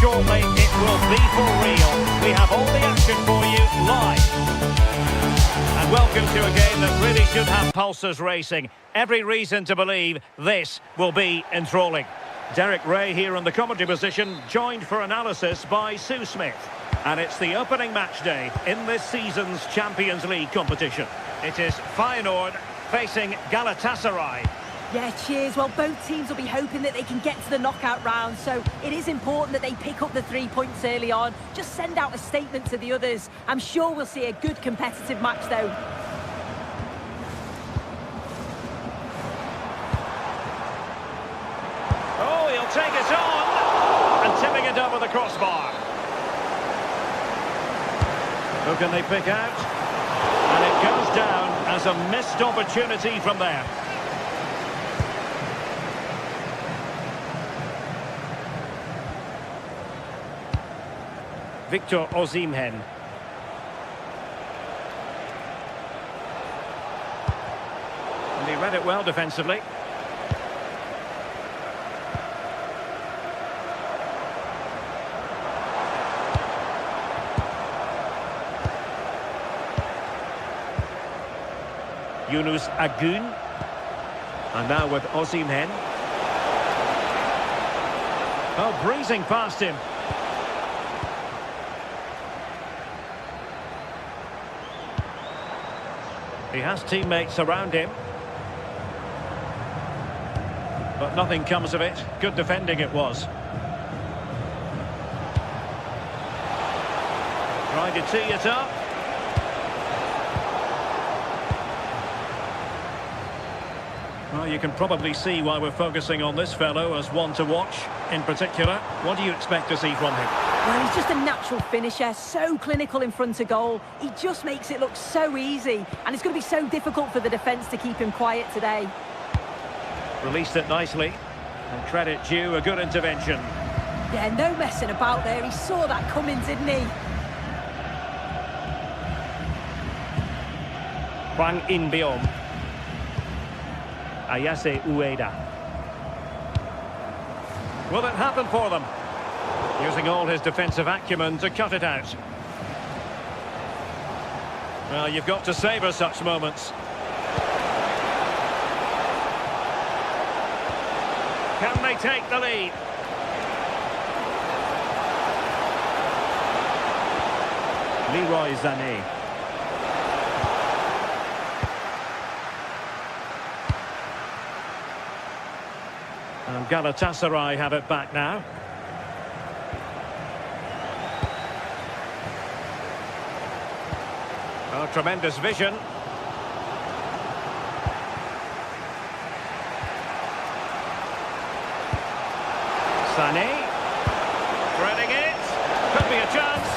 shortly it will be for real. We have all the action for you live. And welcome Welcome to a game that really should have pulses racing. Every reason to believe this will be enthralling. Derek Ray here in the commentary position, joined for analysis by Sue Smith. And it's the opening match day in this season's Champions League competition. It is Feyenoord facing Galatasaray. Yeah, cheers. Well, both teams will be hoping that they can get to the knockout round, so it is important that they pick up the 3 points early on. Just send out a statement to the others. I'm sure we'll see a good competitive match, though. Oh, he'll take it on, and tipping it over the crossbar. Who can they pick out? And it goes down as a missed opportunity from there. Victor Osimhen. And he read it well defensively. Yunus Agun. And now with Osimhen. Oh, breezing past him. He has teammates around him. But nothing comes of it. Good defending it was. Trying to tee it up. Well, you can probably see why we're focusing on this fellow as one to watch in particular. What do you expect to see from him? Well, he's just a natural finisher, so clinical in front of goal. He just makes it look so easy, and it's going to be so difficult for the defence to keep him quiet today. Released it nicely, and credit due, a good intervention. Yeah, no messing about there. He saw that coming, didn't he? Hwang In-beom. Ayase Ueda. Will it happen for them? Using all his defensive acumen to cut it out. Well, you've got to savour such moments. Can they take the lead? Leroy Sané. And Galatasaray have it back now. Oh, tremendous vision. Sané. Threading it. Could be a chance.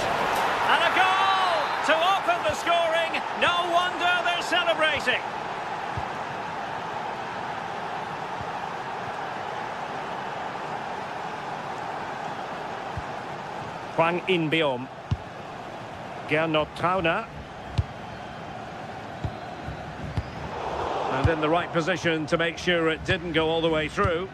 And a goal to open the scoring. No wonder they're celebrating. Hwang In-beom. Gernot Trauner. And in the right position to make sure it didn't go all the way through.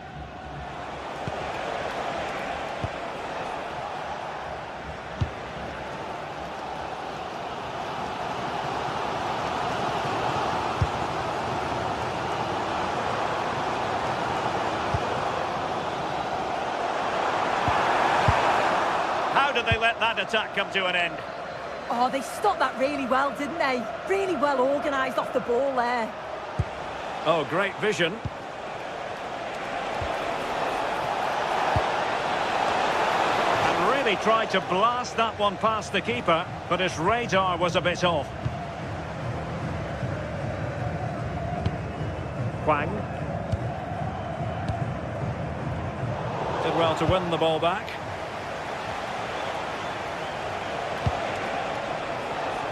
How did they let that attack come to an end? Oh, they stopped that really well, didn't they? Really well organised off the ball there. Oh, great vision. And really tried to blast that one past the keeper, but his radar was a bit off. Hwang. Did well to win the ball back.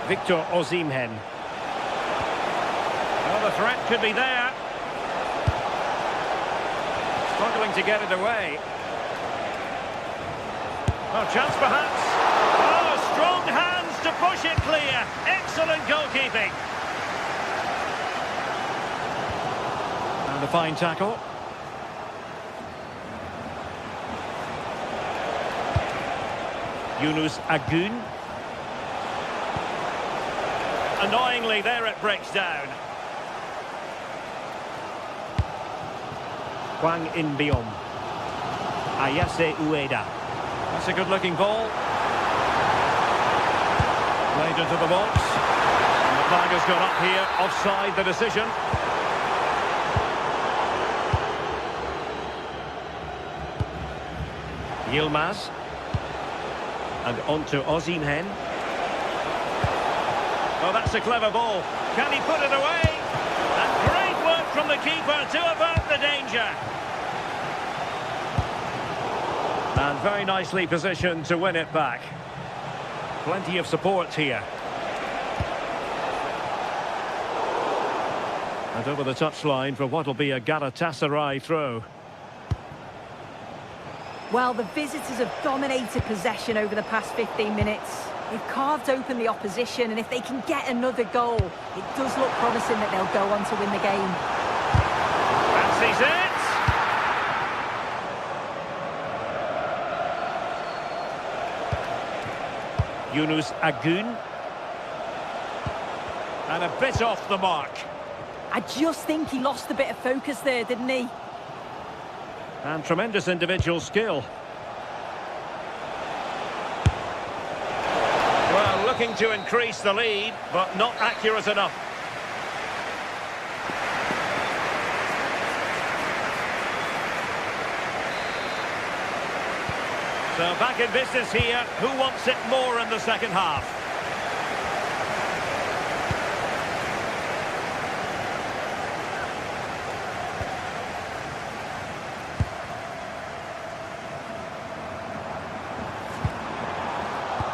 Victor Osimhen. Well, the threat could be there. Struggling to get it away. Oh, chance perhaps. Oh, strong hands to push it clear. Excellent goalkeeping. And a fine tackle. Yunus Agun. Annoyingly, there it breaks down. Hwang In-beom. Ayase Ueda. That's a good-looking ball. Played into the box. And the flag has gone up here. Offside the decision. Yilmaz. And on to Osimhen. Oh, that's a clever ball. Can he put it away? And great work from the keeper to avert the danger. And very nicely positioned to win it back. Plenty of support here. And over the touchline for what will be a Galatasaray throw. Well, the visitors have dominated possession over the past 15 minutes. They've carved open the opposition, and if they can get another goal, it does look promising that they'll go on to win the game. Fancies it. Yunus Agun. And a bit off the mark. I just think he lost a bit of focus there, didn't he? And tremendous individual skill. Well, looking to increase the lead, but not accurate enough. So back in business here. Who wants it more in the second half?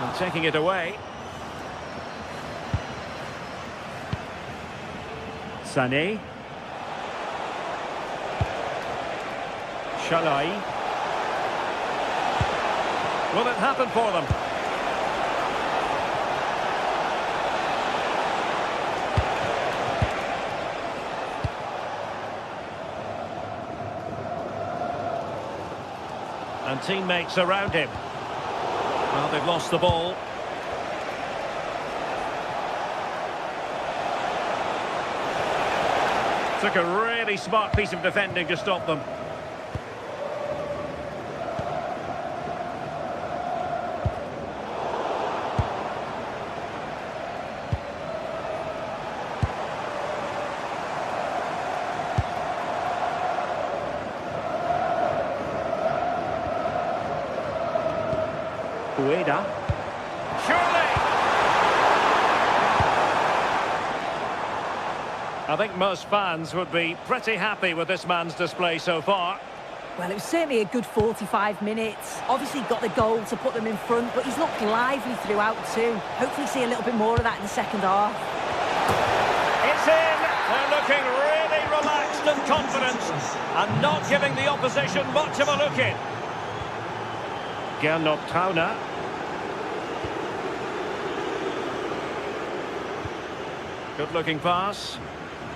And taking it away. Sané. Shalai. Will it happen for them? And teammates around him. Well, they've lost the ball. Took a really smart piece of defending to stop them. Ueda. Surely! I think most fans would be pretty happy with this man's display so far. Well, it was certainly a good 45 minutes. Obviously got the goal to put them in front, but he's looked lively throughout too. Hopefully see a little bit more of that in the second half. It's in! They're looking really relaxed and confident and not giving the opposition much of a look in. Gernot Trauner. Good-looking pass.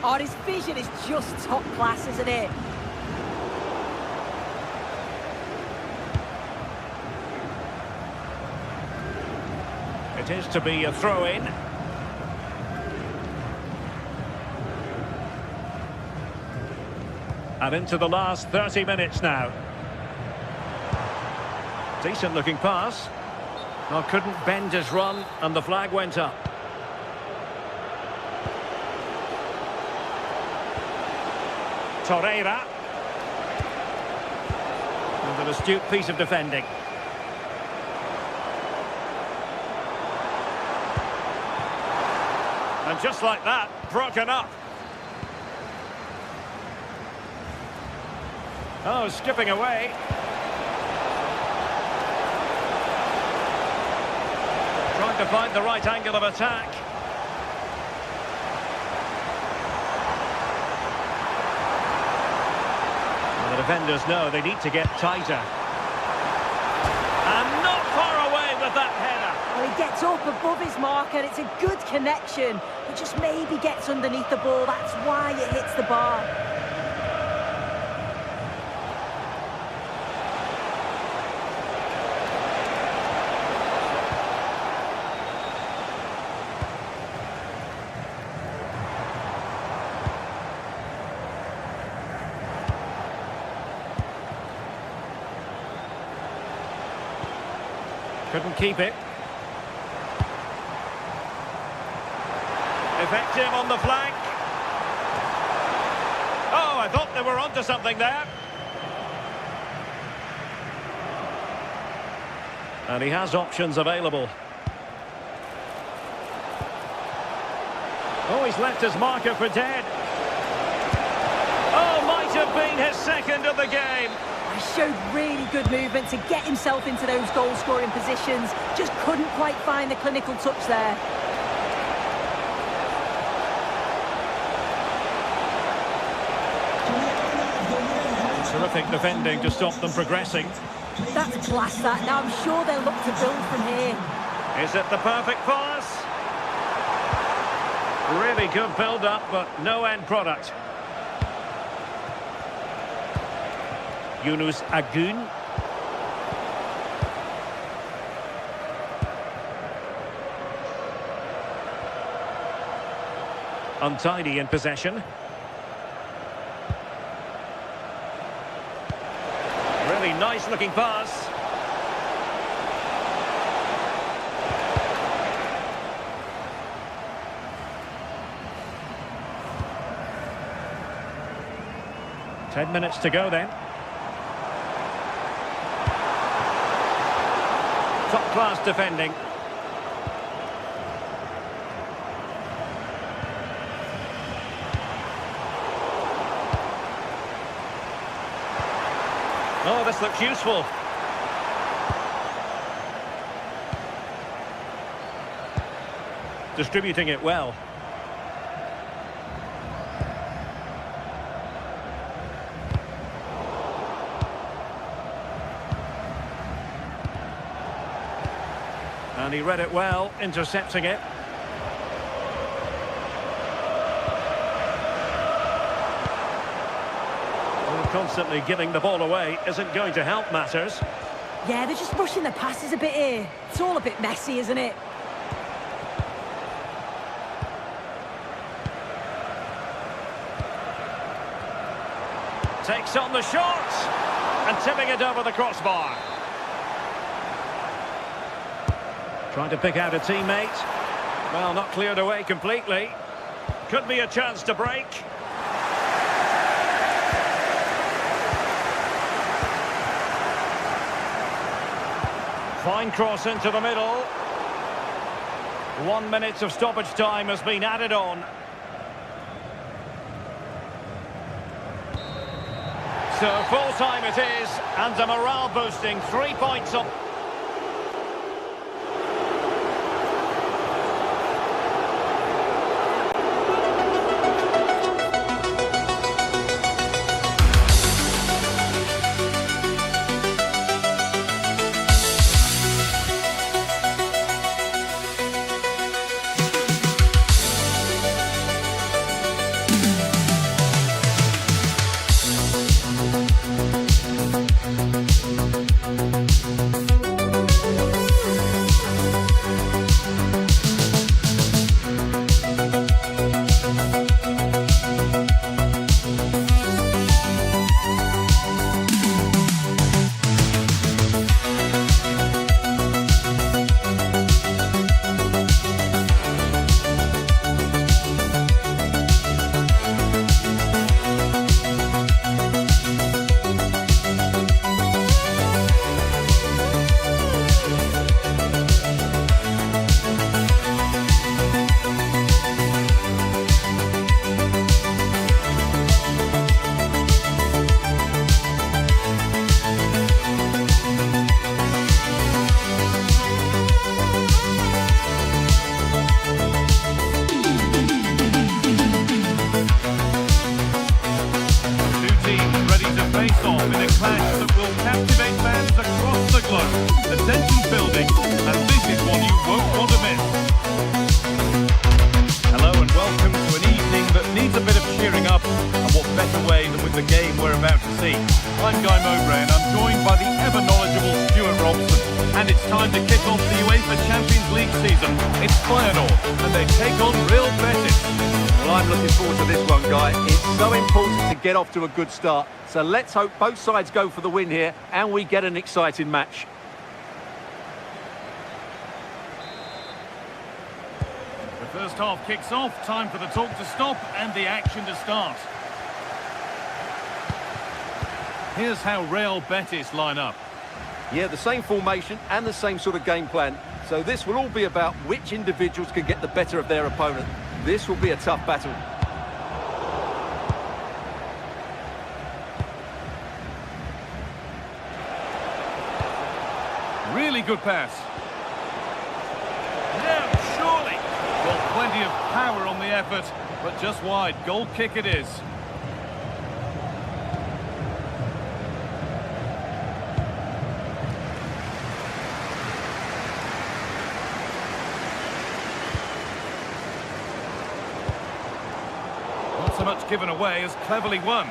Oh, his vision is just top class, isn't it? It is to be a throw-in. And into the last 30 minutes now. Decent-looking pass. Well, couldn't bend his run, and the flag went up. Torreira. And an astute piece of defending. And just like that, broken up. Oh, skipping away. Trying to find the right angle of attack. Well, the defenders know they need to get tighter. And not far away with that header. Well, he gets up above his marker. It's a good connection. It just maybe gets underneath the ball. That's why it hits the bar. Couldn't keep it. Effective on the flank. Oh, I thought they were onto something there. And he has options available. Oh, he's left his marker for dead. Oh, might have been his second of the game. He showed really good movement to get himself into those goal-scoring positions. Just couldn't quite find the clinical touch there. Terrific defending to stop them progressing. That's class, that. Now I'm sure they'll look to build from here. Is it the perfect pass? Really good build-up, but no end product. Yunus Agun. Untidy in possession. Really nice looking pass. Ten minutes to go then. Top class defending. Oh, this looks useful. Distributing it well. And he read it well, intercepting it. Constantly giving the ball away isn't going to help matters. Yeah, they're just rushing the passes a bit here. It's all a bit messy, isn't it? Takes on the shot and tipping it over the crossbar. Trying to pick out a teammate. Well, not cleared away completely. Could be a chance to break. Fine cross into the middle. 1 minute of stoppage time has been added on. So full time it is, and a morale boosting 3 points up. And it's time to kick off the UEFA Champions League season. It's Feyenoord, and they take on Real Betis. Well, I'm looking forward to this one, Guy. It's so important to get off to a good start. So let's hope both sides go for the win here, and we get an exciting match. first half kicks off, time for the talk to stop and the action to start. Here's how Real Betis line up. Yeah, the same formation and the same sort of game plan. So this will all be about which individuals can get the better of their opponent. This will be a tough battle. Really good pass. Now, surely. Well, plenty of power on the effort, but just wide. Goal kick it is. Not so much given away as cleverly won.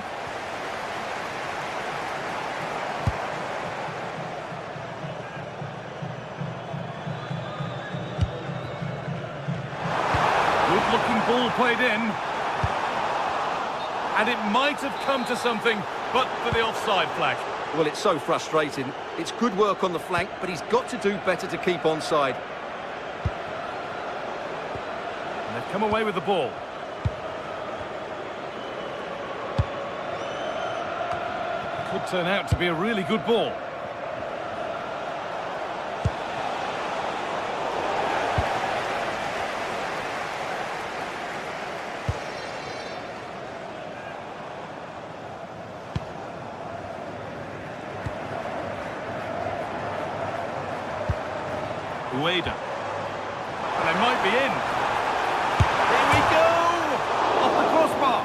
Good-looking ball played in. And it might have come to something, but for the offside flag. Well, it's so frustrating. It's good work on the flank, but he's got to do better to keep onside. And they've come away with the ball. Could turn out to be a really good ball. Ueda. And they might be in. Here we go! Off the crossbar.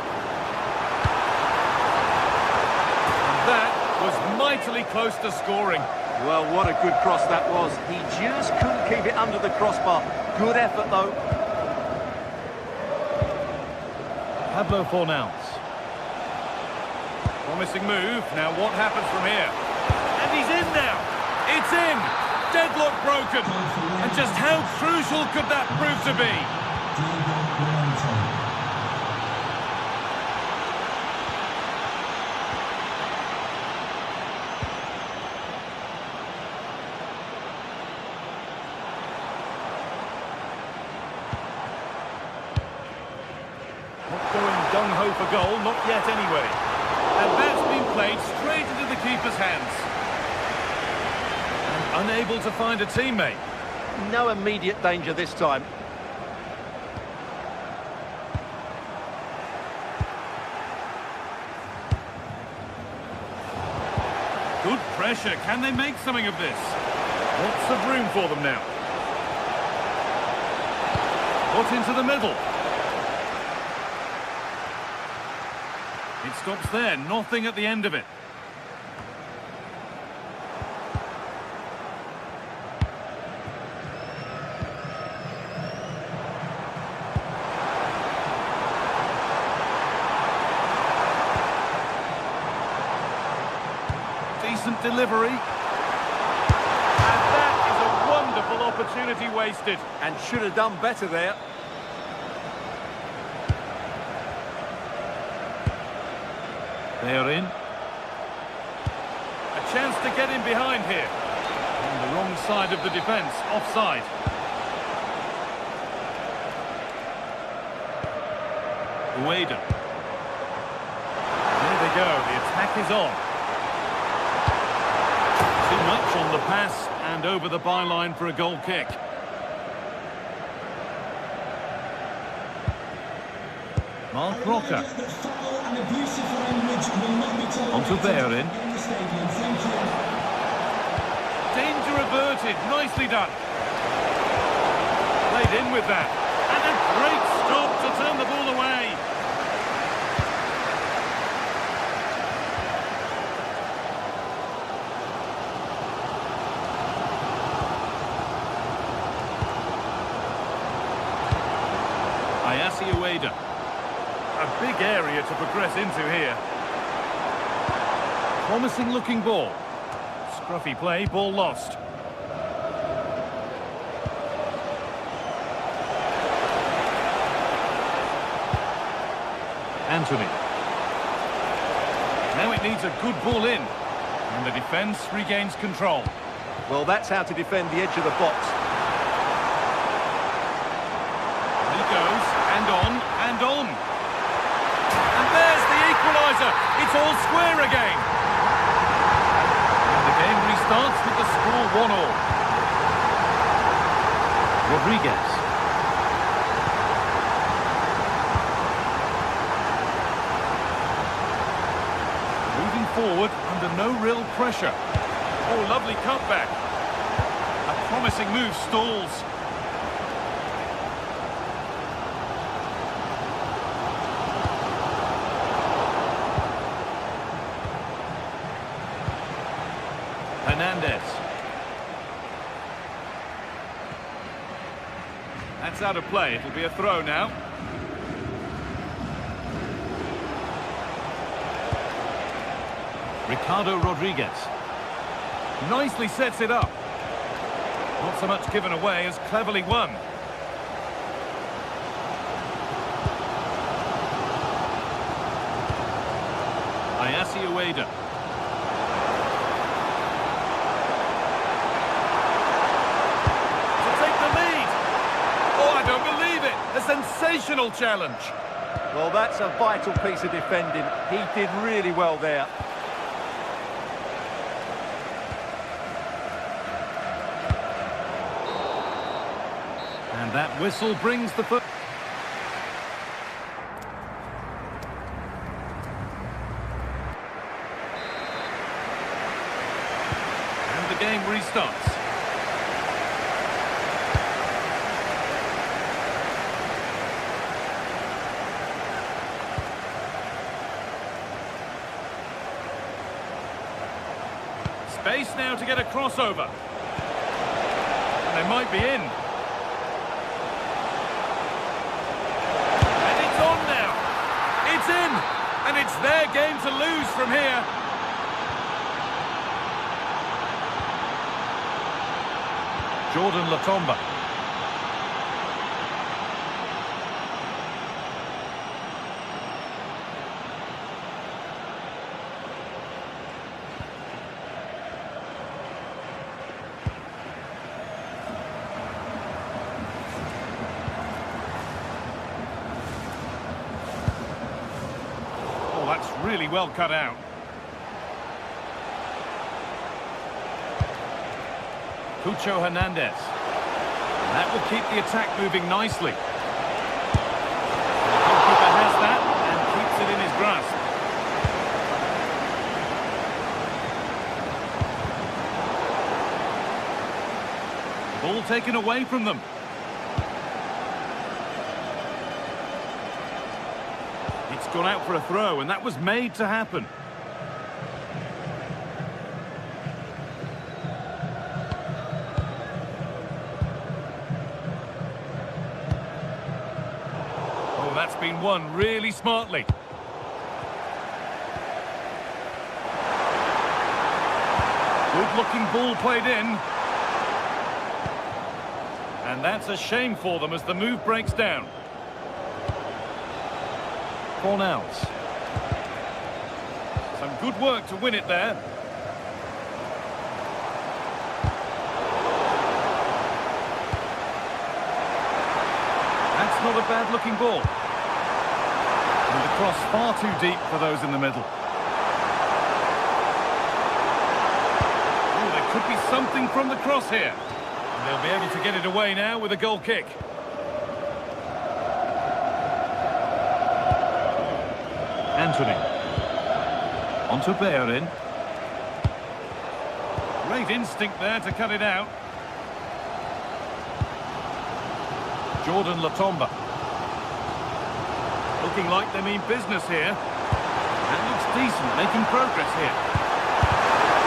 And that was mightily close to scoring. Well, what a good cross that was. He just couldn't keep it under the crossbar. Good effort, though. Pablo Fornals. Promising move. Now what happens from here? And he's in now. It's in. Deadlock broken. And just how crucial could that prove to be? Not going gung-ho for goal, not yet anyway. And that's been played straight into the keeper's hands. Unable to find a teammate. No immediate danger this time. Good pressure. Can they make something of this? Lots of room for them now. Put into the middle. It stops there. Nothing at the end of it. Decent delivery. And that is a wonderful opportunity wasted. And should have done better there. They are in. A chance to get in behind here. On the wrong side of the defence, offside. Ueda. There they go, the attack is on. Too much on the pass and over the byline for a goal kick. Mark Rocker. Onto Bellerin. Danger averted, nicely done. Played in with that. And a great stop to turn the ball away. Ueda. A big area to progress into here. Promising looking ball. Scruffy play, ball lost. Anthony. Now it needs a good ball in. And the defence regains control. Well, that's how to defend the edge of the box. goes, and on, and on. And there's the equaliser. It's all square again. And the game restarts with the score 1-1. Rodriguez. Moving forward under no real pressure. Oh, lovely cutback. A promising move stalls. Hernandez. That's out of play. It'll be a throw now. Ricardo Rodriguez. Nicely sets it up. Not so much given away as cleverly won. Ayase Ueda. To take the lead. Oh, I don't believe it. A sensational challenge. Well, that's a vital piece of defending. He did really well there. And that whistle brings the foot. And the game restarts. Space now to get a crossover. And they might be in. It's in, and it's their game to lose from here. Jordan Latomba. That's really well cut out. Cucho Hernandez. And that will keep the attack moving nicely. The goalkeeper has that and keeps it in his grasp. Ball taken away from them. It's gone out for a throw, and that was made to happen. Oh, that's been won really smartly. Good-looking ball played in. And that's a shame for them as the move breaks down. Cornels. Some good work to win it there. That's not a bad looking ball. And the cross far too deep for those in the middle. Oh, there could be something from the cross here. And they'll be able to get it away now with a goal kick. Anthony. On to Bellerin. Great instinct there to cut it out. Jordan Latomba. Looking like they mean business here. That looks decent, making progress here.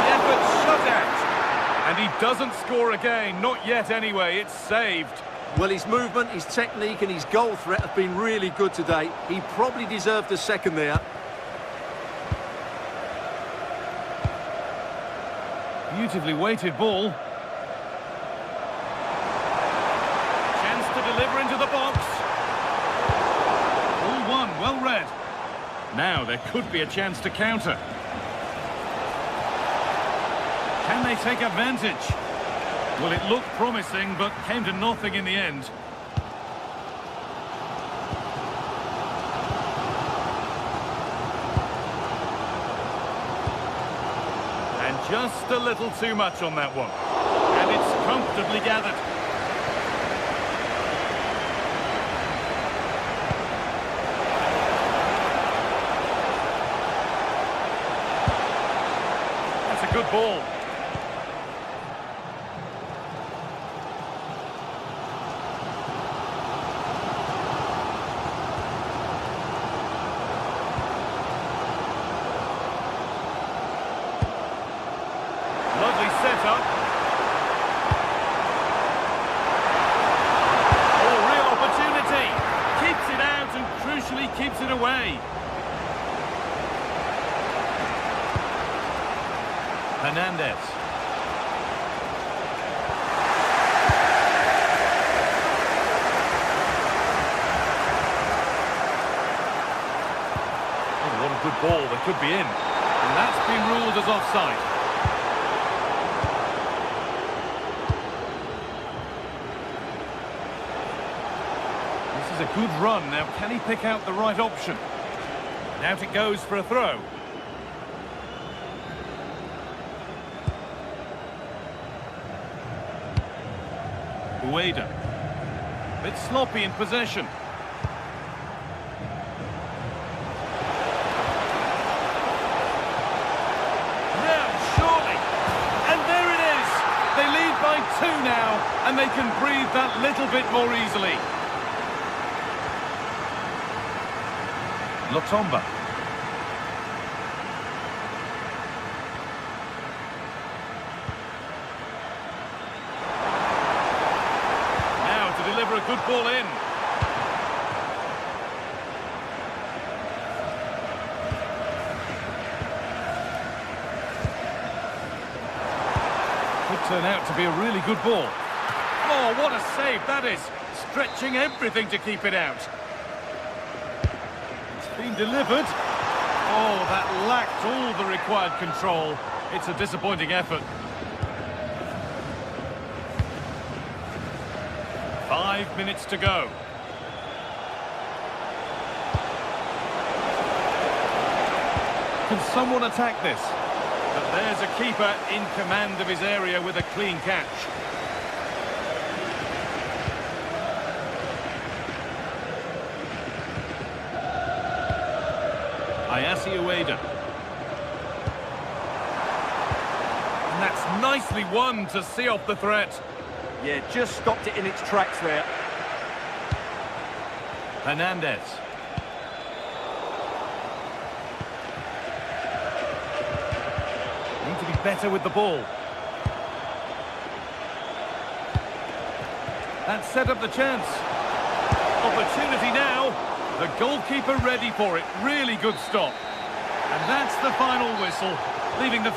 The effort's shut out. And he doesn't score again, not yet anyway, it's saved. Well, his movement, his technique and his goal threat have been really good today. He probably deserved a second there. Beautifully weighted ball. Chance to deliver into the box. All one, well read. Now there could be a chance to counter. Can they take advantage? Well, it looked promising, but came to nothing in the end. Just a little too much on that one. And it's comfortably gathered. That's a good ball. Lovely setup. Oh, real opportunity. Keeps it out and crucially keeps it away. Hernandez. Oh, what a good ball. They could be in. And that's been ruled as offside. This is a good run. Now, can he pick out the right option? And out it goes for a throw. Ueda. Bit sloppy in possession. Now, surely. And there it is. They lead by 2 now, and they can breathe that little bit more easily. Lotomba. Now to deliver a good ball in. Could turn out to be a really good ball. Oh, what a save that is. Stretching everything to keep it out. Been delivered. Oh, that lacked all the required control. It's a disappointing effort. 5 minutes to go. Can someone attack this? But there's a keeper in command of his area with a clean catch. Ueda. And that's nicely won to see off the threat. Yeah, just stopped it in its tracks there. Hernandez. Need to be better with the ball. That set up the chance. Opportunity now. The goalkeeper ready for it. Really good stop. And that's the final whistle, leaving the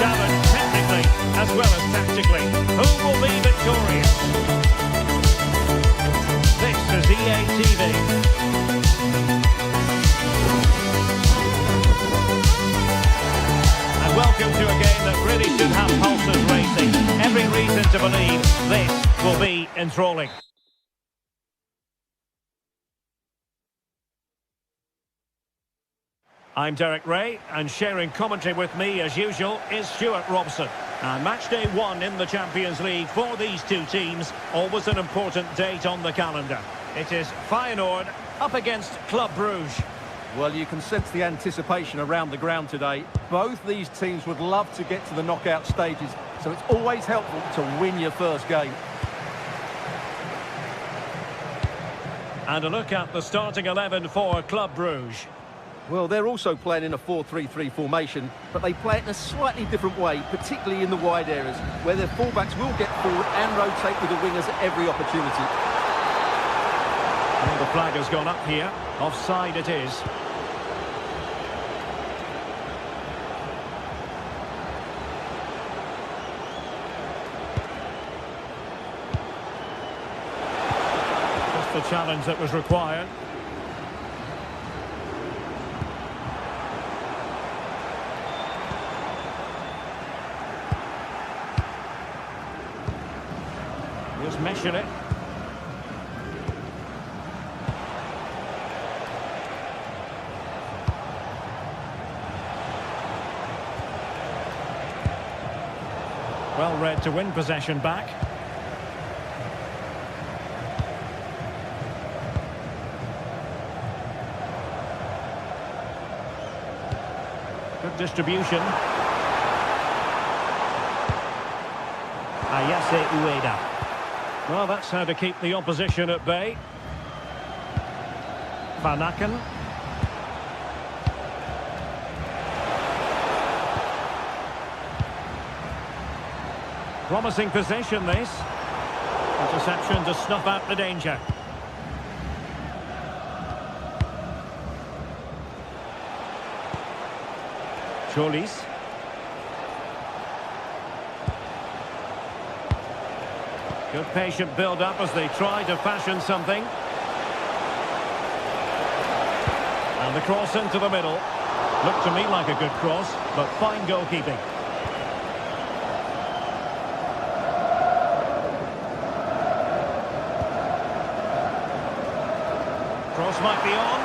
challenge technically as well as tactically. Who will be victorious? This is EA TV. And welcome to a game that really should have pulses racing. Every reason to believe this will be enthralling. I'm Derek Ray, and sharing commentary with me, as usual, is Stuart Robson. And match day 1 in the Champions League for these two teams, always an important date on the calendar. It is Feyenoord up against Club Brugge. Well, you can sense the anticipation around the ground today. Both these teams would love to get to the knockout stages, so it's always helpful to win your first game. And a look at the starting 11 for Club Brugge. Well, they're also playing in a 4-3-3 formation, but they play it in a slightly different way, particularly in the wide areas, where their fullbacks will get forward and rotate with the wingers at every opportunity. Well, the flag has gone up here. Offside it is. Just the challenge that was required. Just meshing it. Well read to win possession back. Good distribution. Ayase Ueda. Well, that's how to keep the opposition at bay. Van Aken. Promising possession, this. Interception to snuff out the danger. Cholis. Good patient build-up as they try to fashion something. And the cross into the middle. Looked to me like a good cross, but fine goalkeeping. Cross might be on.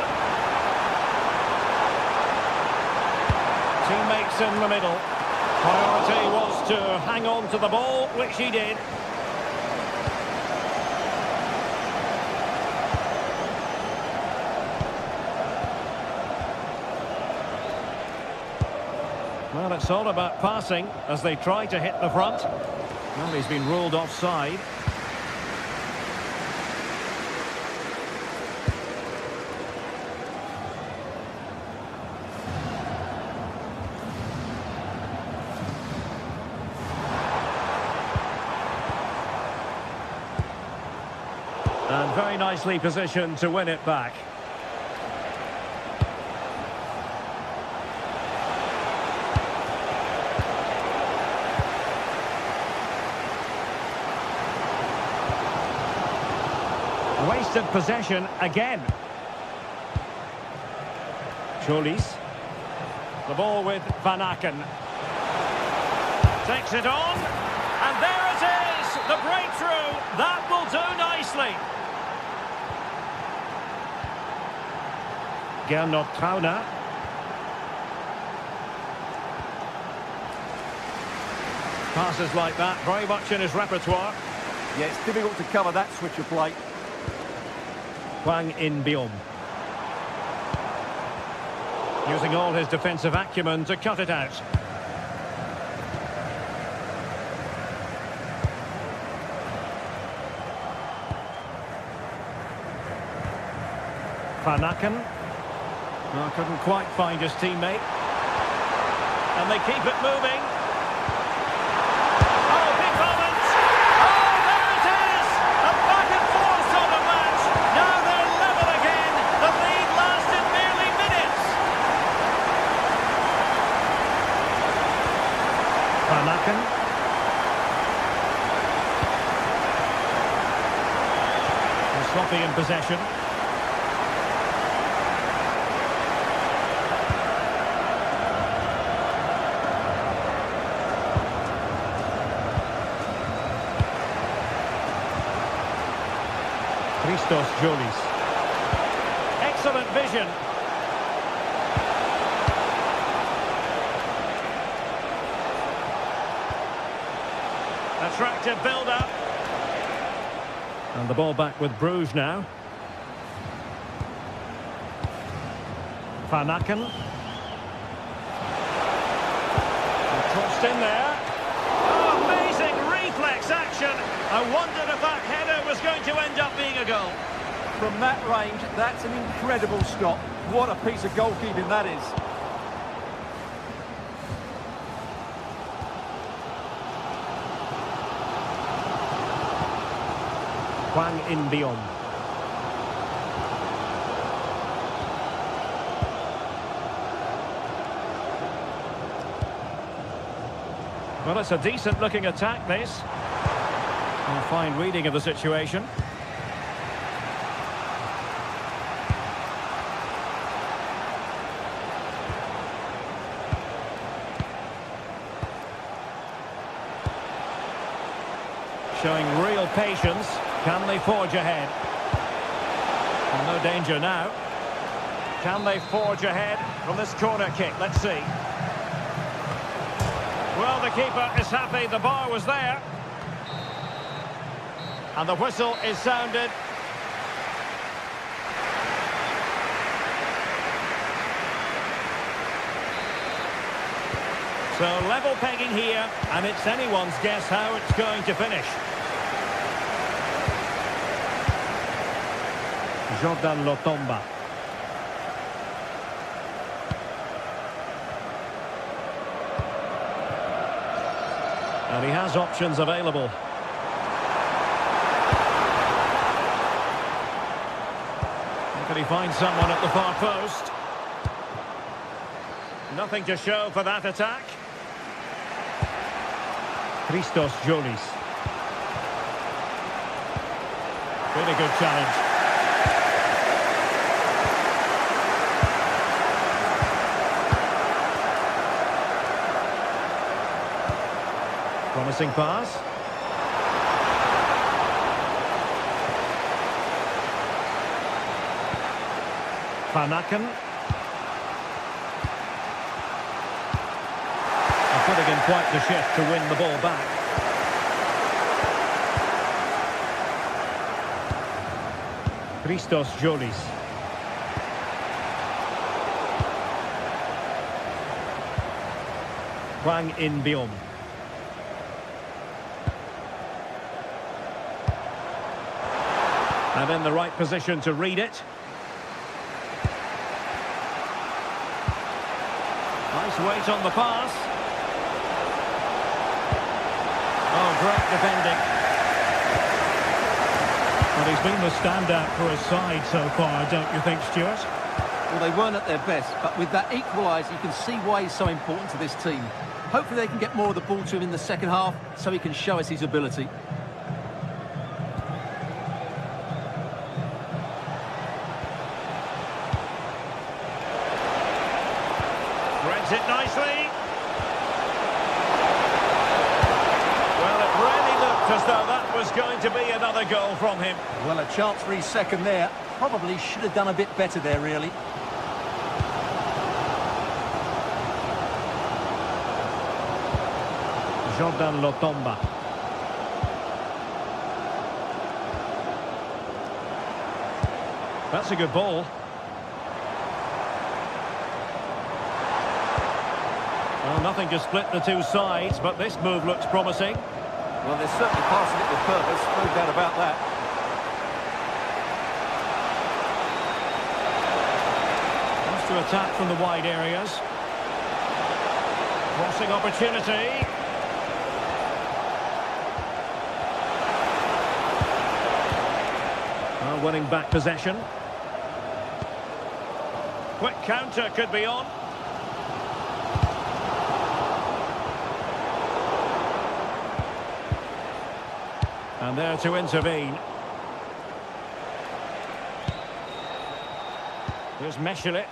Teammates in the middle. Priority was to hang on to the ball, which he did. Well, it's all about passing as they try to hit the front. Well, he's been ruled offside. And very nicely positioned to win it back. Wasted possession again. Cholis. The ball with Van Aken. Takes it on. And there it is! The breakthrough! That will do nicely. Gernot Trauner. Passes like that, very much in his repertoire. Yeah, it's difficult to cover that switch of play. Hwang In-beom. Using all his defensive acumen to cut it out. Van Aken. Well, couldn't quite find his teammate. And they keep it moving. Oh, big moment! Oh, there it is! A back and forth sort of match. Now they're level again. The lead lasted merely minutes. Van Aken. Sloppy in possession. Christos Jolis. Excellent vision. Attractive build-up. And the ball back with Bruges now. Fanaken. Crossed in there. Oh, amazing reflex action. I wondered if that header was going to end up being a goal. From that range, that's an incredible stop. What a piece of goalkeeping that is. Hwang In-beom. Well, it's a decent-looking attack, this. A fine reading of the situation. Showing real patience. Can they forge ahead? Well, no danger now. Can they forge ahead from this corner kick? Let's see. Well, the keeper is happy. The bar was there. And the whistle is sounded. So level pegging here, and it's anyone's guess how it's going to finish. Jordan Lotomba. And he has options available. Can he find someone at the far post? Nothing to show for that attack. Christos Jolis. Really good challenge. Promising pass. Fanaken. Putting in quite the shift to win the ball back. Christos Jolis. Hwang In-beom. And in the right position to read it. Nice weight on the pass. Oh, great defending. Well, he's been the standout for his side so far, don't you think, Stuart? Well, they weren't at their best, but with that equaliser, you can see why he's so important to this team. Hopefully they can get more of the ball to him in the second half, so he can show us his ability. Threads it nicely. Well, it really looked as though that was going to be another goal from him. Well, a chance for his second there. Probably should have done a bit better there, really. Jordan Lotomba. That's a good ball. Well, nothing to split the two sides, but this move looks promising. Well, they're certainly passing it with purpose, no doubt about that. Wants to attack from the wide areas. Crossing opportunity. Well, winning back possession. Quick counter could be on. And there to intervene. Here's Meshelet.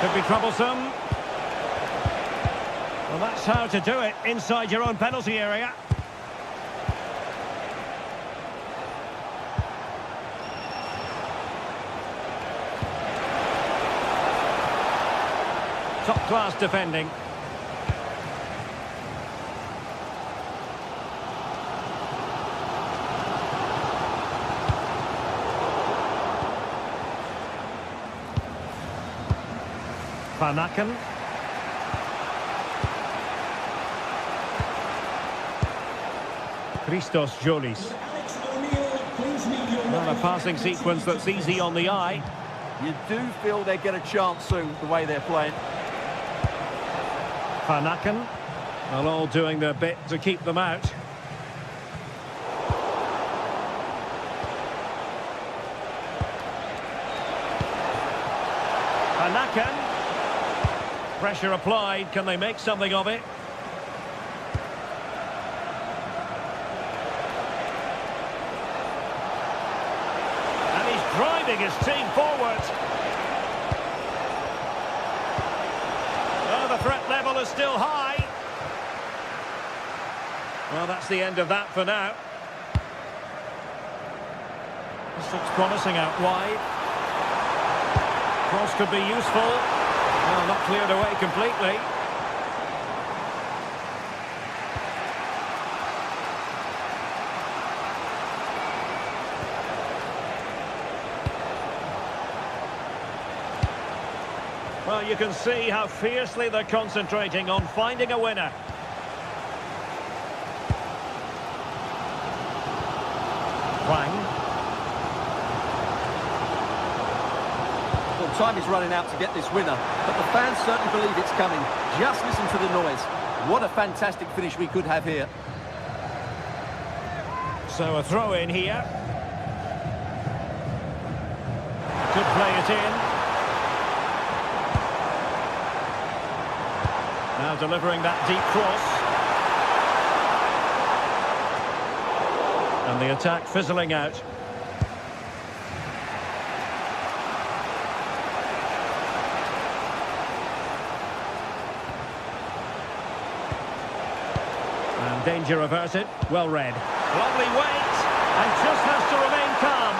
Could be troublesome. Well, that's how to do it inside your own penalty area. Top-class defending. Van Aken. Christos Jolis. Not a passing sequence that's easy on the eye. You do feel they get a chance soon, the way they're playing. Van Aken. Well, all doing their bit to keep them out. Van Aken. Pressure applied. Can they make something of it? And he's driving his team forward. Oh, the threat level is still high. Well, that's the end of that for now. This looks promising out wide. Cross could be useful. Well, not cleared away completely. Well, you can see how fiercely they're concentrating on finding a winner. Wang. Well, time is running out to get this winner, but the fans certainly believe it's coming. Just listen to the noise. What a fantastic finish we could have here. So a throw in here. Could play it in. Now delivering that deep cross. And the attack fizzling out. And danger averted. Well read. Lovely wait. And just has to remain calm.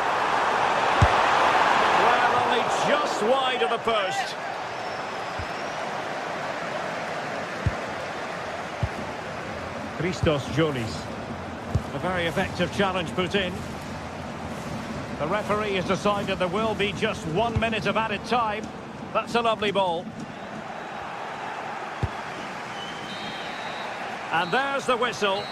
Well, only just wide of the post. Christos Jolis. A very effective challenge put in. The referee has decided there will be just 1 minute of added time. That's a lovely ball. And there's the whistle.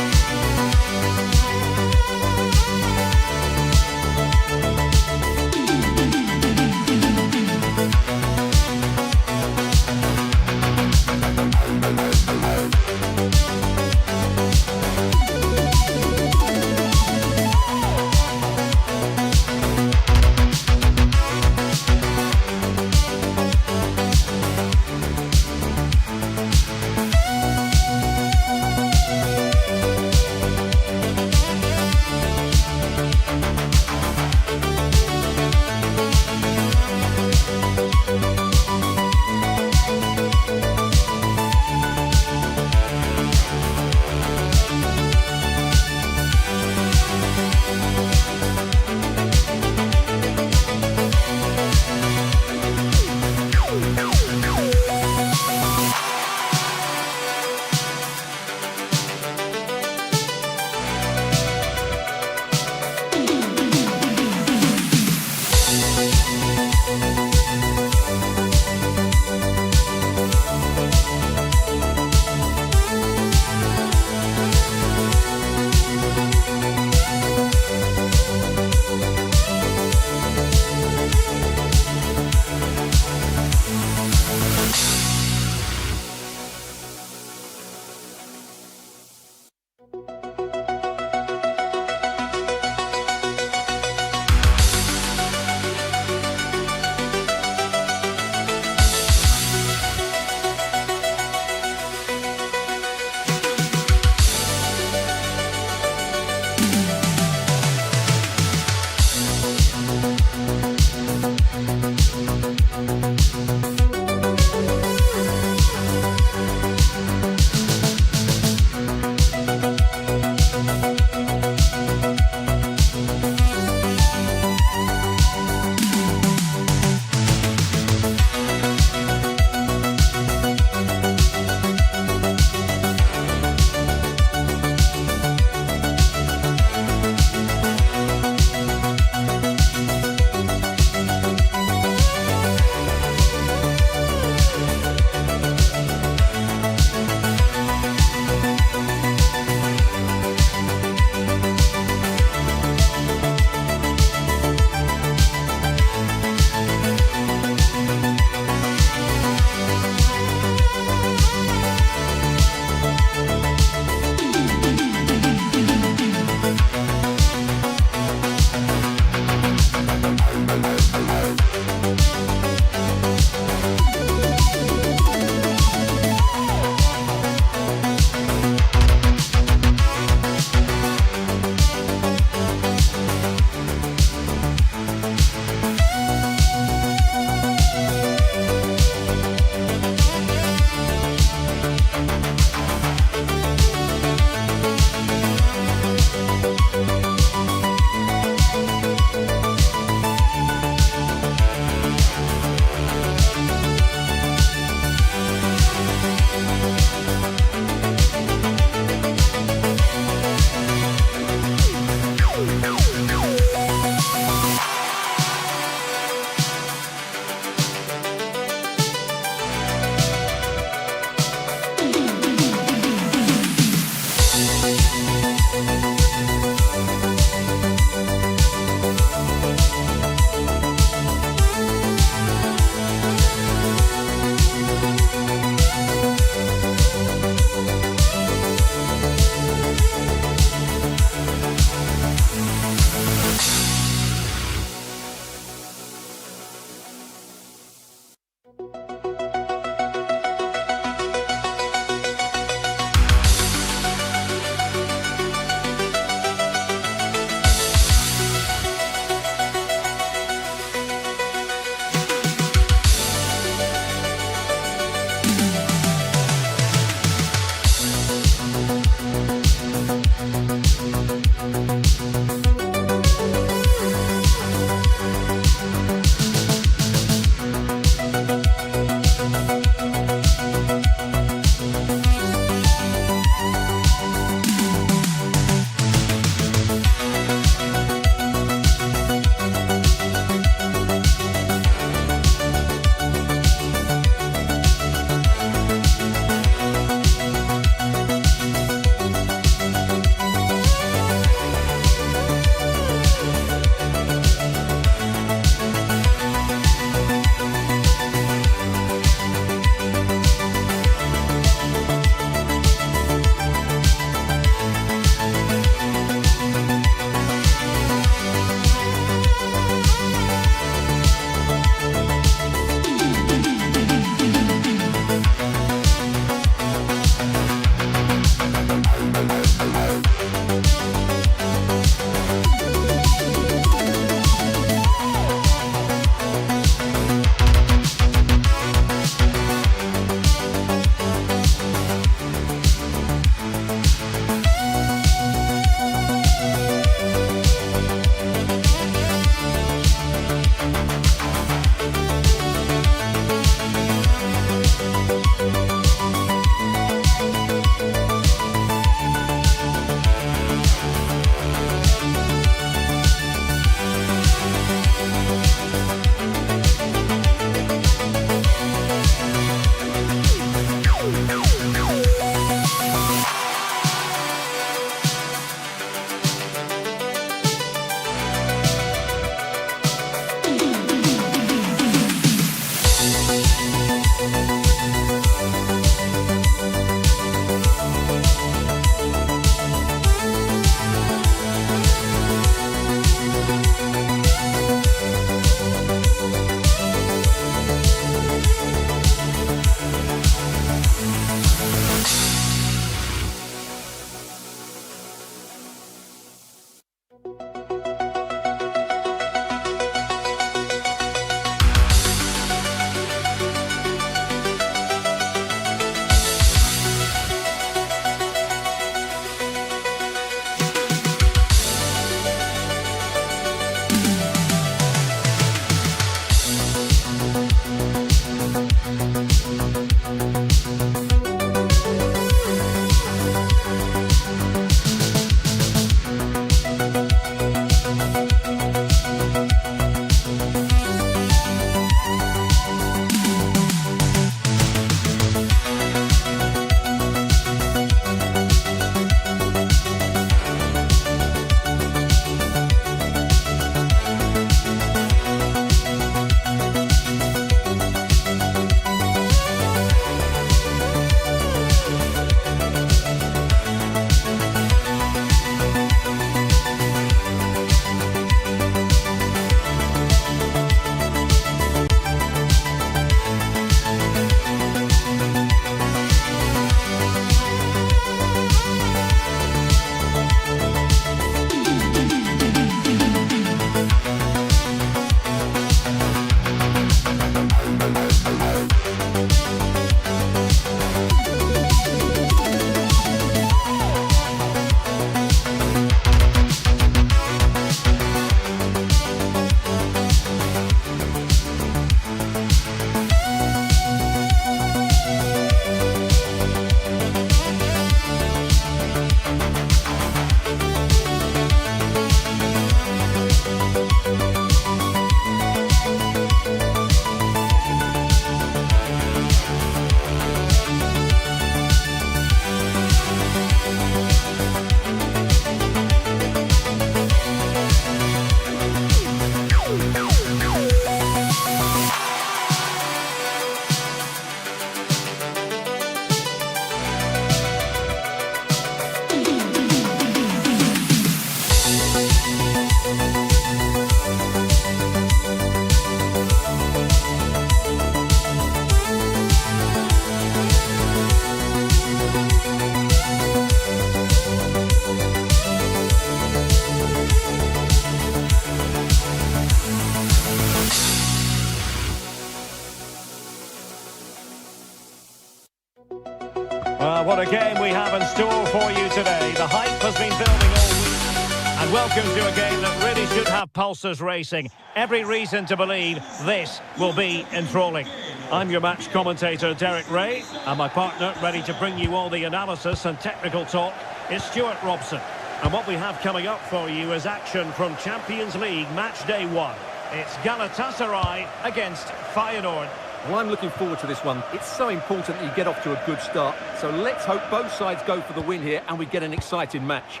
Well, what a game we have in store for you today. The hype has been building all week. And welcome to a game that really should have pulses racing. Every reason to believe this will be enthralling. I'm your match commentator, Derek Ray, and my partner, ready to bring you all the analysis and technical talk, is Stuart Robson. And what we have coming up for you is action from Champions League Match Day 1. It's Galatasaray against Feyenoord. Well, I'm looking forward to this one. It's so important that you get off to a good start. So let's hope both sides go for the win here and we get an exciting match.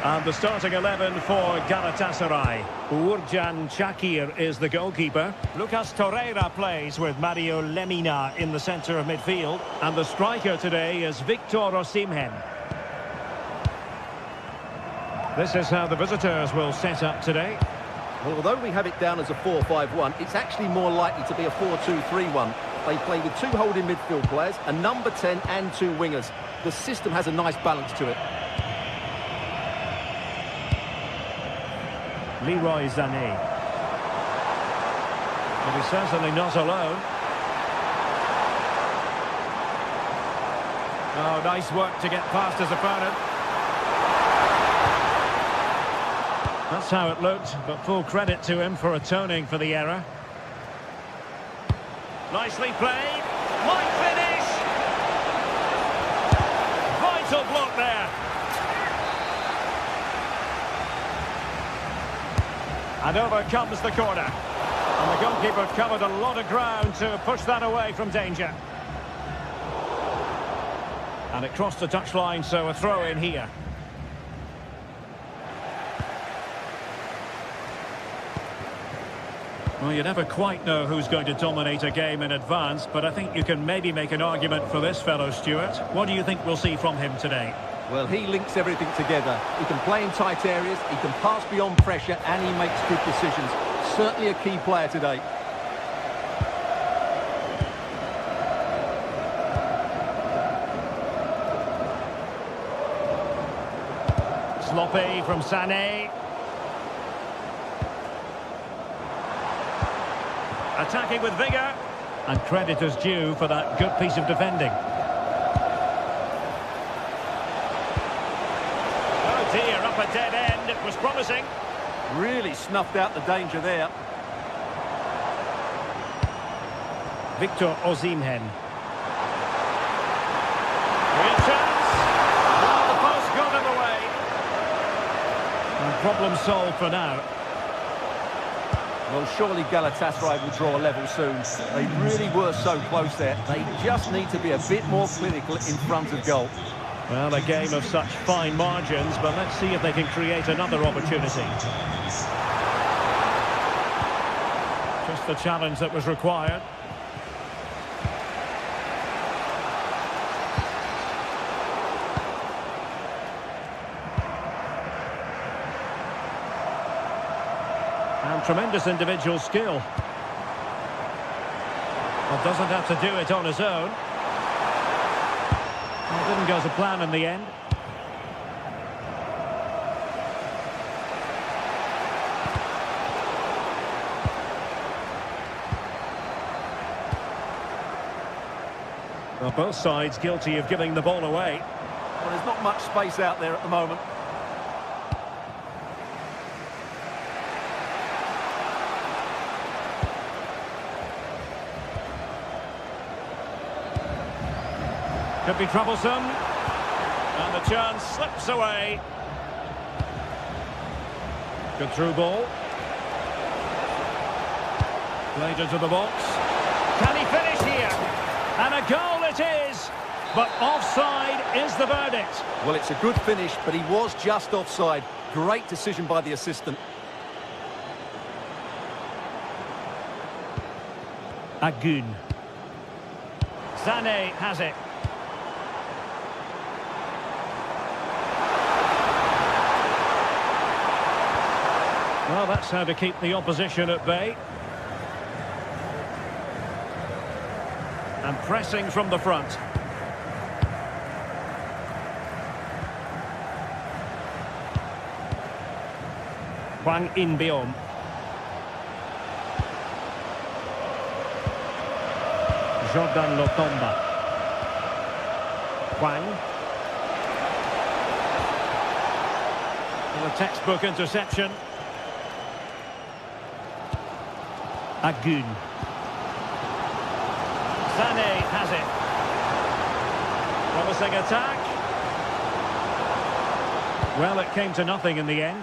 And the starting 11 for Galatasaray. Uğurcan Çakır is the goalkeeper. Lucas Torreira plays with Mario Lemina in the centre of midfield. And the striker today is Victor Osimhen. This is how the visitors will set up today. Well, although we have it down as a 4-5-1, it's actually more likely to be a 4-2-3-1. They play with two holding midfield players, a number 10 and two wingers. The system has a nice balance to it. Leroy Sané. But he's certainly not alone. Oh, nice work to get past his opponent. That's how it looked, but full credit to him for atoning for the error. Nicely played. Might finish. Vital block there. And over comes the corner. And the goalkeeper covered a lot of ground to push that away from danger. And it crossed the touchline, so a throw in here. Well, you never quite know who's going to dominate a game in advance, but I think you can maybe make an argument for this fellow, Stuart. What do you think we'll see from him today? Well, he links everything together. He can play in tight areas, he can pass beyond pressure, and he makes good decisions. Certainly a key player today. Sloppy from Sané. Attacking with vigour. And credit is due for that good piece of defending. Oh dear, up a dead end. It was promising. Really snuffed out the danger there. Victor Osimhen. Real chance. Well, the post got in the way. And problem solved for now. Well, surely Galatasaray will draw a level soon. They really were so close there. They just need to be a bit more clinical in front of goal. Well, a game of such fine margins, but let's see if they can create another opportunity. Just the challenge that was required. And tremendous individual skill. Well, doesn't have to do it on his own. Well, didn't go to plan in the end. Well, both sides guilty of giving the ball away. Well, there's not much space out there at the moment. Could be troublesome. And the chance slips away. Good through ball. Played into the box. Can he finish here? And a goal it is. But offside is the verdict. Well, it's a good finish, but he was just offside. Great decision by the assistant. Agun. Sané has it. Well, that's how to keep the opposition at bay. And pressing from the front. Hwang In-beom. Jordan Lotomba. Hwang. And a textbook interception. Agun. Sané has it. Promising attack. Well, it came to nothing in the end.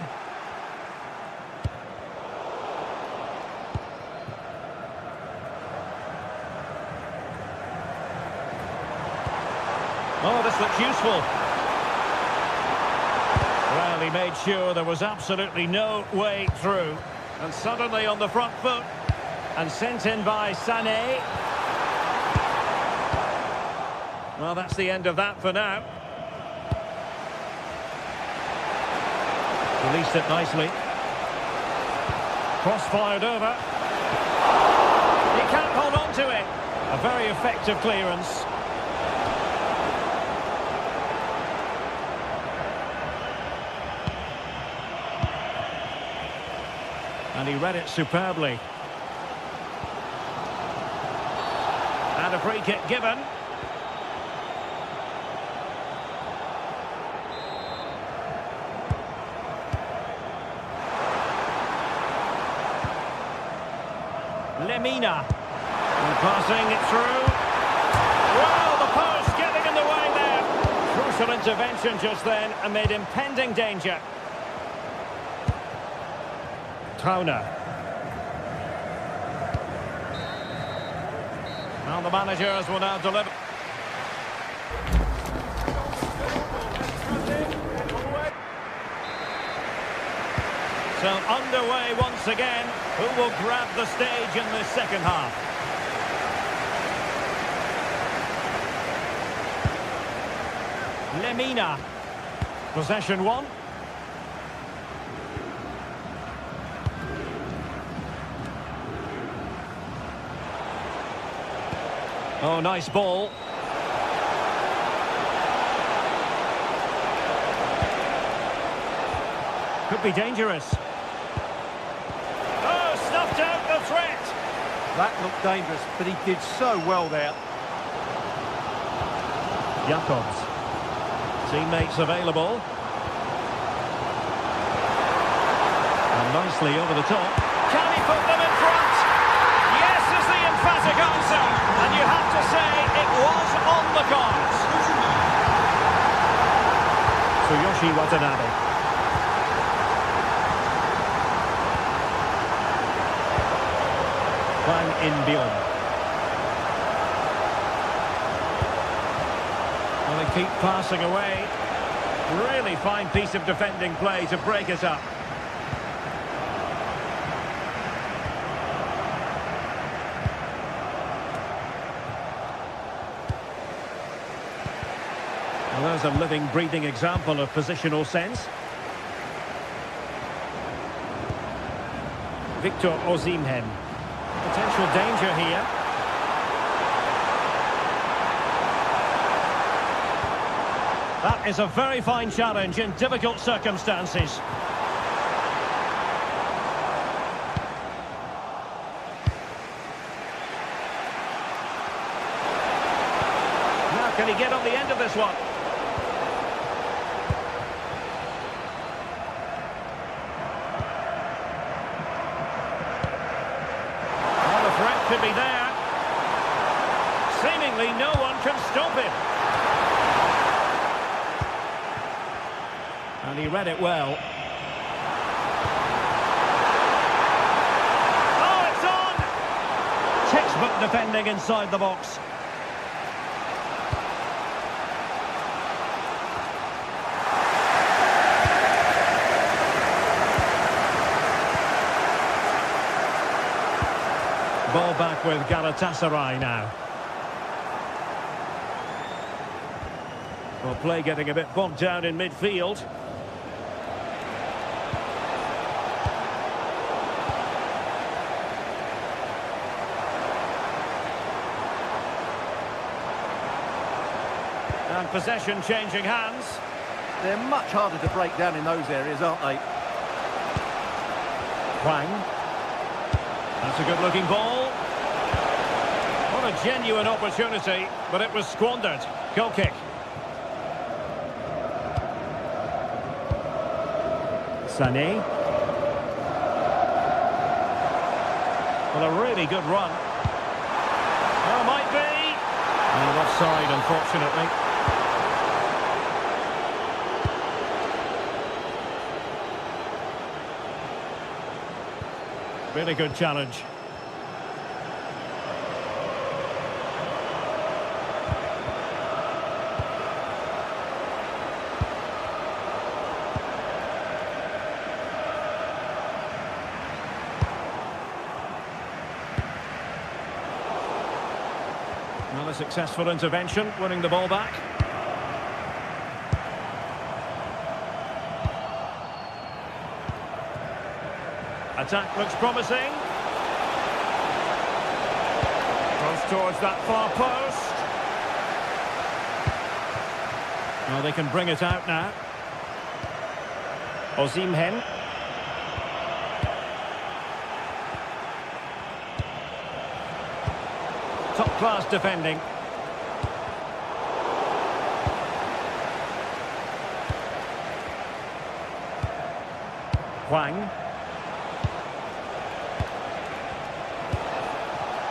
Oh, this looks useful. Well, he made sure there was absolutely no way through. And suddenly on the front foot. And sent in by Sané. Well, that's the end of that for now. Released it nicely. Cross fired over. He can't hold on to it. A very effective clearance. And he read it superbly. And a free kick given. Lemina. And passing it through. Well, the post getting in the way there. Crucial intervention just then amid impending danger. Trauner. And the managers will now deliver. So underway once again. Who will grab the stage in this second half? Lemina. Possession one. Oh, nice ball. Could be dangerous. Oh, snuffed out the threat. That looked dangerous, but he did so well there. Jacobs. Teammates available. And nicely over the top. Can he put them in front? Yes is the emphatic answer. And you have to say it was on the cards. Tsuyoshi Watanabe. Hwang In-byung. Well, they keep passing away. Really fine piece of defending play to break it up. Well, there's a living, breathing example of positional sense. Victor Osimhen. Potential danger here. That is a very fine challenge in difficult circumstances. Now, can he get on the end of this one? Well, the threat could be there. Seemingly no one can stop him. And he read it well. Oh, it's on! Textbook defending inside the box. Ball back with Galatasaray now. Well, play getting a bit bogged down in midfield. And possession changing hands. They're much harder to break down in those areas, aren't they? Hwang. That's a good-looking ball. Well, a genuine opportunity, but it was squandered. Goal kick. Sané. Well, a really good run. Oh, might be. And offside, unfortunately. Really good challenge. Well, a successful intervention, winning the ball back. Attack looks promising. Goes towards that far post. Well, they can bring it out now. Osimhen. Top-class defending. Hwang.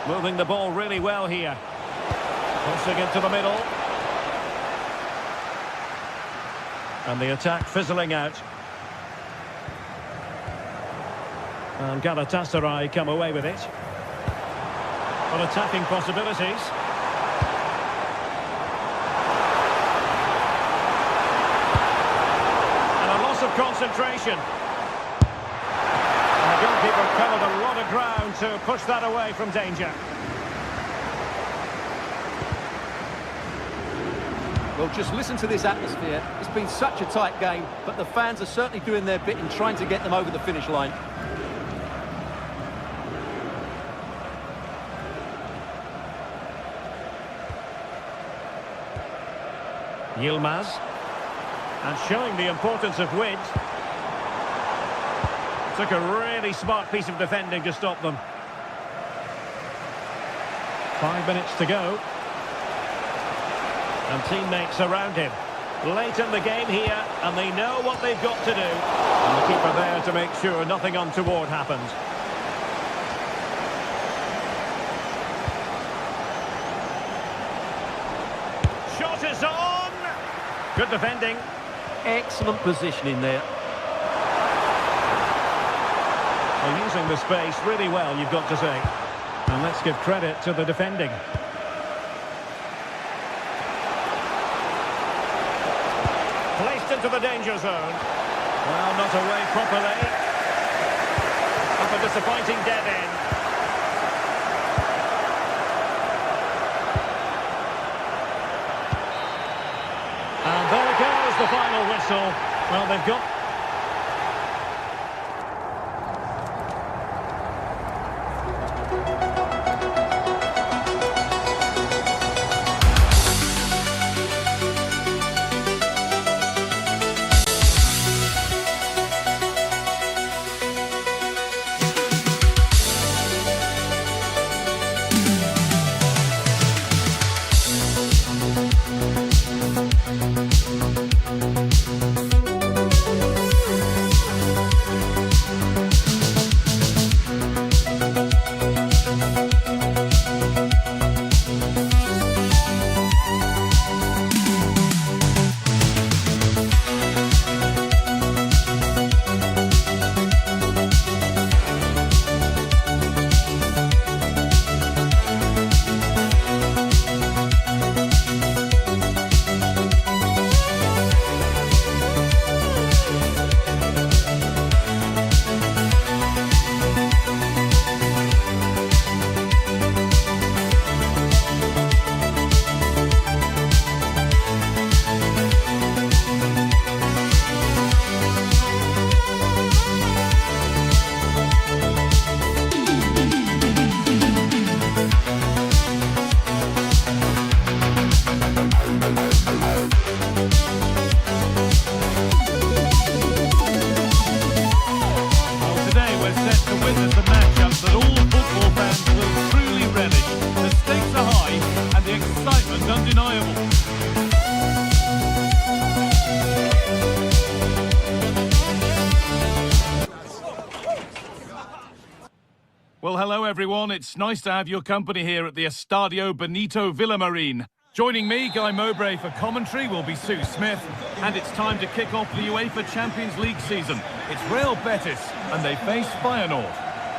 Moving the ball really well here. Pushing into the middle. And the attack fizzling out. And Galatasaray come away with it. Well, attacking possibilities. And a loss of concentration. And the goalkeeper covered a lot of ground to push that away from danger. Well, just listen to this atmosphere. It's been such a tight game, but the fans are certainly doing their bit in trying to get them over the finish line. Yilmaz. And showing the importance of width. Took a really smart piece of defending to stop them. 5 minutes to go. And teammates around him. Late in the game here, and they know what they've got to do. And the keeper there to make sure nothing untoward happened. Shot is on! Good defending. Excellent positioning there. They're using the space really well, you've got to say. And let's give credit to the defending. Placed into the danger zone. Well, not away properly. Up a disappointing dead end. And there goes the final whistle. Well, they've got... it's nice to have your company here at the Estadio Benito Villamarín. Joining me, Guy Mowbray, for commentary will be Sue Smith. And it's time to kick off the UEFA Champions League season. It's Real Betis, and they face Feyenoord.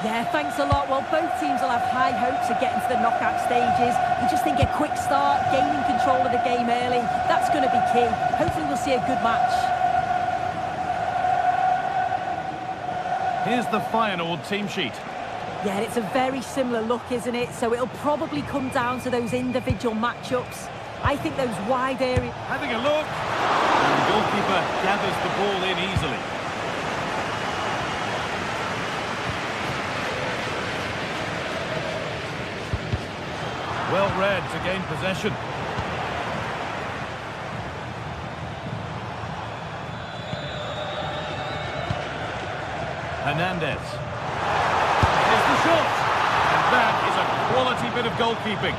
Yeah, thanks a lot. Well, both teams will have high hopes of getting to the knockout stages. We just think a quick start, gaining control of the game early, that's going to be key. Hopefully we'll see a good match. Here's the Feyenoord team sheet. Yeah, it's a very similar look, isn't it? So it'll probably come down to those individual matchups. I think those wide areas... Having a look. And the goalkeeper gathers the ball in easily. Well read to gain possession. Hernandez. Here's the shot. And that is a quality bit of goalkeeping.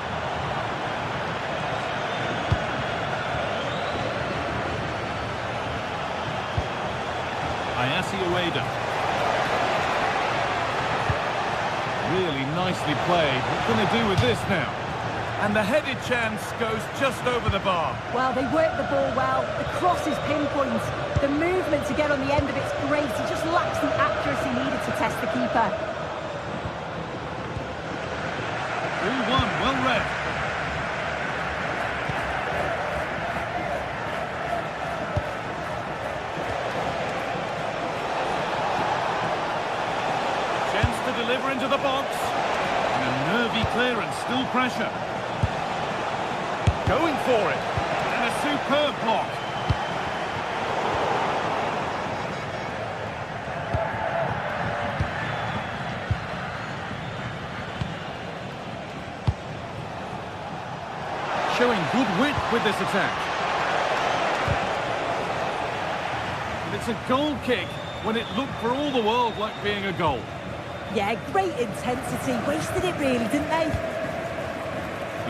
Ayase Ueda. Really nicely played. What can they do with this now? And the headed chance goes just over the bar. Well, they work the ball well. The cross is pinpoint. The movement to get on the end of it's great. He just lacks the accuracy needed to test the keeper. 3-1, well read. Chance to deliver into the box. And a nervy clearance, still pressure. Going for it. And a superb block. Showing good wit with this attack. And it's a goal kick when it looked for all the world like being a goal. Yeah, great intensity. Wasted it really, didn't they?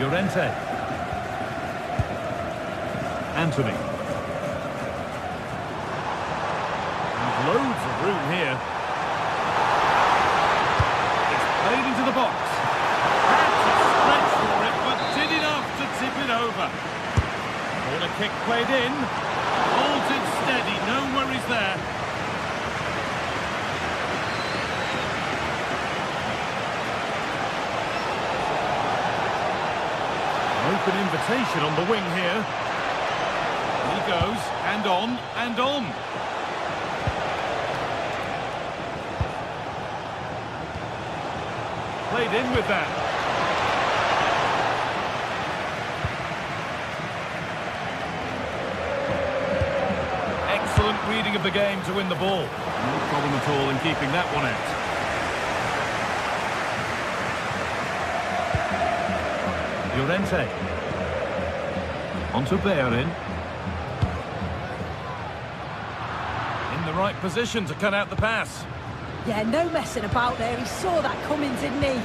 Llorente. Anthony. And loads of room here. It's played into the box. Had to stretch for it, but did enough to tip it over. Corner kick played in. Holds it steady, no worries there. Open invitation on the wing here. He goes, and on, and on. Played in with that. Excellent reading of the game to win the ball. No problem at all in keeping that one out. Llorente. On to Bellerin. In the right position to cut out the pass. Yeah, no messing about there. He saw that coming, didn't he?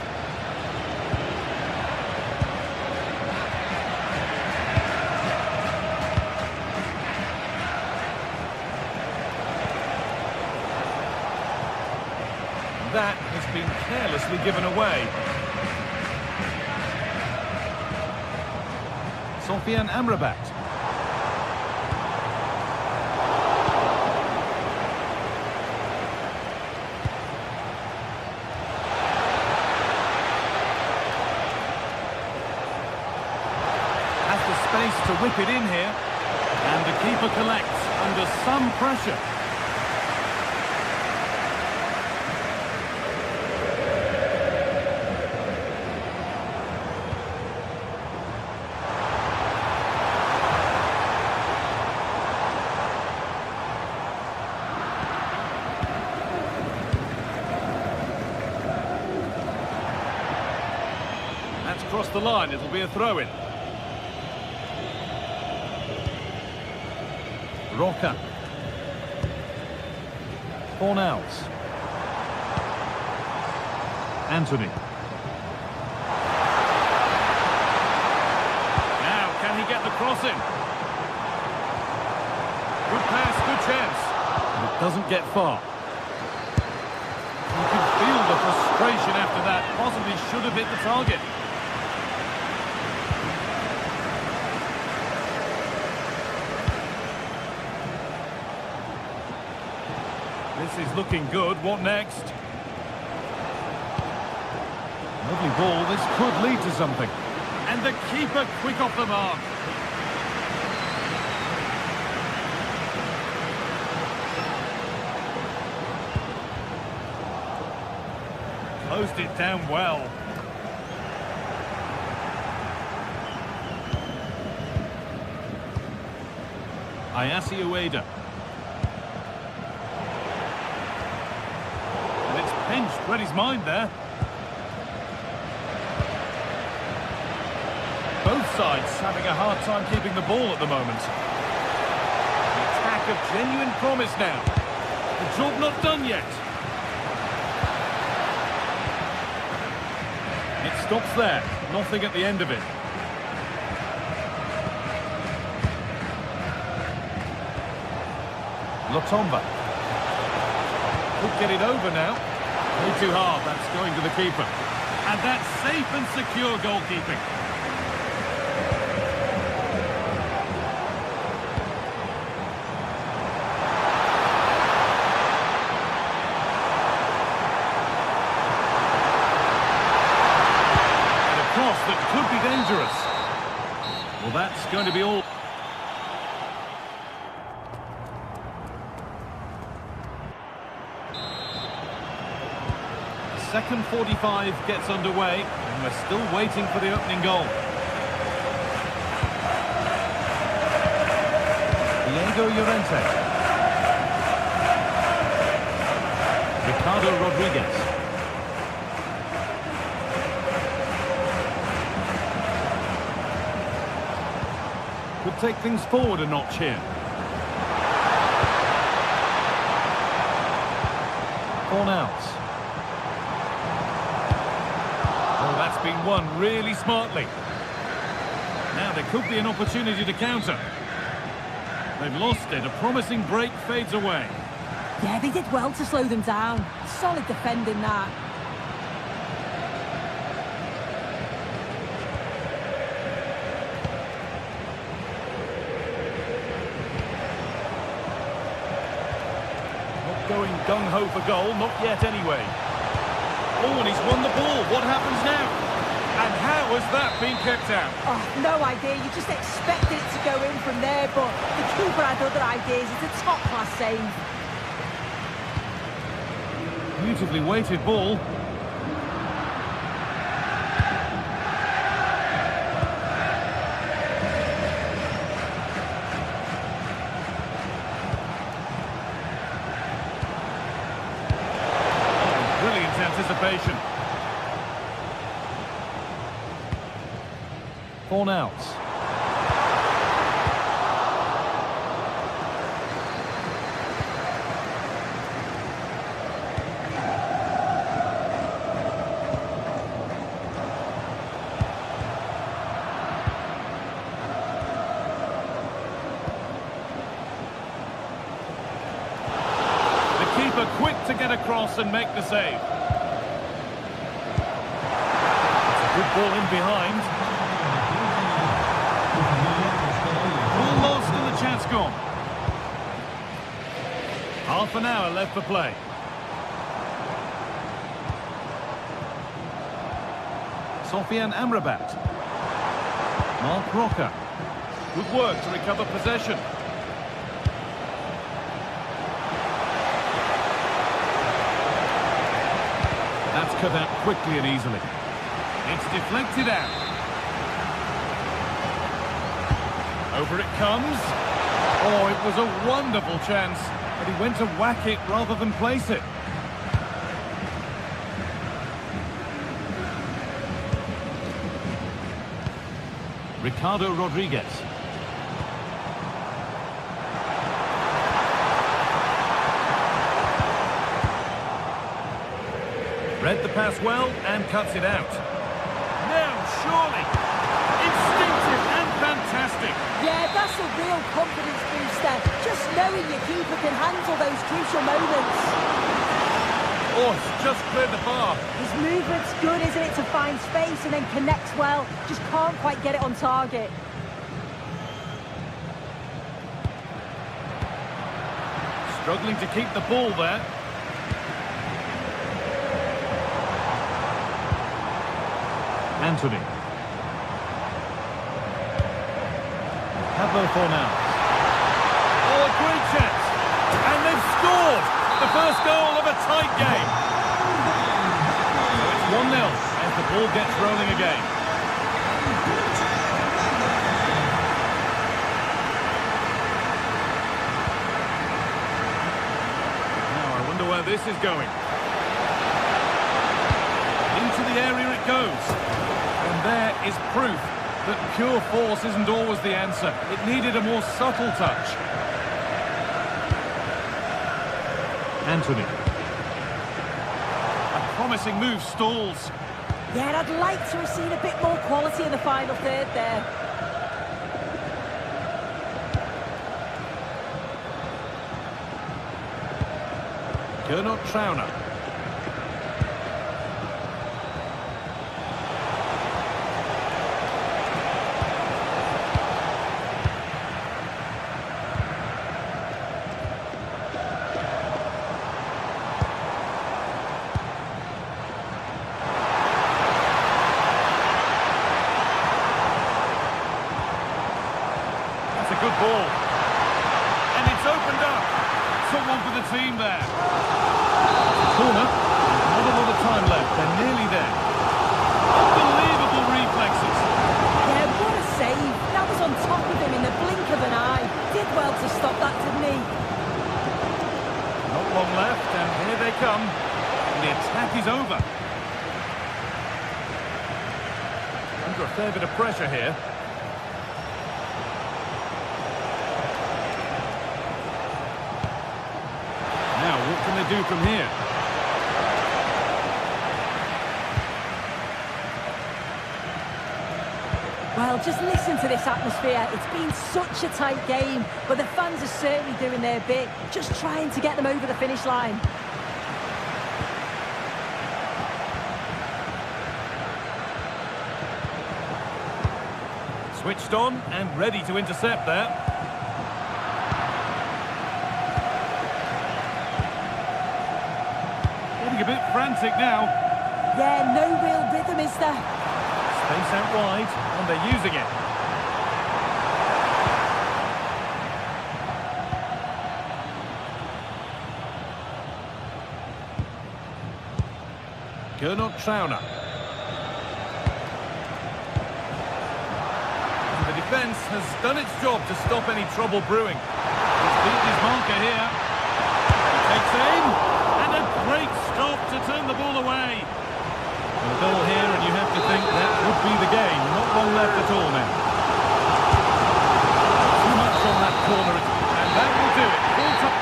That has been carelessly given away. Sofian Amrabat. Has the space to whip it in here. And the keeper collects under some pressure. Across the line, it'll be a throw-in. Roca. Fornals. Anthony. Now, can he get the cross in? Good pass, good chance. It doesn't get far. You can feel the frustration concentration after that. Possibly should have hit the target. This is looking good. What next? Lovely ball. This could lead to something. And the keeper quick off the mark. Closed it down well. Ayase Ueda. And it's pinched. Read his mind there. Both sides having a hard time keeping the ball at the moment. An attack of genuine promise now. The job not done yet. It stops there. Nothing at the end of it. Lotomba. Could get it over now. Way too hard. That's going to the keeper. And that's safe and secure goalkeeping. That could be dangerous. Well, that's going to be all. Second 45 gets underway, and we're still waiting for the opening goal. Diego Llorente. Ricardo Rodriguez. Could take things forward a notch here. Fornals. Oh, that's been won really smartly. Now there could be an opportunity to counter. They've lost it. A promising break fades away. Yeah, they did well to slow them down. Solid defending that. Going gung-ho for goal, not yet anyway. Oh, and he's won the ball. What happens now? And how has that been kept out? Oh, no idea. You just expected it to go in from there, but the keeper had other ideas. It's a top-class save. Beautifully weighted ball. Anticipation. Fornals. The keeper quick to get across and make the save. Good ball in behind. Ball lost and the chance gone. Half an hour left for play. Sofian Amrabat. Mark Roca. Good work to recover possession. That's cut out quickly and easily. It's deflected out. Over it comes. Oh, it was a wonderful chance, but he went to whack it rather than place it. Ricardo Rodriguez. Read the pass well and cuts it out. Now, surely. Instinctive and fantastic. Yeah, that's a real confidence booster. Just knowing your keeper can handle those crucial moments. Oh, it's just cleared the bar. His movement's good, isn't it, to find space and then connects well. Just can't quite get it on target. Struggling to keep the ball there. Anthony. Pablo Fornals. Oh, a great chance. And they've scored! The first goal of a tight game. So it's 1-0 as the ball gets rolling again. Now I wonder where this is going. Into the area it goes. And there is proof that pure force isn't always the answer. It needed a more subtle touch. Anthony. A promising move stalls. Yeah, I'd like to have seen a bit more quality in the final third there. Gernot Trauner. That's a good ball. And it's opened up. Someone for the team there. Corner. Not a lot of time left. They're nearly there. Unbelievable reflexes. Yeah, what a save. That was on top of him in the blink of an eye. Did well to stop that, didn't he? Not long left, and here they come. And the attack is over. Under a fair bit of pressure here. Now, what can they do from here? Well, just listen to this atmosphere. It's been such a tight game, but the fans are certainly doing their bit, just trying to get them over the finish line. Switched on and ready to intercept there. Getting a bit frantic now. Yeah, no real rhythm, is there? Space out wide, and they're using it. Gernot Trauner. The defence has done its job to stop any trouble brewing. He's beaten his marker here. He takes aim, and a great stop to turn the ball away. And a goal here, and you have to think that would be the game. Not long left at all now. Too much on that corner, and that will do it. Full time.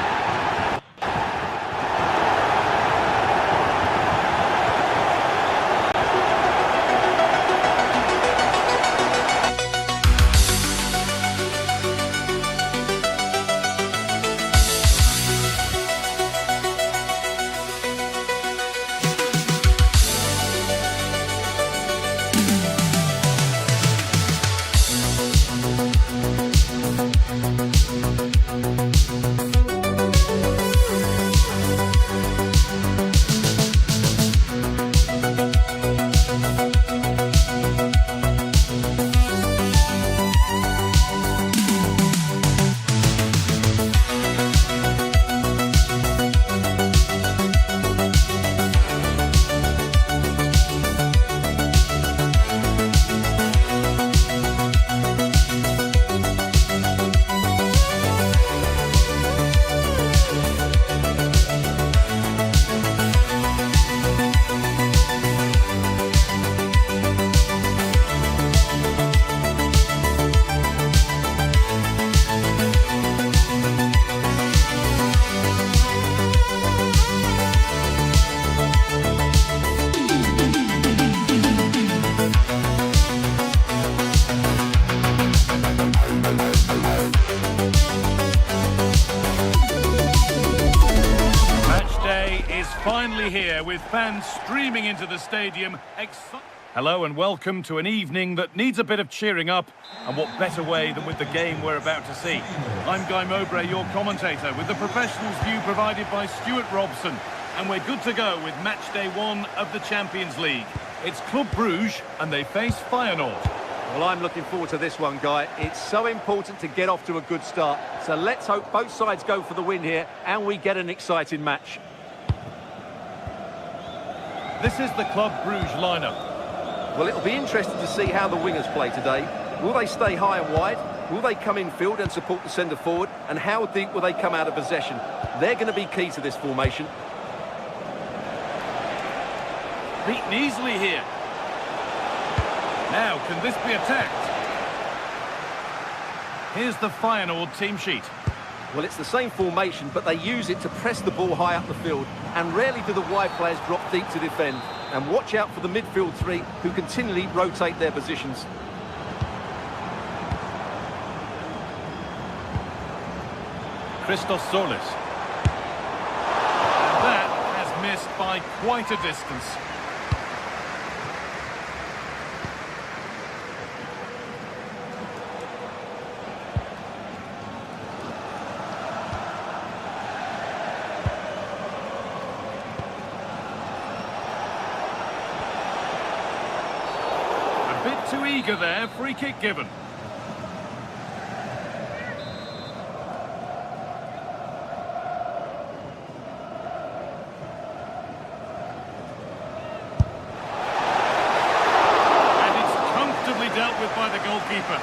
Wembley here with fans streaming into the stadium. Hello and welcome to an evening that needs a bit of cheering up, and what better way than with the game we're about to see. I'm Guy Mowbray, your commentator, with the professionals view provided by Stuart Robson, and we're good to go with match day 1 of the Champions League. It's Club Bruges and they face Feyenoord. Well, I'm looking forward to this one, Guy. It's so important to get off to a good start, so let's hope both sides go for the win here and we get an exciting match. This is the Club Bruges lineup. Well, it'll be interesting to see how the wingers play today. Will they stay high and wide? Will they come in field and support the centre forward? And how deep will they come out of possession? They're going to be key to this formation. Beaten easily here. Now, can this be attacked? Here's the Feyenoord team sheet. Well, it's the same formation, but they use it to press the ball high up the field, and rarely do the wide players drop deep to defend. And watch out for the midfield three, who continually rotate their positions. Christos Solis. And that has missed by quite a distance. Too eager there, free kick given. And it's comfortably dealt with by the goalkeeper.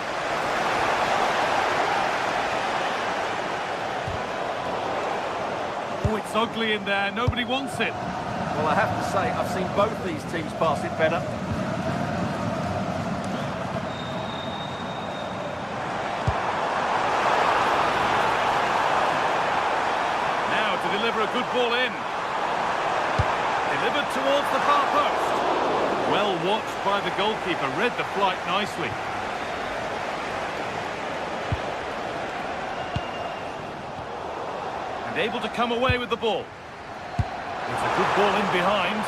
Oh, it's ugly in there, nobody wants it. Well, I have to say, I've seen both these teams pass it better. Deliver a good ball in. Delivered towards the far post. Well watched by the goalkeeper, read the flight nicely. And able to come away with the ball. It's a good ball in behind.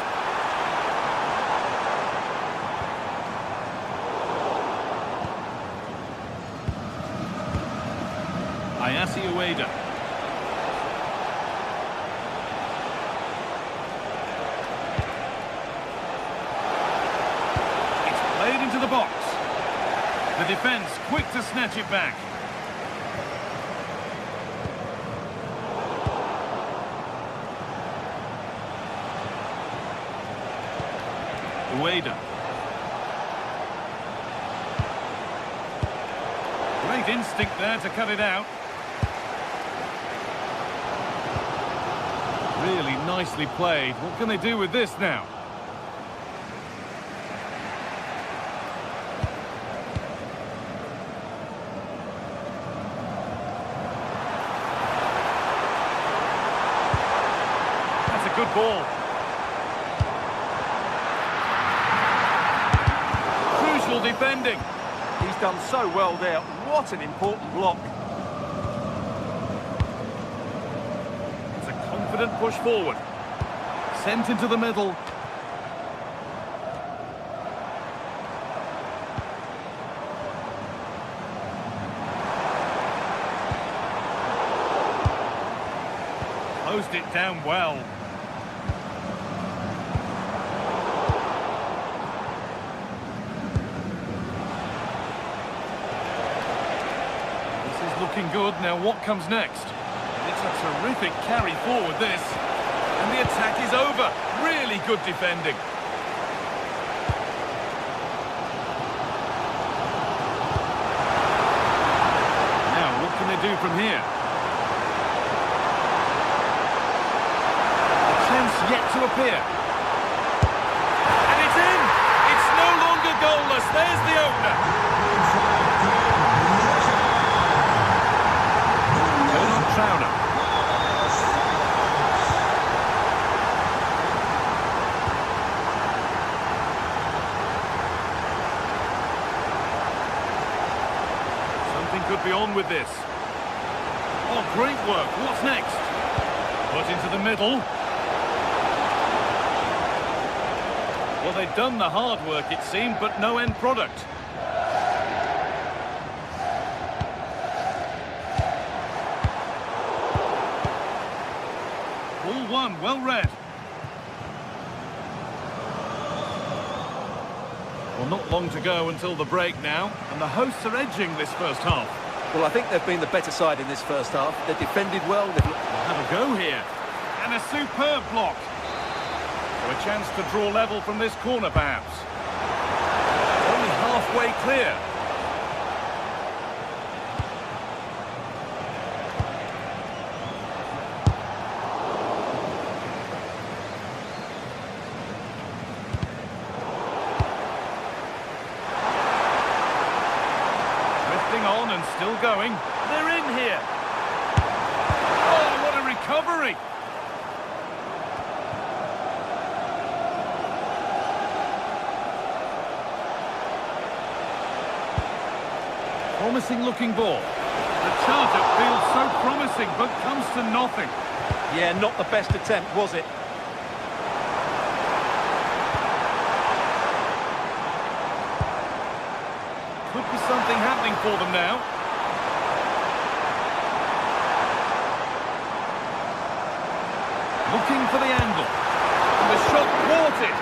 Ayase Ueda. Into the box. The defence quick to snatch it back. Ueda. Great instinct there to cut it out. Really nicely played. What can they do with this now? Good ball. Crucial defending. He's done so well there. What an important block. It's a confident push forward. Sent into the middle. Closed it down well. Looking good. Now what comes next? It's a terrific carry forward, this. And the attack is over. Really good defending. Now what can they do from here? A chance yet to appear. And it's in! It's no longer goalless. There's the opener. Something could be on with this. Oh, great work. What's next? Put into the middle. Well, they've done the hard work, it seemed, but no end product. Ball one, well read. Well, not long to go until the break now, and the hosts are edging this first half. Well, I think they've been the better side in this first half. They've defended well. They've Have a go here. And a superb block. So a chance to draw level from this corner, perhaps. Only halfway clear. Drifting on and still going. They're in here. Oh, what a recovery. Promising looking ball. The charge-up feels so promising, but comes to nothing. Yeah, not the best attempt, was it? Could be something happening for them now. Looking for the angle. And the shot thwarted.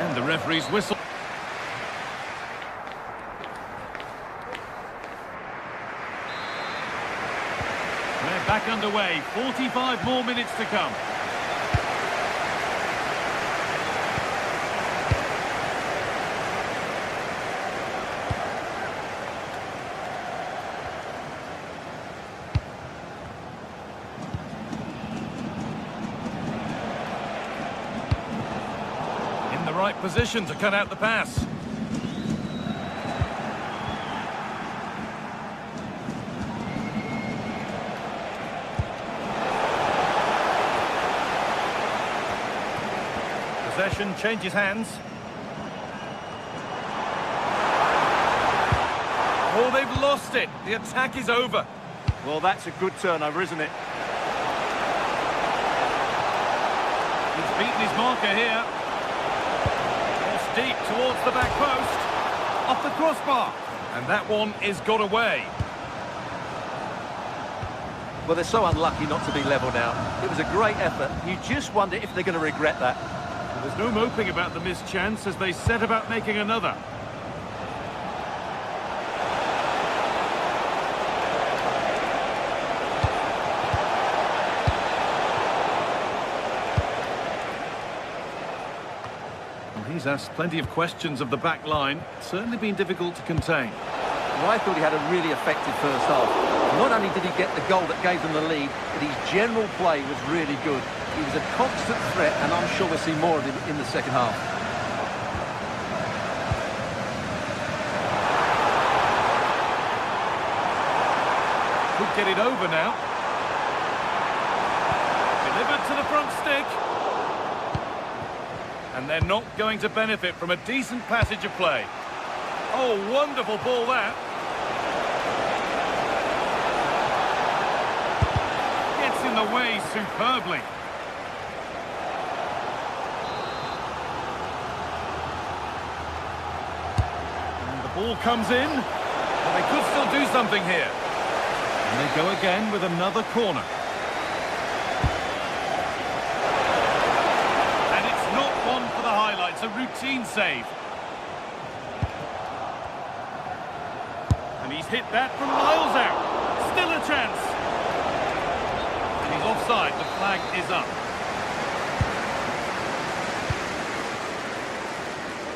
And the referee's whistle. We're back underway. 45 more minutes to come. In the right position to cut out the pass. Possession changes hands. Oh, they've lost it. The attack is over. Well, that's a good turnover, isn't it? He's beaten his marker here. Cross deep towards the back post. Off the crossbar. And that one is got away. Well, they're so unlucky not to be level now. It was a great effort. You just wonder if they're going to regret that. There's no moping about the missed chance as they set about making another. Well, he's asked plenty of questions of the back line. Certainly been difficult to contain. Well, I thought he had a really effective first half. Not only did he get the goal that gave them the lead, but his general play was really good. He was a constant threat, and I'm sure we'll see more of him in the second half. Could get it over now. Delivered to the front stick. And they're not going to benefit from a decent passage of play. Oh, wonderful ball that. Gets in the way superbly. And the ball comes in. But they could still do something here. And they go again with another corner. And it's not one for the highlights, a routine save. And he's hit that from miles out. Still a chance. And he's offside. The flag is up.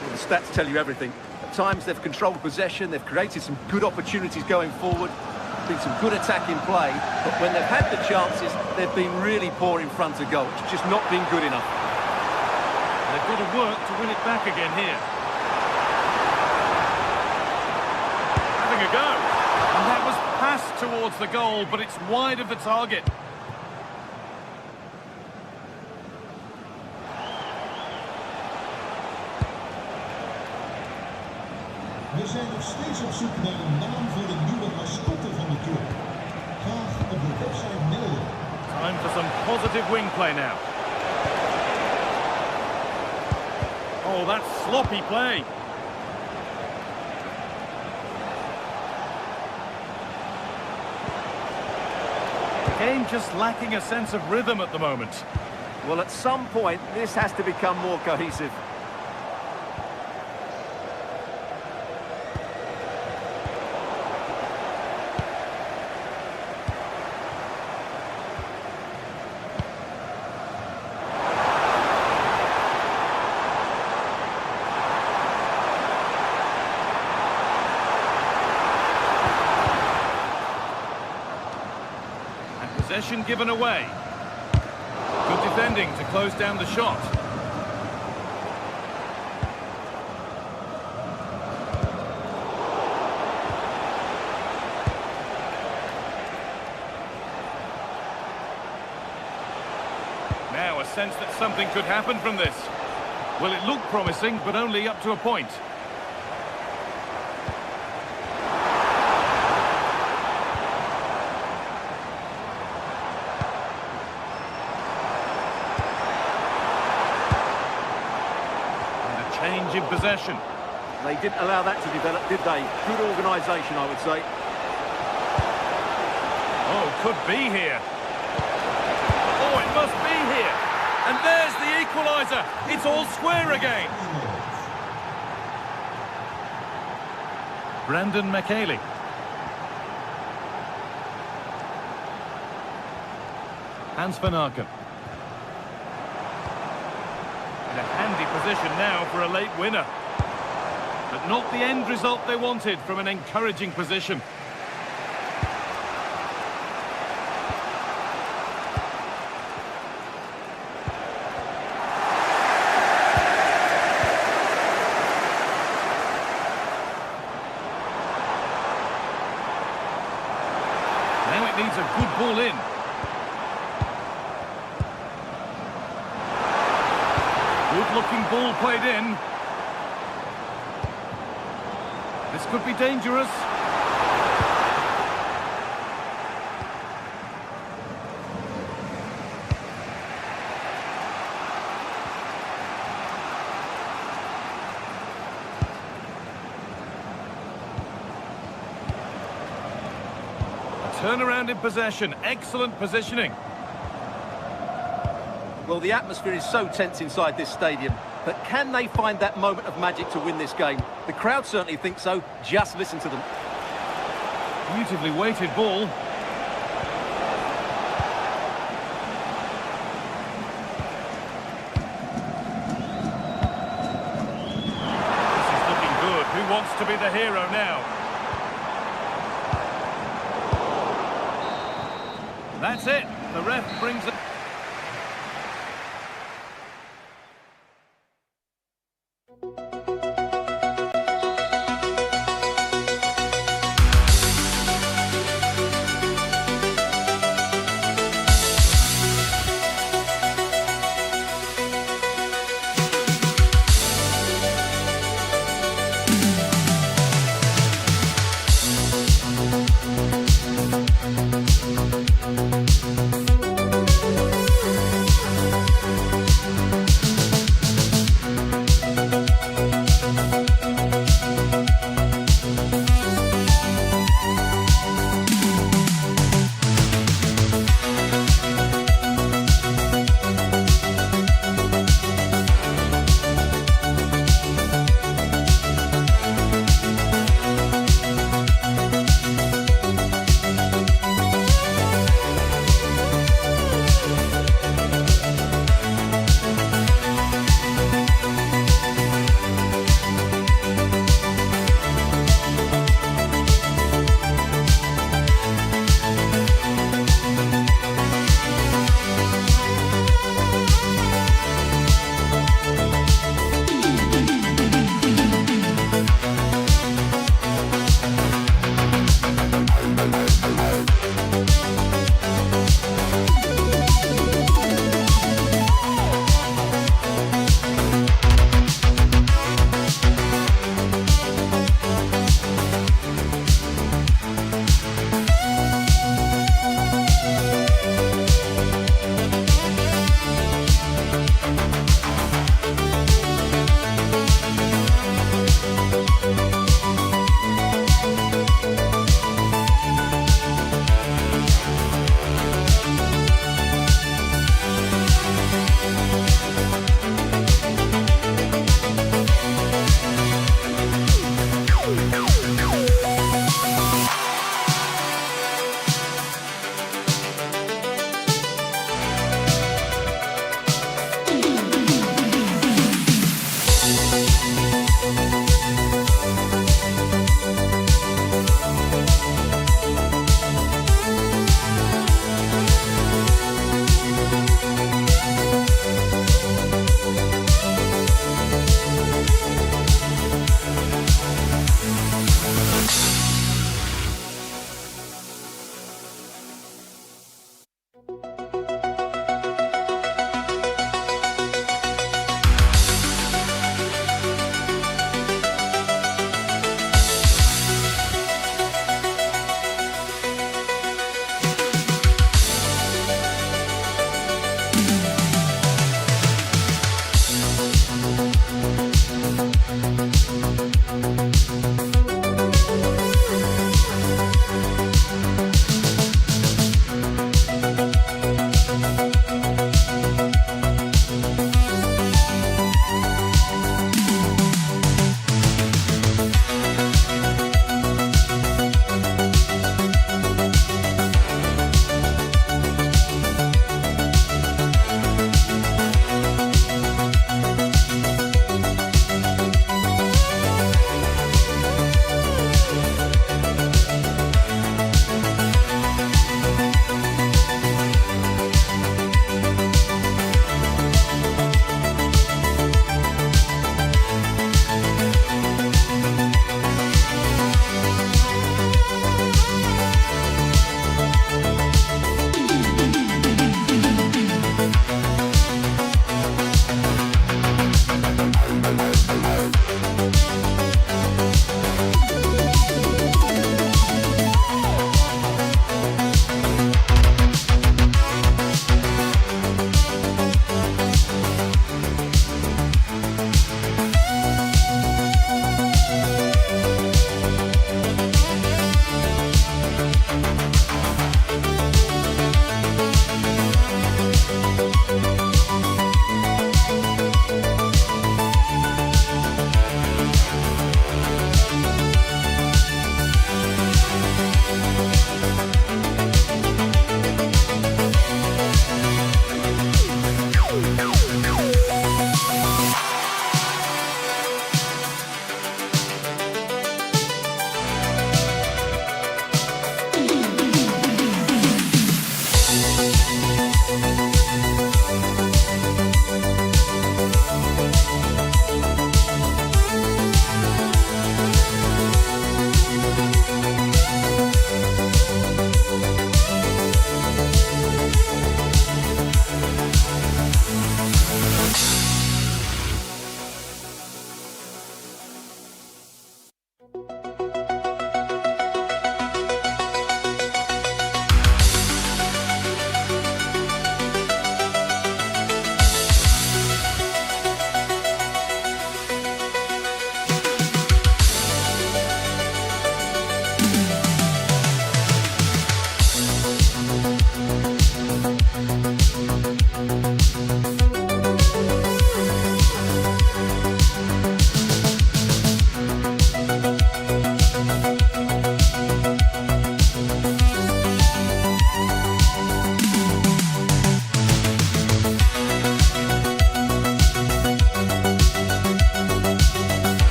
Well, the stats tell you everything. At times they've controlled possession, they've created some good opportunities going forward, been some good attacking play, but when they've had the chances, they've been really poor in front of goal. It's just not been good enough. They've got to work to win it back again here. Having a go. And that was passed towards the goal, but it's wide of the target. We zijn nog steeds op zoek naar een naam voor de nieuwe mascotte van de club. Graag op de website melden. Time for some positive wing play now. Oh, that's sloppy play. The game just lacking a sense of rhythm at the moment. Well, at some point, this has to become more cohesive. Possession given away. Good defending to close down the shot. Now a sense that something could happen from this. Well, it looked promising, but only up to a point. Change in possession. They didn't allow that to develop, did they? Good organisation, I would say. Oh, could be here. Oh, it must be here. And there's the equaliser. It's all square again. Brandon McKaylee. Hans van Aken. In a handy position now for a late winner. But not the end result they wanted from an encouraging position. Now it needs a good ball in. Good-looking ball played in. This could be dangerous. A turnaround in possession. Excellent positioning. Well, the atmosphere is so tense inside this stadium, but can they find that moment of magic to win this game? The crowd certainly think so. Just listen to them. Beautifully weighted ball. This is looking good. Who wants to be the hero now? That's it. The ref brings it.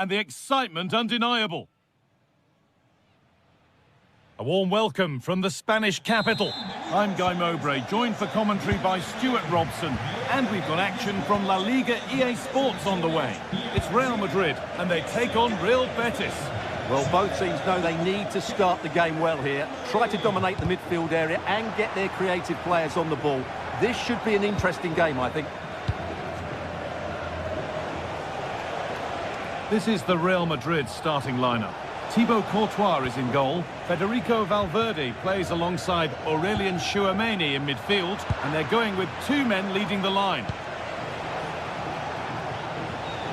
and the excitement undeniable. A warm welcome from the Spanish capital. I'm Guy Mowbray, joined for commentary by Stuart Robson. And we've got action from La Liga GTSports on the way. It's Real Madrid, and they take on Real Betis. Well, both teams know they need to start the game well here. Try to dominate the midfield area and get their creative players on the ball. This should be an interesting game, I think. This is the Real Madrid starting lineup. Thibaut Courtois is in goal. Federico Valverde plays alongside Aurelien Tchouameni in midfield, and they're going with two men leading the line.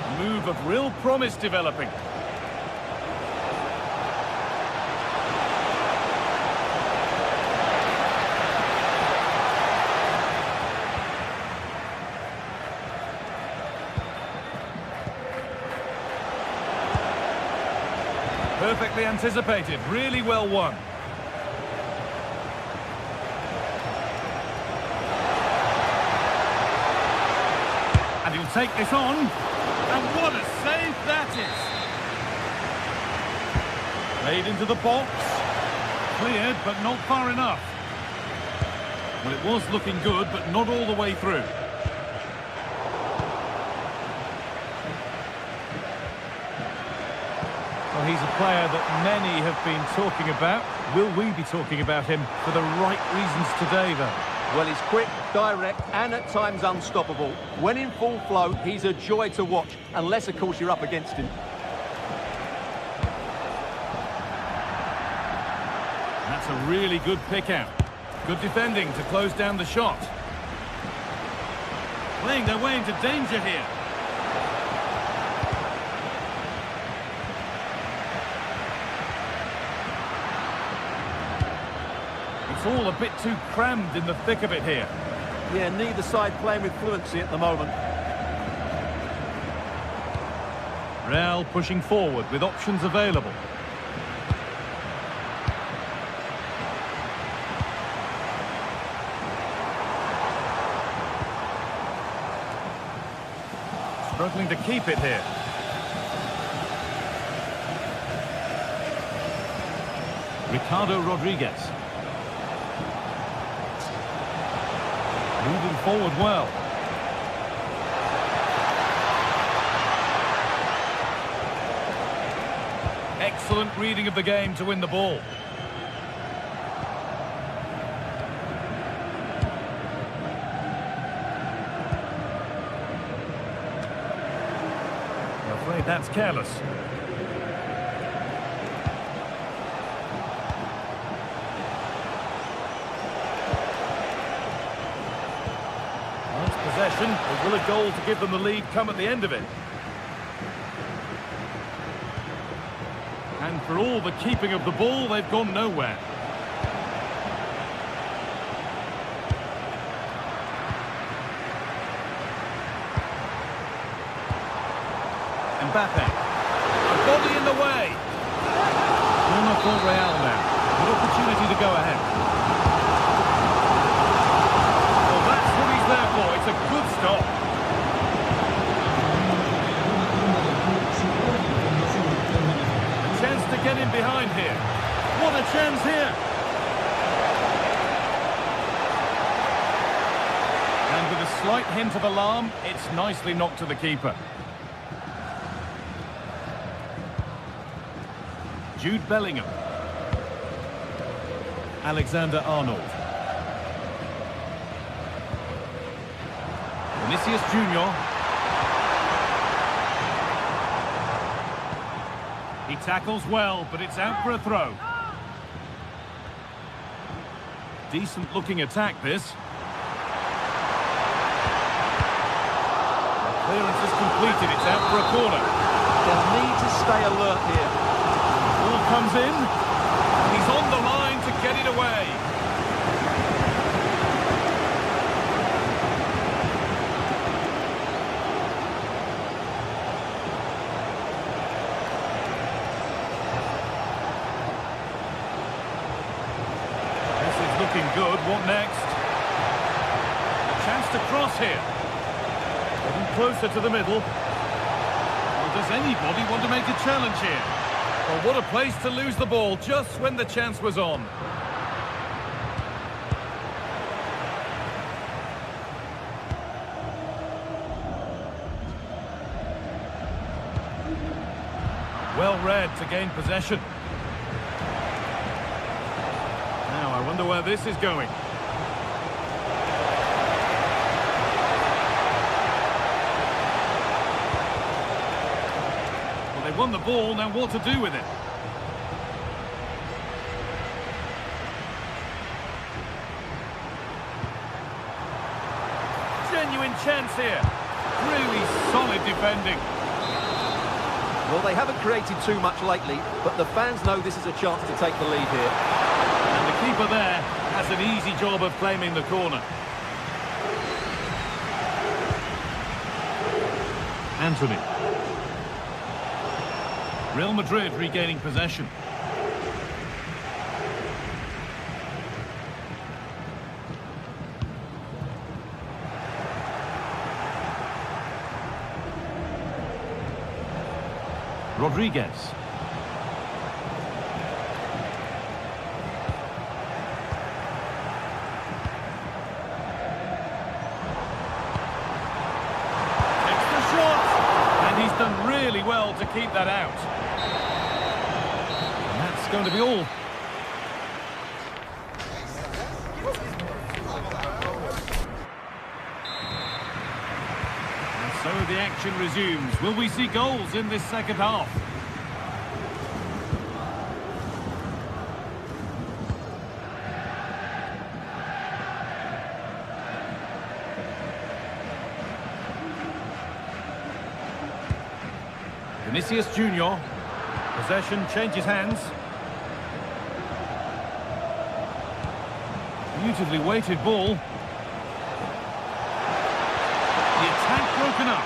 A move of real promise developing. Perfectly anticipated, really well won. And he'll take this on. And what a save that is! Played into the box. Cleared, but not far enough. Well, it was looking good, but not all the way through. Well, he's a player that many have been talking about. Will we be talking about him for the right reasons today, though? Well, he's quick, direct, and at times unstoppable. When in full flow, he's a joy to watch, unless, of course, you're up against him. That's a really good pick-out. Good defending to close down the shot. Playing their way into danger here. It's all a bit too crammed in the thick of it here. Yeah, neither side playing with fluency at the moment. Real pushing forward with options available. Struggling to keep it here. Ricardo Rodriguez. Moving forward well. Excellent reading of the game to win the ball. I'm afraid that's careless. Possession, but will a goal to give them the lead come at the end of it? And for all the keeping of the ball, they've gone nowhere. Mbappe. A body in the way. Corner for Real now. Good opportunity to go ahead. Therefore, it's a good stop. A chance to get in behind here. What a chance here. And with a slight hint of alarm, it's nicely knocked to the keeper. Jude Bellingham. Alexander-Arnold. Vinicius Junior. He tackles well, but it's out for a throw. Decent looking attack, this. The clearance is completed, it's out for a corner. They'll need to stay alert here. Ball comes in, and he's on the line to get it away. Looking good. What next? A chance to cross here. Getting closer to the middle. Well, Well, does anybody want to make a challenge here? Well, what a place to lose the ball just when the chance was on. Well read to gain possession. Now, I wonder where this is going. Well, they won the ball, now what to do with it? Genuine chance here. Really solid defending. Well, they haven't created too much lately, but the fans know this is a chance to take the lead here. And the keeper there has an easy job of claiming the corner. Anthony. Real Madrid regaining possession. Rodriguez. Extra shot! And he's done really well to keep that out. And that's going to be all. So the action resumes. Will we see goals in this second half? Vinicius Junior. Possession changes hands. Beautifully weighted ball. Broken up.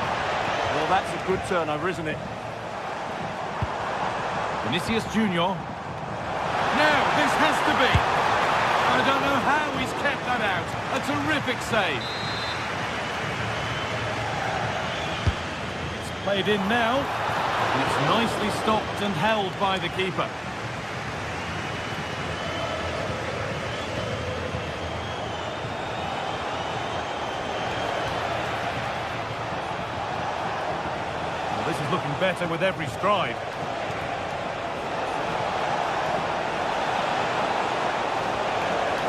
Well, that's a good turnover, isn't it? Vinicius Junior. Now, this has to be. I don't know how he's kept that out. A terrific save. It's played in now. And it's nicely stopped and held by the keeper. This is looking better with every stride.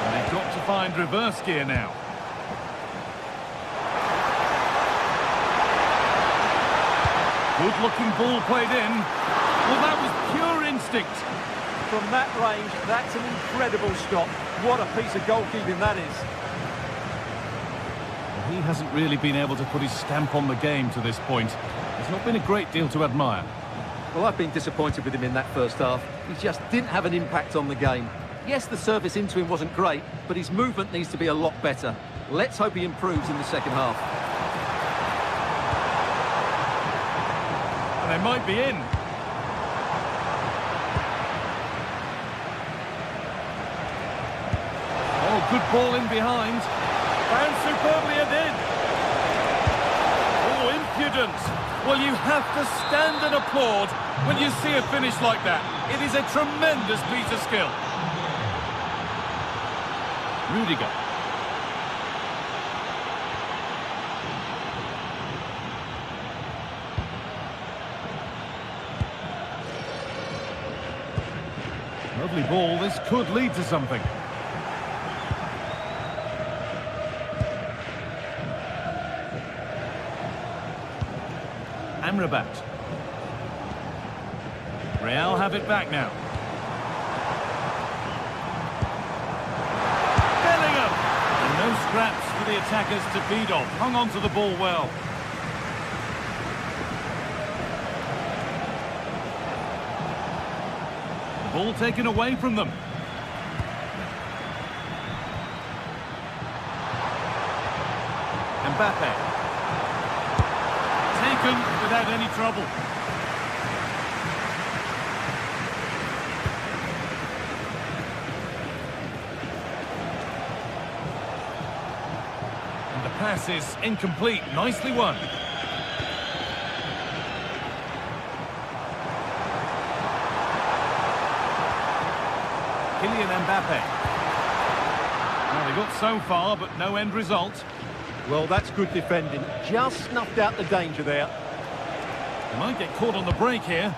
And they've got to find reverse gear now. Good-looking ball played in. Well, that was pure instinct. From that range, that's an incredible stop. What a piece of goalkeeping that is. He hasn't really been able to put his stamp on the game to this point. There's not been a great deal to admire. Well, I've been disappointed with him in that first half. He just didn't have an impact on the game. Yes, the service into him wasn't great, but his movement needs to be a lot better. Let's hope he improves in the second half. And they might be in. Oh, good ball in behind. Found superbly and in. Oh, impudence. Well, you have to stand and applaud when you see a finish like that. It is a tremendous piece of skill. Rudiger. Lovely ball. This could lead to something. Amrabat. Real have it back now. Bellingham! And no scraps for the attackers to feed off. Hung on to the ball well. The ball taken away from them. Mbappe. Taken without any trouble. And the pass is incomplete. Nicely won. Kylian Mbappe. Well, they got so far, but no end result. Well, that's good defending. Just snuffed out the danger there. They might get caught on the break here.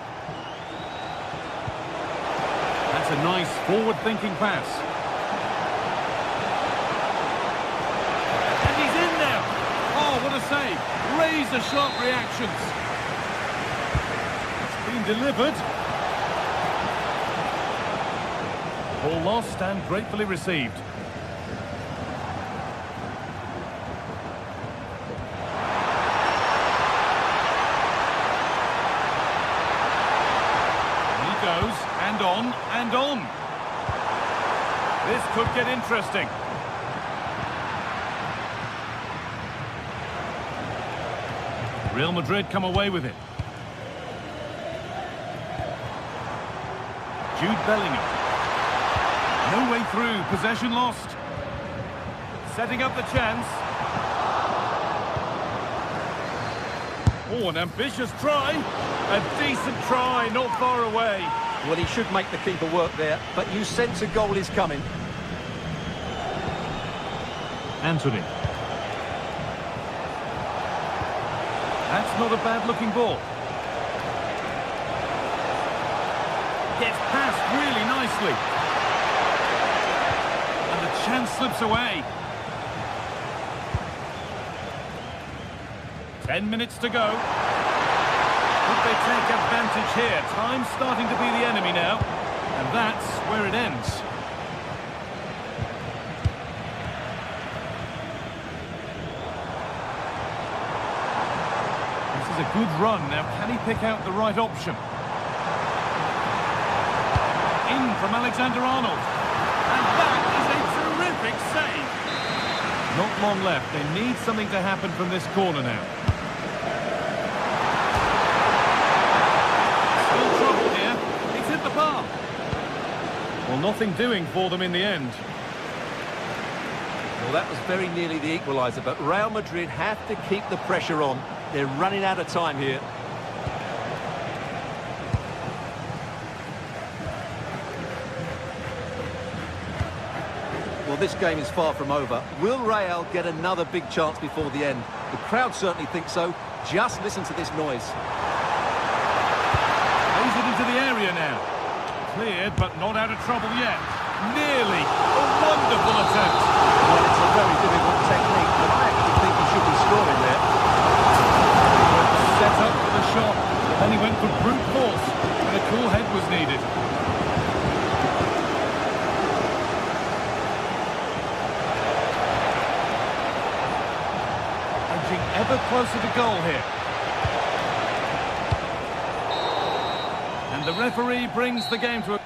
That's a nice forward-thinking pass. And he's in there. Oh, what a save. Razor-sharp reactions. It's been delivered. Ball lost and gratefully received. And on, and on. This could get interesting. Real Madrid come away with it. Jude Bellingham. No way through, possession lost. Setting up the chance. Oh, an ambitious try. A decent try, not far away. Well, he should make the keeper work there, but you sense a goal is coming. Anthony. That's not a bad-looking ball. Gets passed really nicely. And the chance slips away. 10 minutes to go. Could they take advantage here? Time's starting to be the enemy now. And that's where it ends. This is a good run. Now, can he pick out the right option? In from Alexander-Arnold. And that is a terrific save. Not long left. They need something to happen from this corner now. Well, nothing doing for them in the end. Well, that was very nearly the equaliser, but Real Madrid have to keep the pressure on. They're running out of time here. Well, this game is far from over. Will Real get another big chance before the end? The crowd certainly think so. Just listen to this noise. Plays it into the area now. Cleared, but not out of trouble yet. Nearly. A wonderful attempt. Well, it's a very difficult technique, but I actually think he should be scoring there. Set up for the shot. Then he went for brute force, and a cool head was needed. Edging ever closer to goal here. And the referee brings the game to a...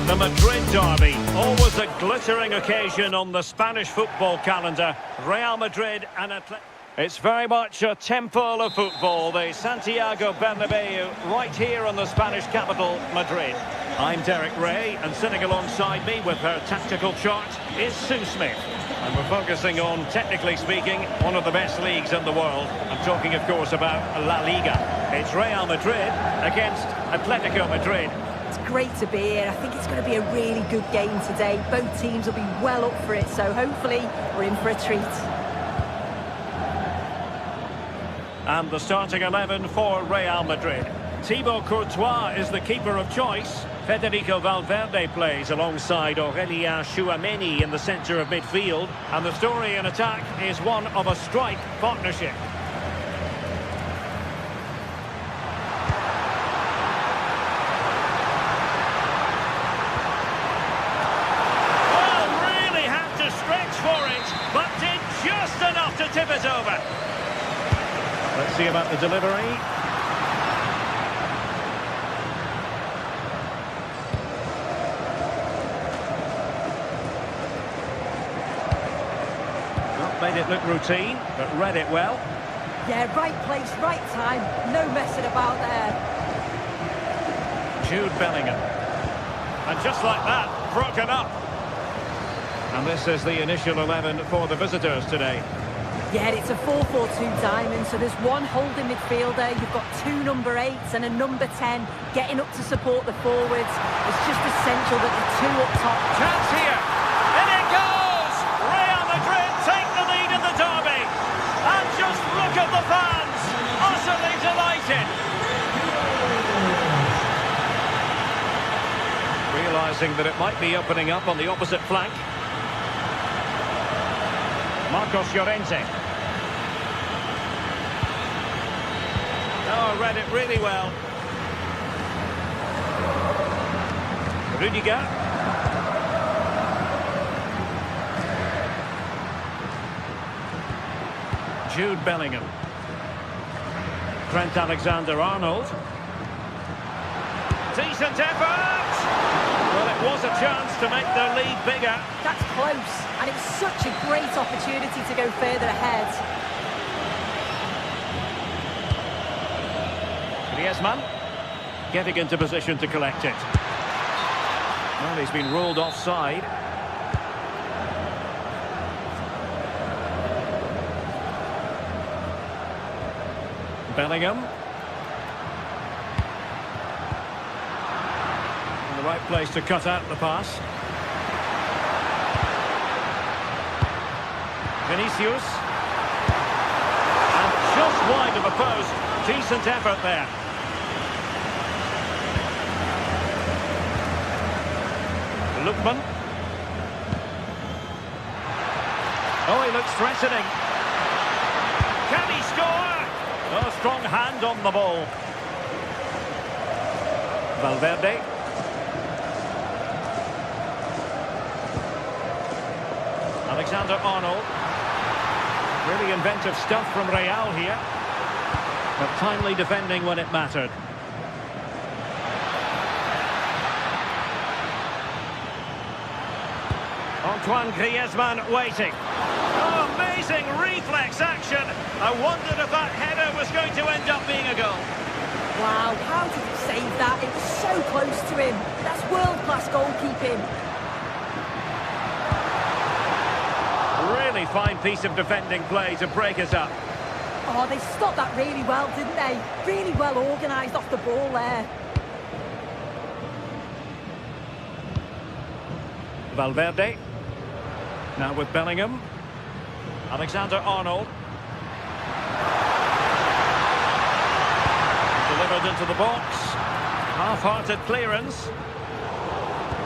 The Madrid derby, always a glittering occasion on the Spanish football calendar. Real Madrid and Atletico. It's very much a temple of football, the Santiago Bernabeu, right here in the Spanish capital, Madrid. I'm Derek Ray, and sitting alongside me with her tactical chart is Sue Smith. And we're focusing on, technically speaking, one of the best leagues in the world. I'm talking, of course, about La Liga. It's Real Madrid against Atletico Madrid. It's great to be here. I think it's going to be a really good game today. Both teams will be well up for it, so hopefully we're in for a treat. And the starting 11 for Real Madrid. Thibaut Courtois is the keeper of choice. Federico Valverde plays alongside Aurélien Tchouaméni in the centre of midfield. And the story in attack is one of a strike partnership. Well, really had to stretch for it, but did just enough to tip it over. Let's see about the delivery. Not made it look routine, but read it well. Yeah, right place, right time. No messing about there. Jude Bellingham. And just like that, broken up. And this is the initial 11 for the visitors today. Yeah, it's a 4-4-2 diamond, so there's one holding midfielder, you've got two number 8s and a number 10 getting up to support the forwards. It's just essential that the two up top... Chance here! In it goes! Real Madrid take the lead in the derby! And just look at the fans! Utterly delighted! Realising that it might be opening up on the opposite flank. Marcos Llorente. Oh, read it really well. Rudiger. Jude Bellingham. Trent Alexander-Arnold. Decent effort! Well, it was a chance to make their lead bigger. That's close, and it was such a great opportunity to go further ahead. Griezmann getting into position to collect it. Well, he's been ruled offside. Bellingham. In the right place to cut out the pass. Vinicius. And just wide of the post. Decent effort there. Lookman. Oh, he looks threatening. Can he score? Oh, strong hand on the ball. Valverde. Alexander-Arnold. Really inventive stuff from Real here. But timely defending when it mattered. Antoine Griezmann waiting. Oh, amazing reflex action. I wondered if that header was going to end up being a goal. Wow, how did he save that? It was so close to him. That's world-class goalkeeping. Really fine piece of defending play to break us up. Oh, they stopped that really well, didn't they? Really well organised off the ball there. Valverde. Now with Bellingham. Alexander-Arnold. Delivered into the box. Half-hearted clearance.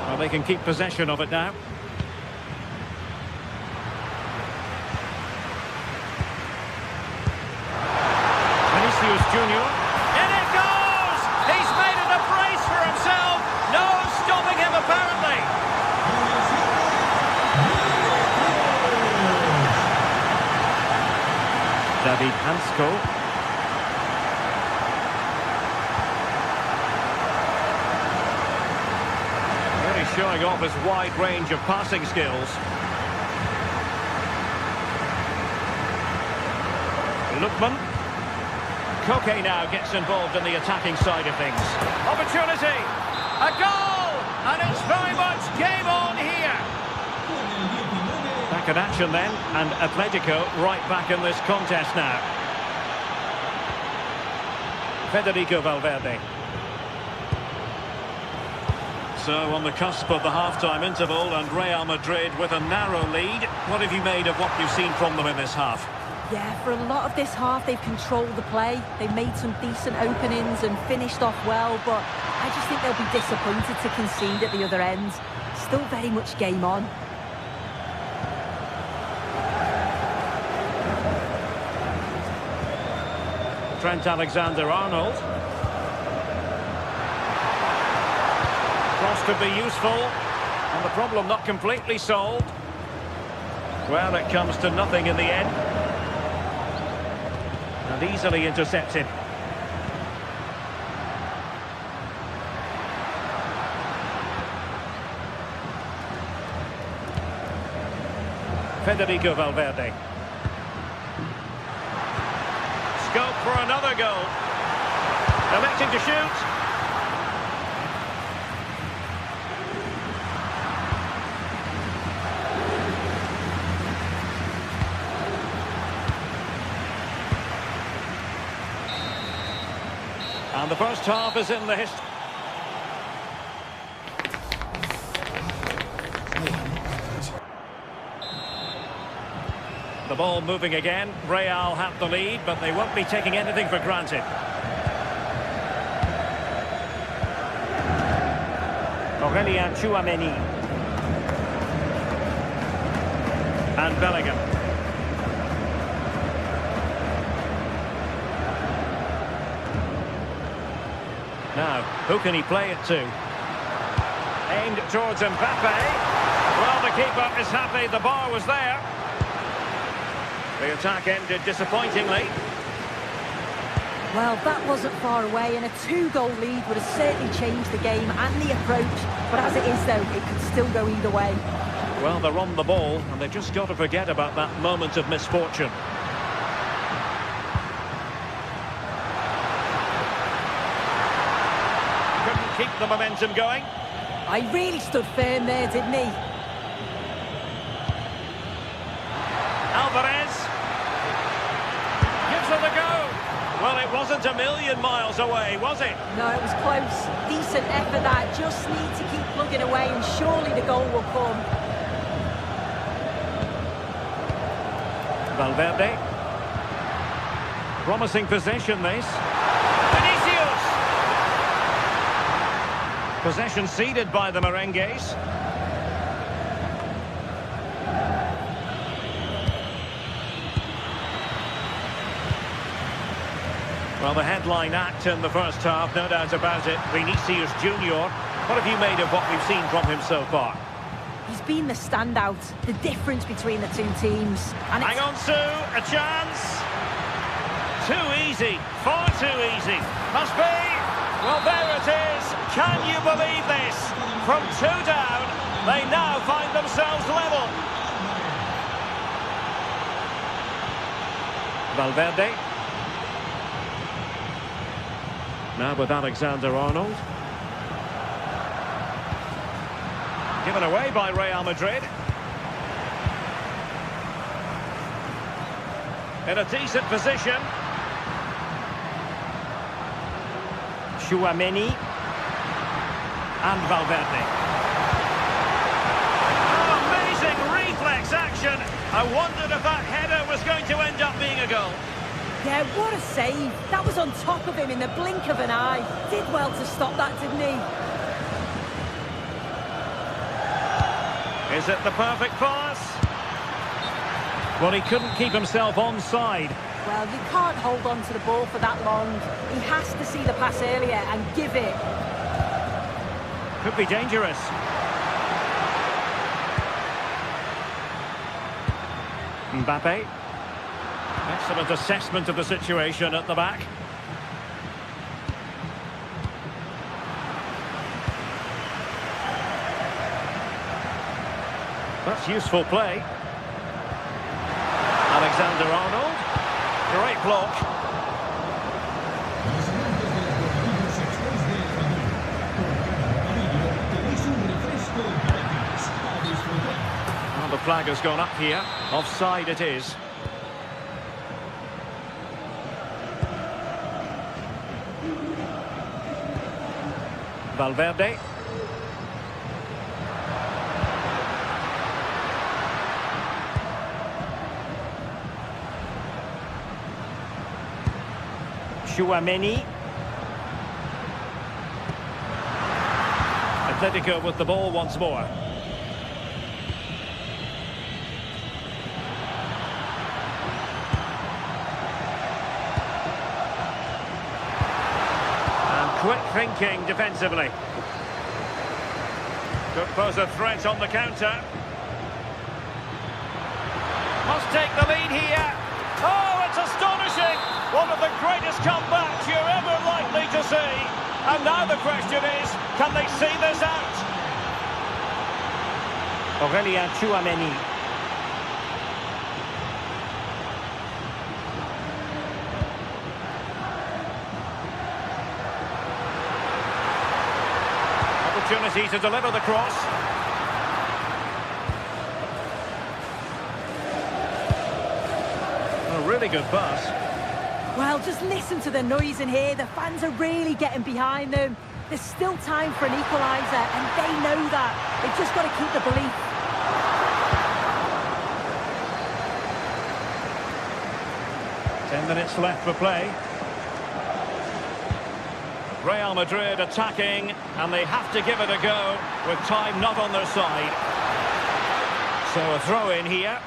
Well, they can keep possession of it now. Vinicius Junior. In it goes! He's made it a brace for himself. No stopping him, apparently. David Hansko. Really showing off his wide range of passing skills. Lookman. Koke now gets involved in the attacking side of things. Opportunity! A goal! And it's very much game on here. Back in action then, and Atletico right back in this contest now. Federico Valverde. So on the cusp of the half-time interval, and Real Madrid with a narrow lead. What have you made of what you've seen from them in this half? Yeah, for a lot of this half, they've controlled the play. They've made some decent openings and finished off well, but I just think they'll be disappointed to concede at the other end. Still very much game on. Trent Alexander-Arnold. Cross could be useful, and the problem not completely solved. Well, it comes to nothing in the end. And easily intercepted. Federico Valverde. Scope for another goal. Electing to shoot. And the first half is in the history. The ball moving again. Real have the lead, but they won't be taking anything for granted. Aurélien Tchouaméni. And Bellingham. Now, who can he play it to? Aimed towards Mbappe. Well, the keeper is happy the bar was there. The attack ended disappointingly. Well, that wasn't far away, and a 2-goal lead would have certainly changed the game and the approach. But as it is, though, it could still go either way. Well, they're on the ball, and they've just got to forget about that moment of misfortune. Couldn't keep the momentum going. I really stood firm there, didn't he? Alvarez gives it a go. Well, it wasn't a million miles away, was it? No, it was close. Decent effort that. Just need to keep plugging away, and surely the goal will come. Valverde. Promising possession, this. Vinicius! Possession ceded by the Merengues. Well, the headline act in the first half, no doubt about it. Vinicius Junior. What have you made of what we've seen from him so far? He's been the standout, the difference between the two teams. And Hang on, Sue, a chance. Too easy, far too easy. Must be. Well, there it is. Can you believe this? From 2 down, they now find themselves level. Valverde. Now with Alexander-Arnold. Given away by Real Madrid. In a decent position. Tchouaméni. And Valverde. Oh, amazing reflex action. I wondered if that header was going to end up being a goal. yeah, what a save. That was on top of him in the blink of an eye. Did well to stop that, didn't he? Is it the perfect pass? Well, he couldn't keep himself onside. Well, you can't hold on to the ball for that long. He has to see the pass earlier and give it. Could be dangerous. Mbappe. Excellent assessment of the situation at the back. That's useful play. Alexander-Arnold. Great block. Well, the flag has gone up here. Offside it is. Valverde. Tchouaméni. Atletico with the ball once more. And quick thinking defensively. Could pose a threat on the counter. Must take the lead here. Oh, it's astonishing! One of the greatest comebacks you're ever likely to see. And now the question is, can they see this out? Tchouaméni. Opportunity to deliver the cross. A really good pass. Well, just listen to the noise in here. The fans are really getting behind them. There's still time for an equaliser, and they know that. They've just got to keep the belief. Ten minutes left for play. Real Madrid attacking, and they have to give it a go with time not on their side. So a throw in here.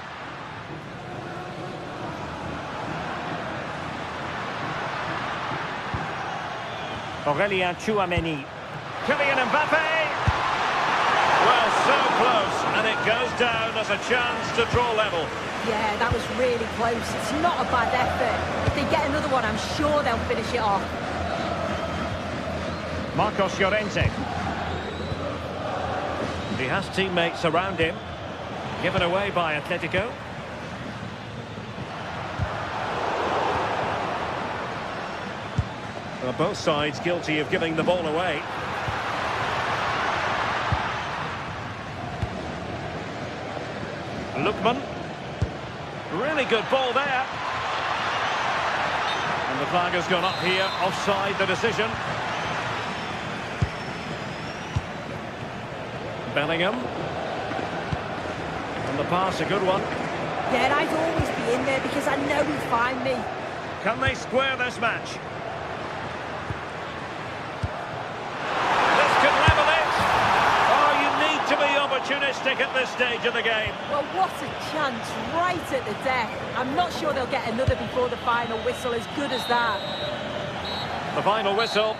Tchouaméni. Kylian Mbappe. Well, so close, and it goes down as a chance to draw level. Yeah, that was really close. It's not a bad effort. If they get another one, I'm sure they'll finish it off. Marcos Llorente. He has teammates around him. Given away by Atletico. Well, both sides guilty of giving the ball away. Lookman. Really good ball there. And the flag has gone up here. Offside the decision. Bellingham. And the pass, a good one. Yeah, I'd always be in there because I know he'd find me. Can they square this match? This could level it. Oh, you need to be opportunistic at this stage of the game. Well, what a chance right at the death. I'm not sure they'll get another before the final whistle, as good as that. The final whistle.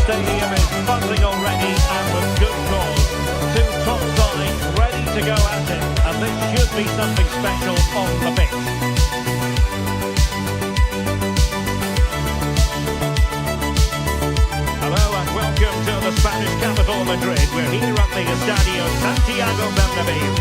Stadium is buzzing already, and with good cause. Two top sides ready to go at it, and this should be something special on the pitch. Hello and welcome to the Spanish capital, Madrid. We're here at the Estadio Santiago Bernabeu.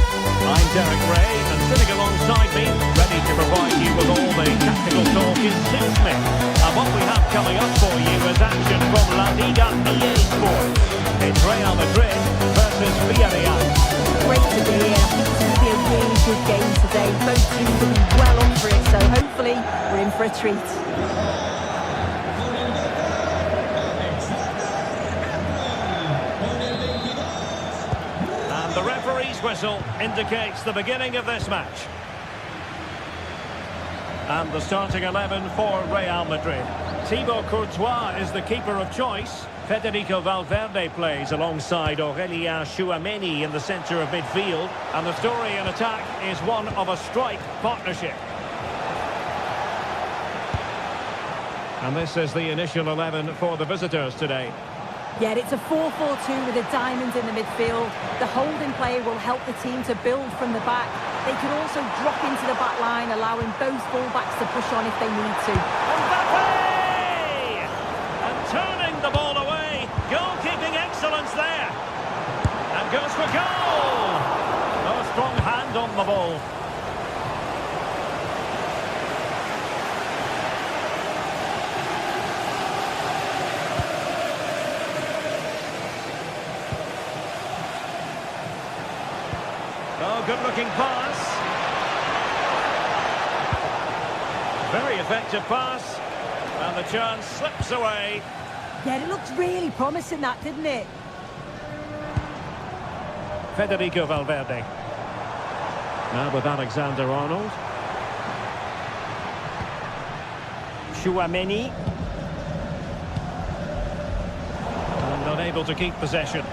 I'm Derek Ray, and sitting alongside me, ready to provide you with all the tactical talk, is Stu Smith. And what we have coming up for you is action from La Liga EA Sports. It's Real Madrid versus Villarreal. Great to be here. I think it's going to be a really good game today. Both teams will be well up for it, so hopefully we're in for a treat. referee's whistle indicates the beginning of this match. And the starting 11 for Real Madrid. Thibaut Courtois is the keeper of choice. Federico Valverde plays alongside Aurélien Tchouaméni in the centre of midfield. And the story in attack is one of a strike partnership. And this is the initial 11 for the visitors today. Yeah, it's a 4-4-2 with a diamond in the midfield. The holding player will help the team to build from the back. They can also drop into the back line, allowing both fullbacks to push on if they need to. Mbappe! And turning the ball away. Goalkeeping excellence there. And goes for goal. A strong hand on the ball. Oh, good-looking pass. Very effective pass. And the chance slips away. Yeah, it looks really promising, that, didn't it? Federico Valverde. Now with Alexander-Arnold. Tchouaméni. And unable to keep possession.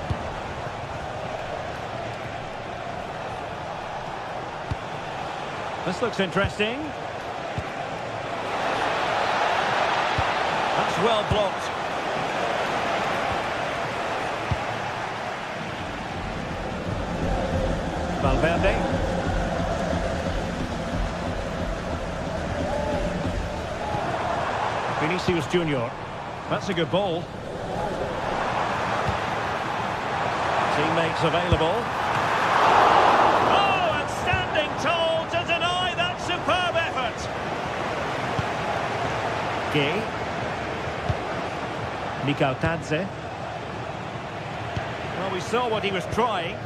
This looks interesting. That's well blocked. Valverde. Vinicius Junior. That's a good ball. Teammates available. Oh, and standing tall to deny that superb effort. Gay. Mikhautadze. Well, we saw what he was trying.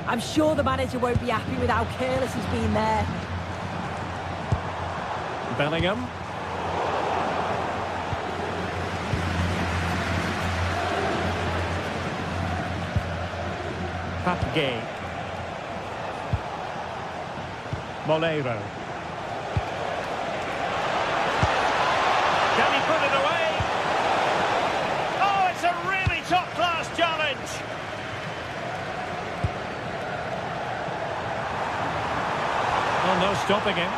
I'm sure the manager won't be happy with how careless he's been there. Bellingham. Gay. Moleiro. Can he put it away? Oh, it's a really top-class challenge. Well, no stopping him,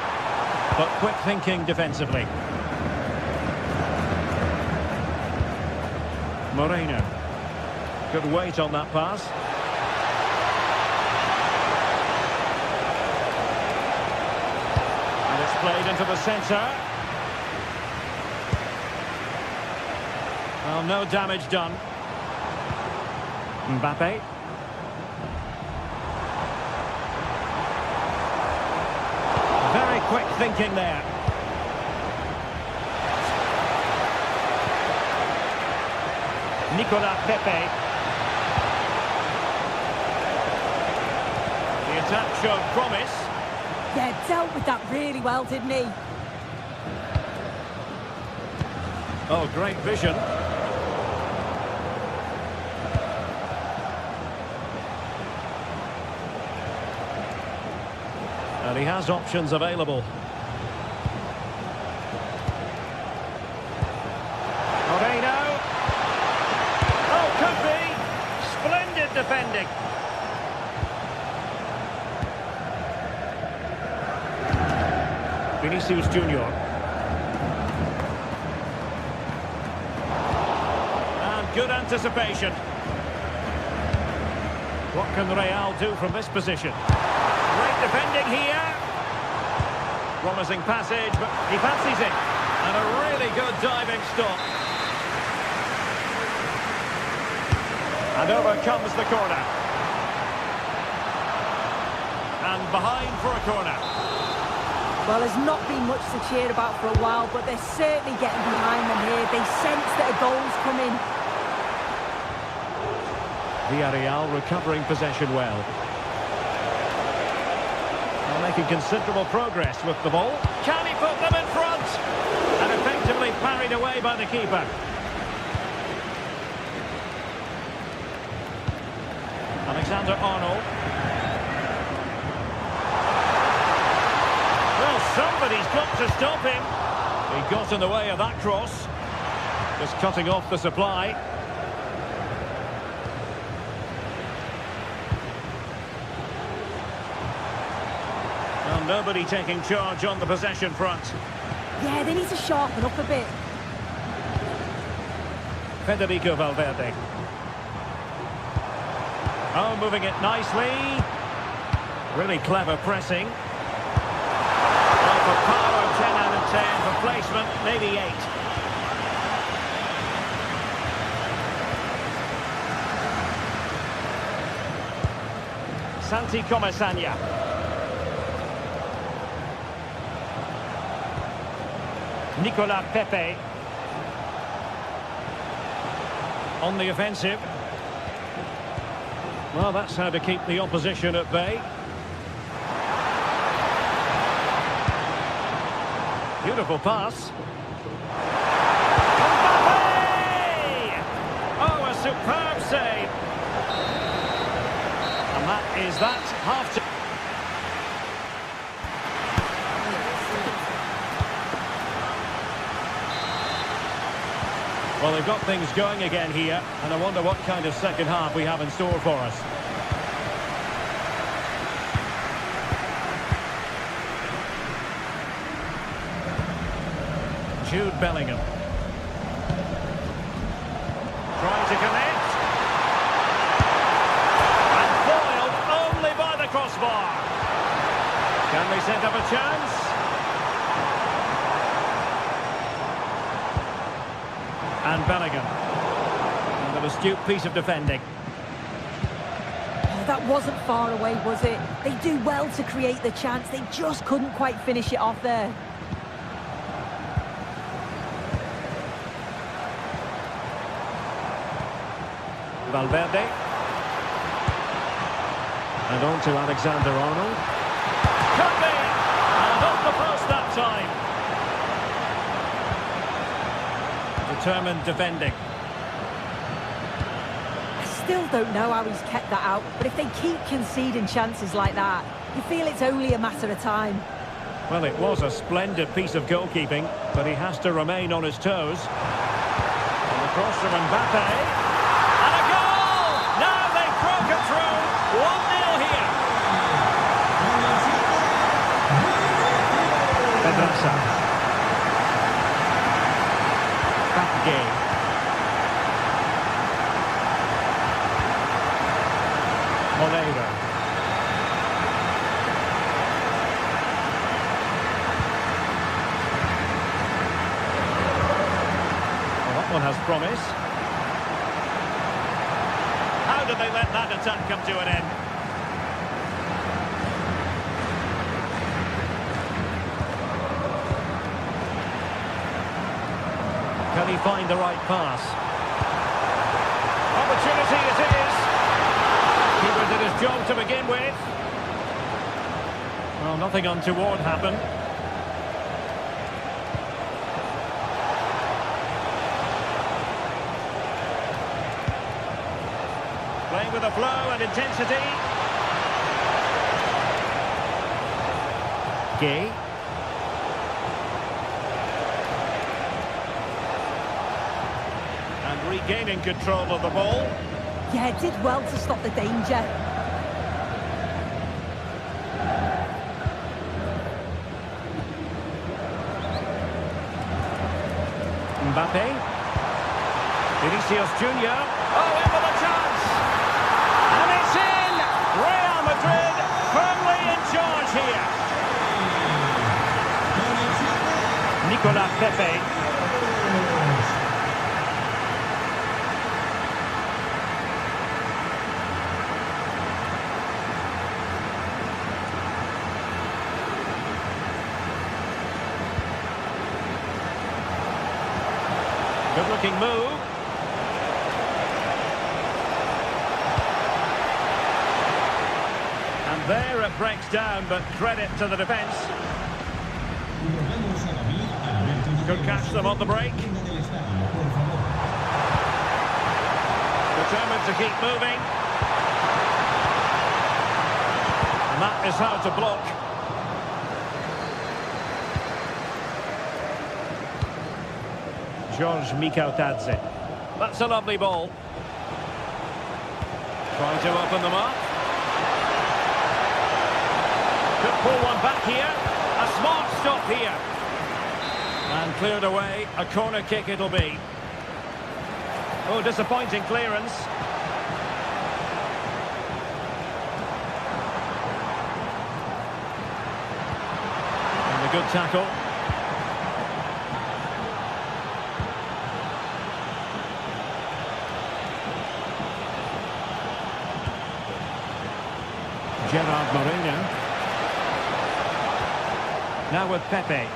but quick thinking defensively. Moreno. Good weight on that pass. And it's played into the centre. Well, no damage done. Mbappe. Very quick thinking there. Nicolas Pepe. The attack showed promise. Yeah, dealt with that really well, didn't he? Oh, great vision. And he has options available. Moreno. Oh, could be. Splendid defending. Vinicius Junior. And good anticipation. What can Real do from this position? Great defending here. Promising passage, but he fancies it. And a really good diving stop. And over comes the corner. And behind for a corner. Well, there's not been much to cheer about for a while, but they're certainly getting behind them here. They sense that a goal's coming. Villarreal recovering possession well. They're making considerable progress with the ball. Can he put them in front? And effectively parried away by the keeper. Alexander-Arnold. got to stop him. He got in the way of that cross. Just cutting off the supply. Well, nobody taking charge on the possession front. Yeah, they need to sharpen up a bit. Federico Valverde. Oh, moving it nicely. Really clever pressing. Well, for power, 10 out of 10. For placement, maybe 8. Santi Comesaña. Nicolas Pepe. On the offensive. Well, that's how to keep the opposition at bay. Beautiful pass. Mbappe! Oh, a superb save. And that is that half time. Well, they've got things going again here, and I wonder what kind of second half we have in store for us. Jude Bellingham. Trying to connect. And foiled only by the crossbar. Can they set up a chance? And Bellingham. And an astute piece of defending. Oh, that wasn't far away, was it? They do well to create the chance. They just couldn't quite finish it off there. Valverde. And on to Alexander-Arnold. Could be! And off the post that time. Determined defending. I still don't know how he's kept that out, but if they keep conceding chances like that, you feel it's only a matter of time. Well, it was a splendid piece of goalkeeping, but he has to remain on his toes. And the cross from Mbappe. And a goal! Now they've broken through. 1-0 here. Pedraza. Game. Moreira. Well, that one has promise. How did they let that attack come to an end? Can he find the right pass? Opportunity it is. Keeper did his job to begin with. Well, nothing untoward happened. Playing with a flow and intensity. Gay. Regaining control of the ball. Yeah, it did well to stop the danger. Mbappe. Vinicius Junior. Oh, in with a chance. And it's in! Real Madrid firmly in charge here. Nicolas Pepe. Good-looking move. And there it breaks down, but credit to the defence. Could catch them on the break. Determined to keep moving. And that is how to block. George Mikautadze. That's a lovely ball. Trying to open them up. Could pull one back here. A smart stop here. And cleared away. A corner kick it'll be. Oh, disappointing clearance. And a good tackle. Gerard Moreno. Now with Pepe.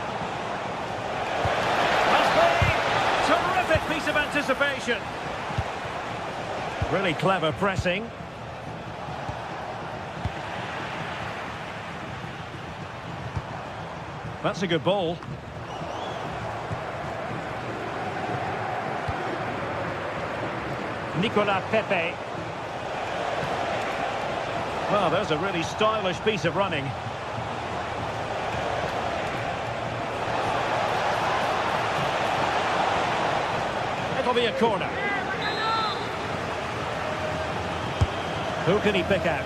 Terrific piece of anticipation. Really clever pressing. That's a good ball. Nicolas Pepe. Well, there's a really stylish piece of running. It'll be a corner. Who can he pick out?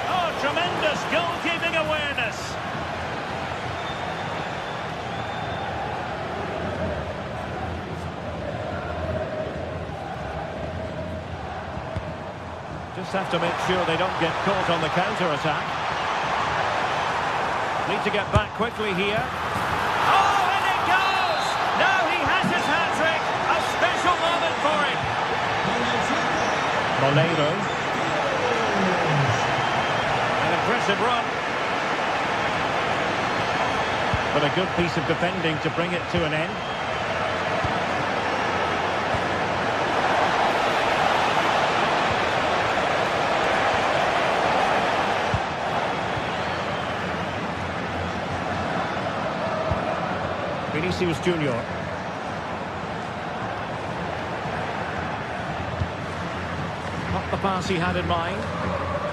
Oh, tremendous goalkeeping awareness. Just have to make sure they don't get caught on the counter-attack. Need to get back quickly here. Oh, and it goes! Now he has his hat-trick. A special moment for him. Molero. An impressive run. But a good piece of defending to bring it to an end. Vinicius Junior. Not the pass he had in mind.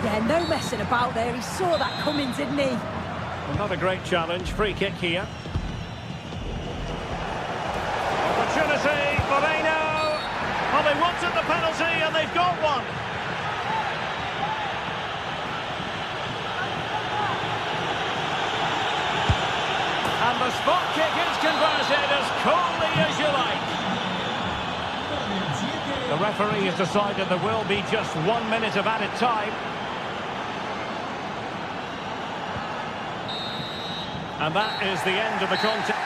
Yeah, no messing about there. He saw that coming, didn't he? Another great challenge. Free kick here. Opportunity. Moreno. Well, they wanted the penalty and they've got one. And the spot kick is converted as coolly as you like. The referee has decided there will be just 1 minute of added time. And that is the end of the contest.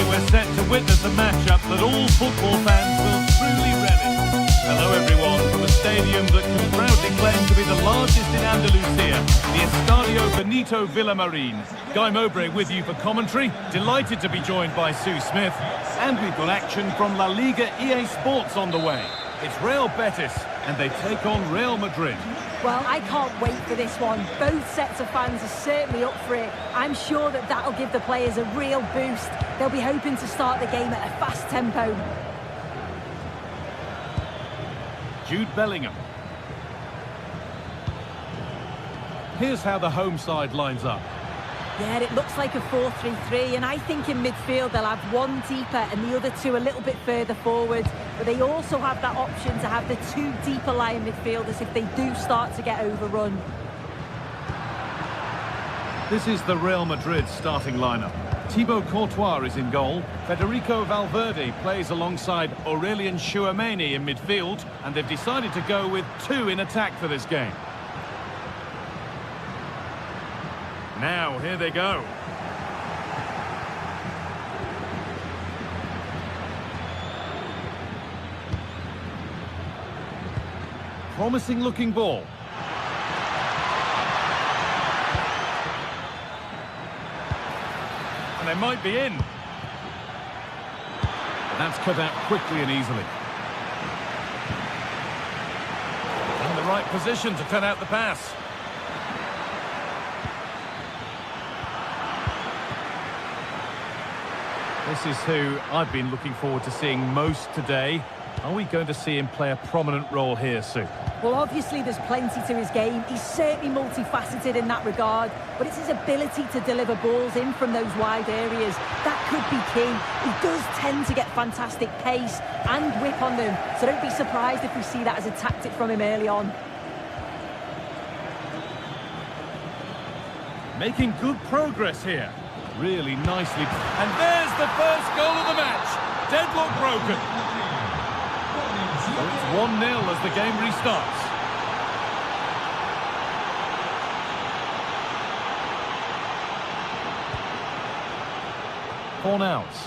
we're set to witness a matchup that all football fans will truly relish. Hello everyone from a stadium that can proudly claim to be the largest in Andalusia, the Estadio Benito Villamarin. Guy Mowbray with you for commentary, delighted to be joined by Sue Smith, and we've got action from La Liga EA Sports on the way. It's Real Betis, and they take on Real Madrid. Well, I can't wait for this one. Both sets of fans are certainly up for it. I'm sure that that'll give the players a real boost. They'll be hoping to start the game at a fast tempo. Jude Bellingham. Here's how the home side lines up. Yeah, it looks like a 4-3-3, and I think in midfield they'll have one deeper and the other two a little bit further forward. But they also have that option to have the two deeper lying midfielders if they do start to get overrun. This is the Real Madrid starting lineup. Thibaut Courtois is in goal. Federico Valverde plays alongside Aurelien Tchouameni in midfield, and they've decided to go with two in attack for this game. Now, here they go. Promising looking ball. And they might be in. That's cut out quickly and easily. In the right position to cut out the pass. This is who I've been looking forward to seeing most today. Are we going to see him play a prominent role here, Sue? Well, obviously there's plenty to his game. He's certainly multifaceted in that regard, but it's his ability to deliver balls in from those wide areas. That could be key. He does tend to get fantastic pace and whip on them, so don't be surprised if we see that as a tactic from him early on. Making good progress here. Really nicely. And there's the first goal of the match. Deadlock broken. So it's 1-0 as the game restarts. Fornals.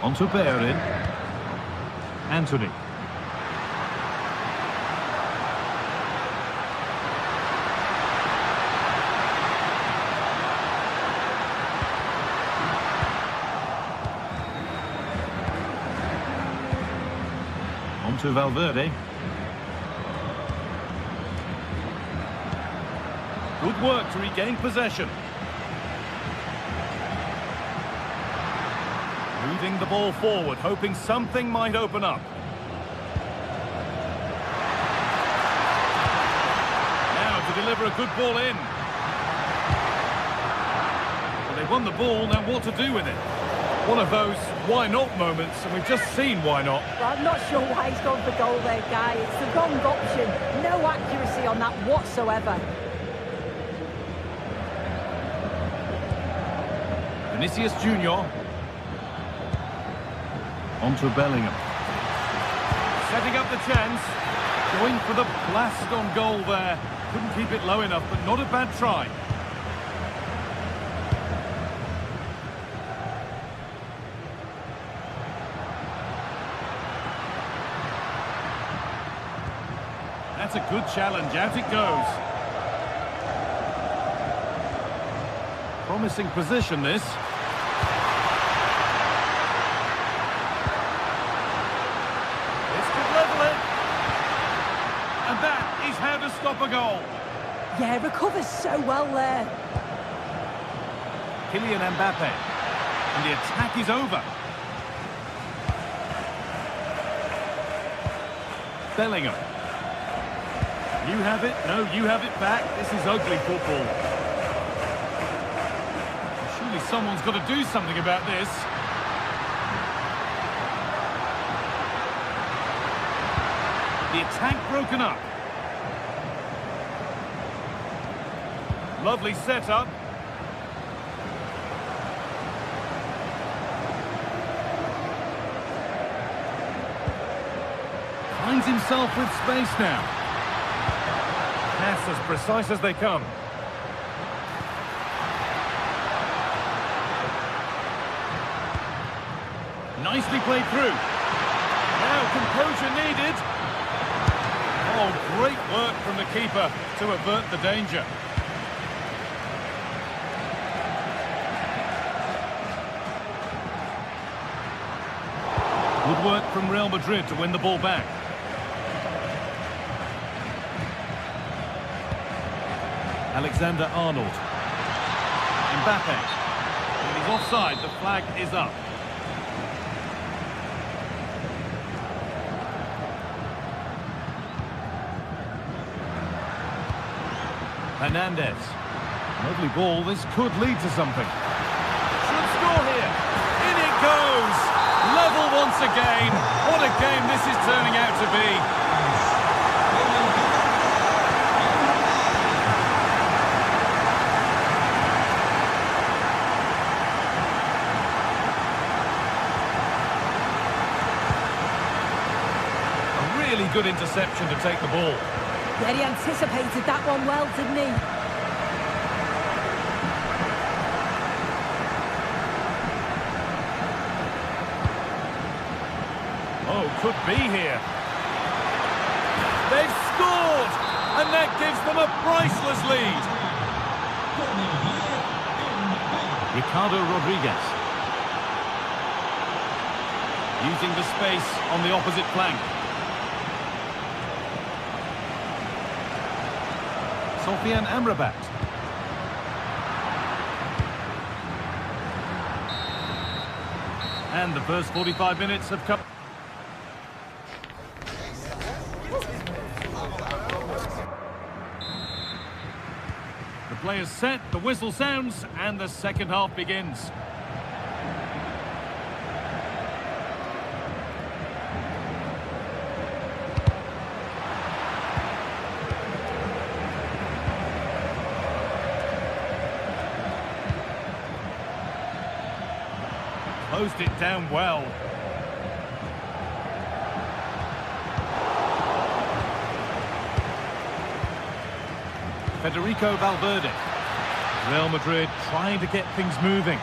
On to Bellerin. Anthony. To Valverde. Good work to regain possession. Moving the ball forward, hoping something might open up. Now to deliver a good ball in. Well, they won the ball, now what to do with it? One of those why not moments, and we've just seen why not. Well, I'm not sure why he's gone for goal there, Guy. It's the wrong option. No accuracy on that whatsoever. Vinicius Junior. On to Bellingham. Setting up the chance. Going for the blast on goal there. Couldn't keep it low enough, but not a bad try. That's a good challenge. Out it goes. Promising position, this. This could level it. And that is how to stop a goal. Yeah, recovers so well there. Kylian Mbappe. And the attack is over. Bellingham. You have it. No, you have it back. This is ugly football. Surely someone's got to do something about this. The attack broken up. Lovely setup. Finds himself with space now. Pass as precise as they come. Nicely played through. Now composure needed. Oh, great work from the keeper to avert the danger. Good work from Real Madrid to win the ball back. Alexander-Arnold. Mbappe. And he's offside, the flag is up. Hernandez. Lovely ball, this could lead to something. Should score here. In it goes! Level once again. What a game this is turning out to be. A really good interception to take the ball. Yeah, he anticipated that one well, didn't he? Oh, could be here. They've scored! And that gives them a priceless lead. Ricardo Rodriguez. Using the space on the opposite flank. Sofian Amrabat. And the first 45 minutes have come. The players set, the whistle sounds, and the second half begins. Closed it down well. Federico Valverde. Real Madrid trying to get things moving.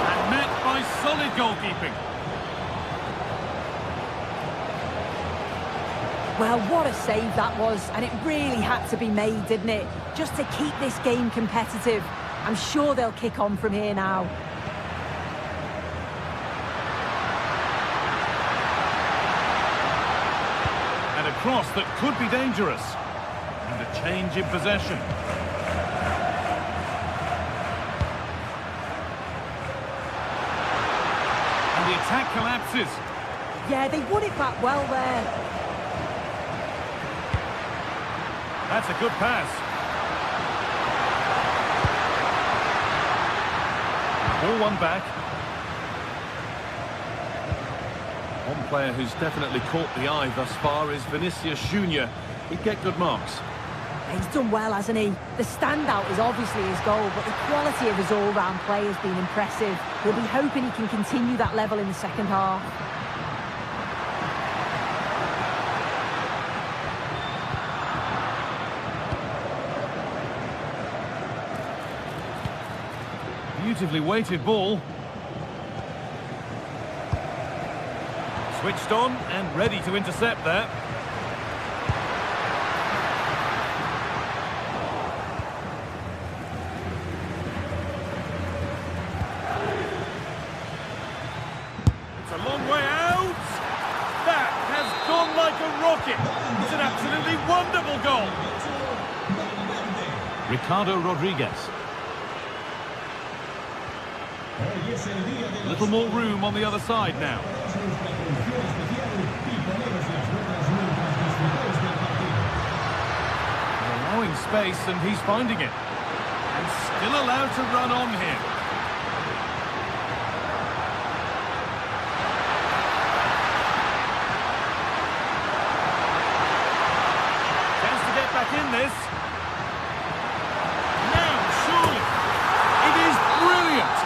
And met by solid goalkeeping. Well, what a save that was, and it really had to be made, didn't it? Just to keep this game competitive. I'm sure they'll kick on from here now. And a cross that could be dangerous. And a change in possession. And the attack collapses. Yeah, they won it back well there. That's a good pass. Ball one back. One player who's definitely caught the eye thus far is Vinicius Junior. He'd get good marks. He's done well, hasn't he? The standout is obviously his goal, but the quality of his all-round play has been impressive. We'll be hoping he can continue that level in the second half. Beautifully weighted ball. Switched on and ready to intercept that. It's a long way out. That has gone like a rocket. It's an absolutely wonderful goal. Ricardo Rodriguez. A little more room on the other side now. Allowing space, and he's finding it. And still allowed to run on here. Chance to get back in this. Now, surely. It is brilliant.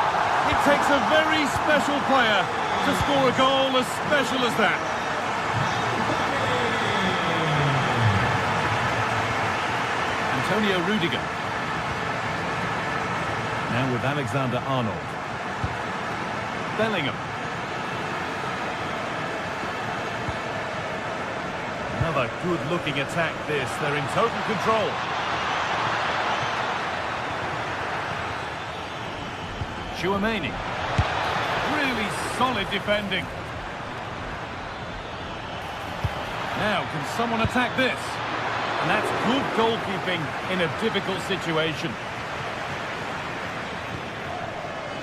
It takes a very special player to score a goal as special as that. Antonio Rudiger. Now with Alexander-Arnold. Bellingham. Another good-looking attack this. They're in total control. Tchouaméni. Really solid defending. Now, can someone attack this? And that's good goalkeeping in a difficult situation.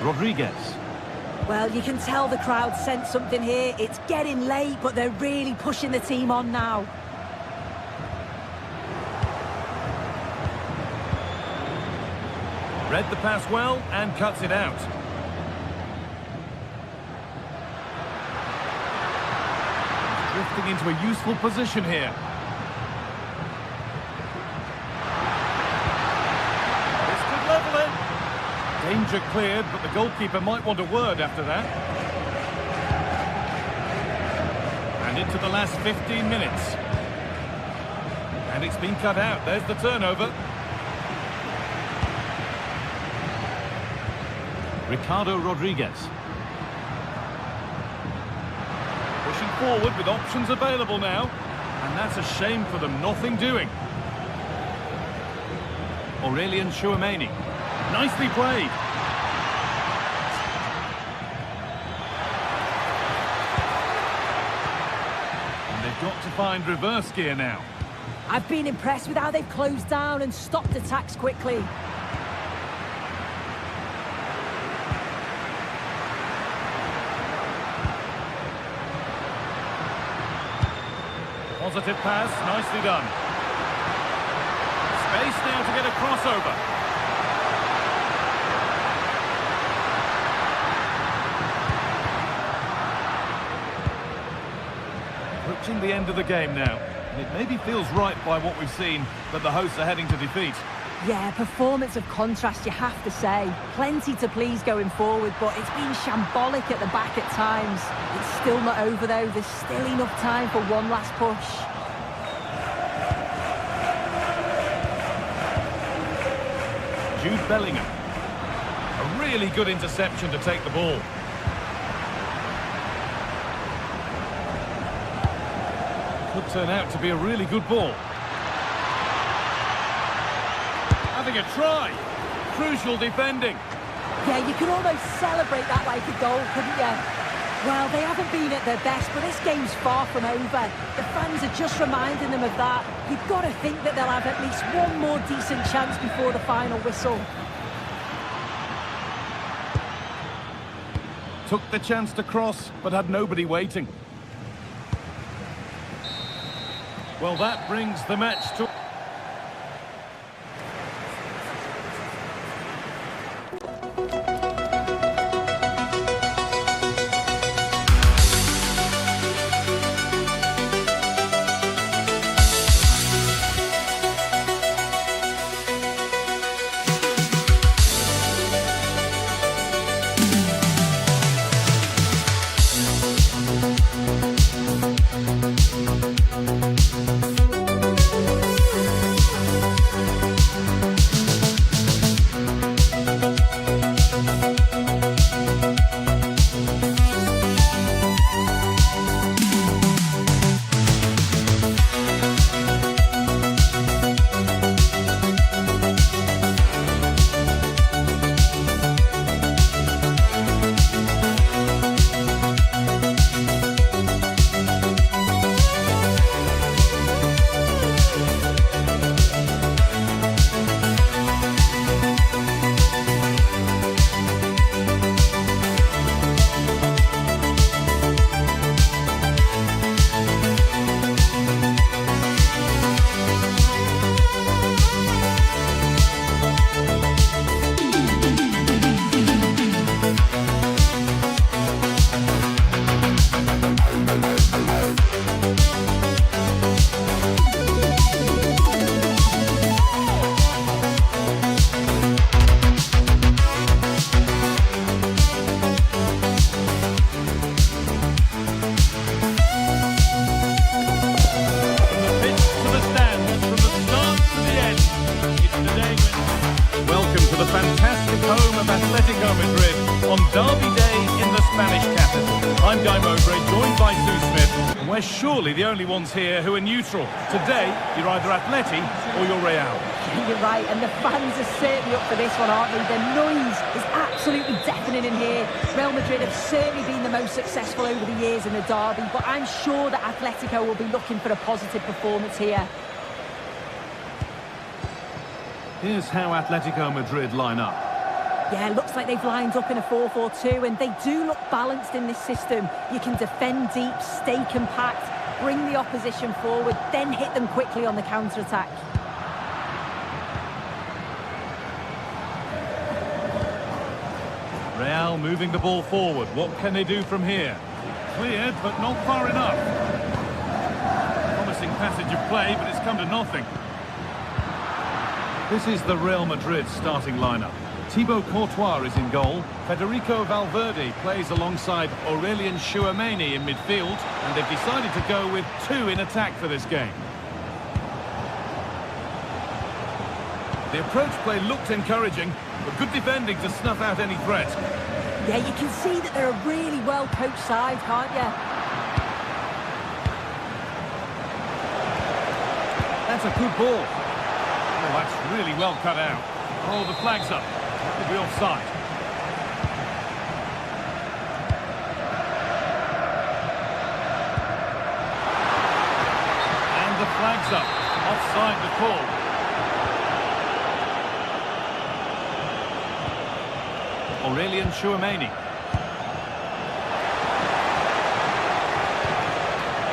Rodriguez. Well, you can tell the crowd sense something here. It's getting late, but they're really pushing the team on now. Read the pass well and cuts it out. Drifting into a useful position here. This could level it. Danger cleared, but the goalkeeper might want a word after that. And into the last 15 minutes. And it's been cut out. There's the turnover. Ricardo Rodriguez. Pushing forward with options available now. And that's a shame for them, nothing doing. Aurelien Tchouaméni. Nicely played. And they've got to find reverse gear now. I've been impressed with how they've closed down and stopped attacks quickly. Positive pass, nicely done. Space now to get a crossover. Approaching the end of the game now. And it maybe feels right by what we've seen that the hosts are heading to defeat. Yeah, performance of contrast, you have to say. Plenty to please going forward, but it's been shambolic at the back at times. It's still not over, though. There's still enough time for one last push. Jude Bellingham. A really good interception to take the ball. Could turn out to be a really good ball. Having a try. Crucial defending. Yeah, you could almost celebrate that like a goal, couldn't you? Well, they haven't been at their best, but this game's far from over. The fans are just reminding them of that. You've got to think that they'll have at least one more decent chance before the final whistle. Took the chance to cross, but had nobody waiting. Well, that brings the match to... Atletico Madrid on Derby Day in the Spanish capital. I'm Guy Mowbray, joined by Sue Smith, and we're surely the only ones here who are neutral. Today, you're either Atleti or you're Real. You're right, and the fans are certainly up for this one, aren't they? The noise is absolutely deafening in here. Real Madrid have certainly been the most successful over the years in the derby, but I'm sure that Atletico will be looking for a positive performance here. Here's how Atletico Madrid line up. Yeah, looks like they've lined up in a 4-4-2, and they do look balanced in this system. You can defend deep, stay compact, bring the opposition forward, then hit them quickly on the counter-attack. Real moving the ball forward. What can they do from here? Cleared, but not far enough. Promising passage of play, but it's come to nothing. This is the Real Madrid starting lineup. Thibaut Courtois is in goal. Federico Valverde plays alongside Aurelien Tchouameni in midfield, and they've decided to go with two in attack for this game. The approach play looked encouraging, but good defending to snuff out any threat. Yeah, you can see that they're a really well-coached side, can't you? That's a good ball. Oh, that's really well cut out. Oh, the flag's up. That could be offside. And the flag's up. Offside the call. Aurelien Tchouameni.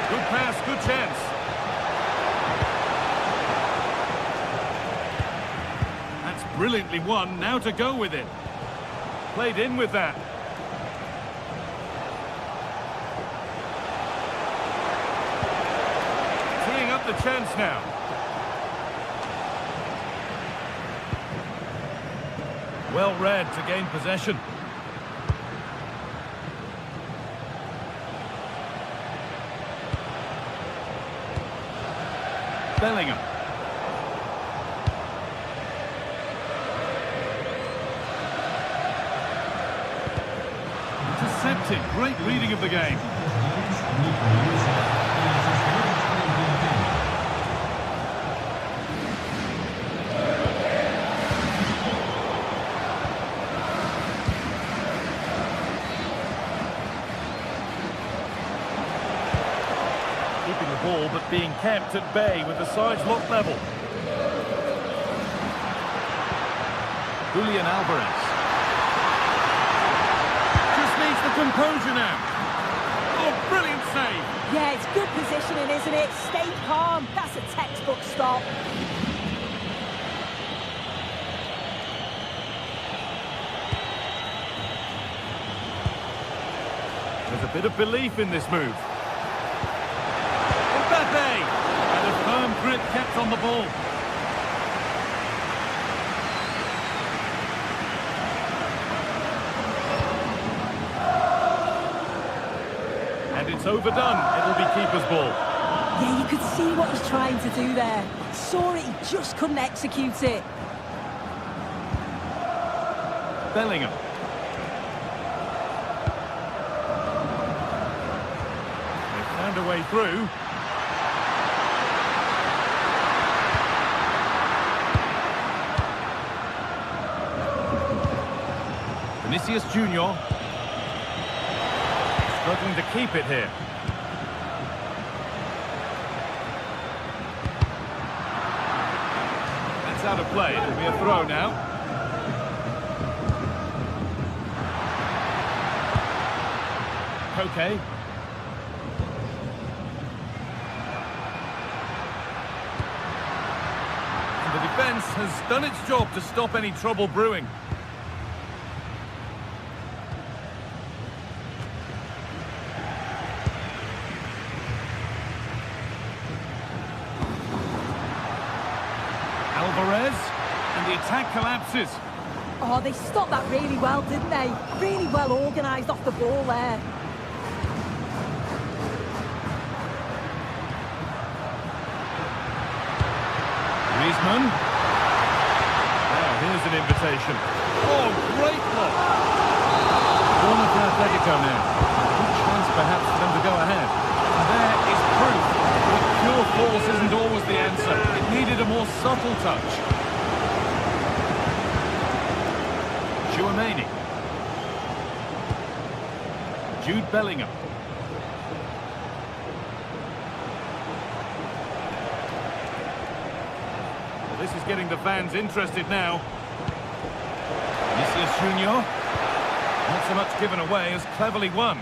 Good pass, good chance. That's brilliantly won, now to go with it. Played in with that. Teeing up the chance now. Well read to gain possession. Bellingham. Intercepted. Great reading of the game. Keeping the ball, but being kept at bay with the sides locked level. Julian Alvarez. Just needs the composure now. Oh, brilliant save. Yeah, it's good positioning, isn't it? Stay calm. That's a textbook stop. There's a bit of belief in this move. Mbappe! And a firm grip kept on the ball. And it's overdone. It'll be keeper's ball. Yeah, you could see what he's trying to do there. Saw it, he just couldn't execute it. Bellingham. They've found a way through. Vinicius Junior. Struggling to keep it here. That's out of play. It'll be a throw now. Okay. And the defence has done its job to stop any trouble brewing. Alvarez, and the attack collapses. Oh, they stopped that really well, didn't they? Really well organised off the ball there. Griezmann. Now, here's an invitation. Oh, great block. Atletico now. Good chance perhaps for them to go ahead. And there is proof that pure force isn't always the answer. It needed a more subtle touch. Chouameni. Jude Bellingham. Well, this is getting the fans interested now. Vinicius Junior. Not so much given away as cleverly won.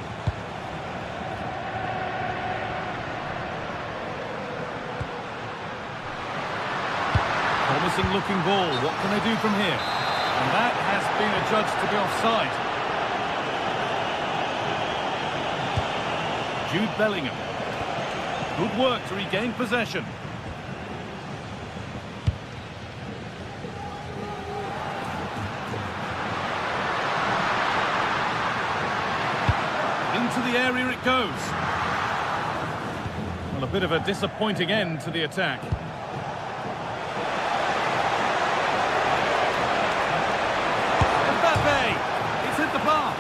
Promising looking ball. What can they do from here? And that has been adjudged to be offside. Jude Bellingham. Good work to regain possession. Into the area it goes. Well, a bit of a disappointing end to the attack. Mbappe! It's hit the bar.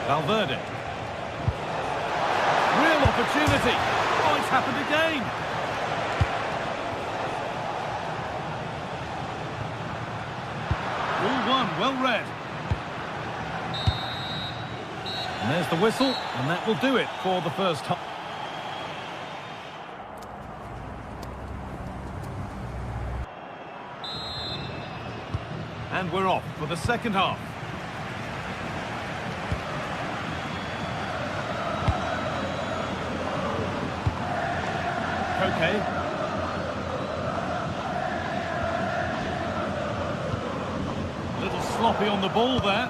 Valverde. Real opportunity. Oh, it's happened again. Rule 1, well read. And there's the whistle, and that will do it for the first half. And we're off for the second half. Okay. A little sloppy on the ball there.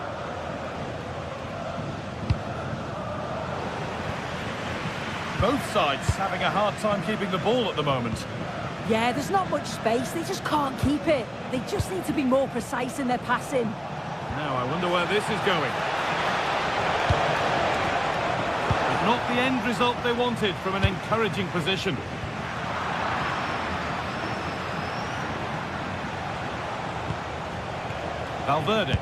Both sides having a hard time keeping the ball at the moment. Yeah, there's not much space. They just can't keep it. They just need to be more precise in their passing. Now I wonder where this is going. But not the end result they wanted from an encouraging position. Valverde.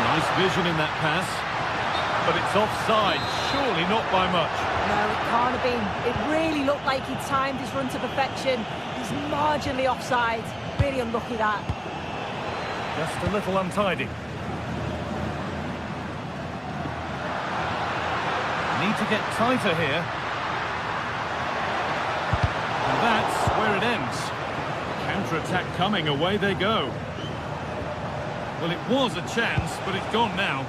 Nice vision in that pass, but it's offside, surely not by much. No, it can't have been. It really looked like he timed his run to perfection. He's marginally offside. Really unlucky that. Just a little untidy. Need to get tighter here. And that's where it ends. Counter-attack coming, away they go. Well, it was a chance, but it's gone now.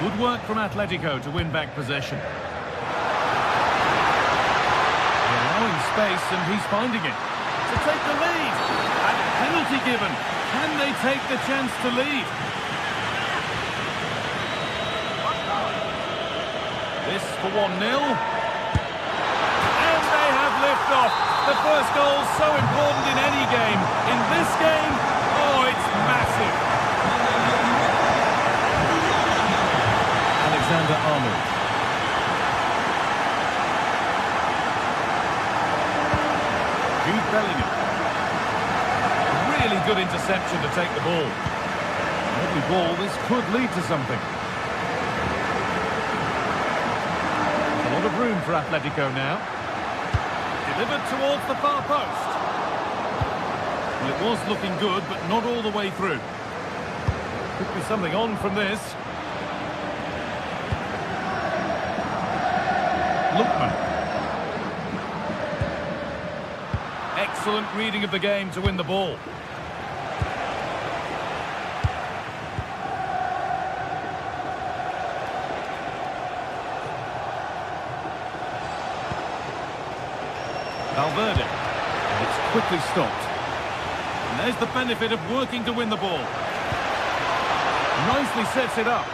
Good work from Atletico to win back possession. They're allowing space and he's finding it. To take the lead. And a penalty given. Can they take the chance to lead? This for 1-0. And they have liftoff. The first goal so important in any game. In this game, oh, it's massive. Alexander-Arnold. Jude Bellingham. Really good interception to take the ball. Every ball, this could lead to something. A lot of room for Atletico now. Delivered towards the far post. Well, it was looking good, but not all the way through. Could be something on from this. Lookman. Excellent reading of the game to win the ball. Valverde. And it's quickly stopped. And there's the benefit of working to win the ball. Nicely sets it up.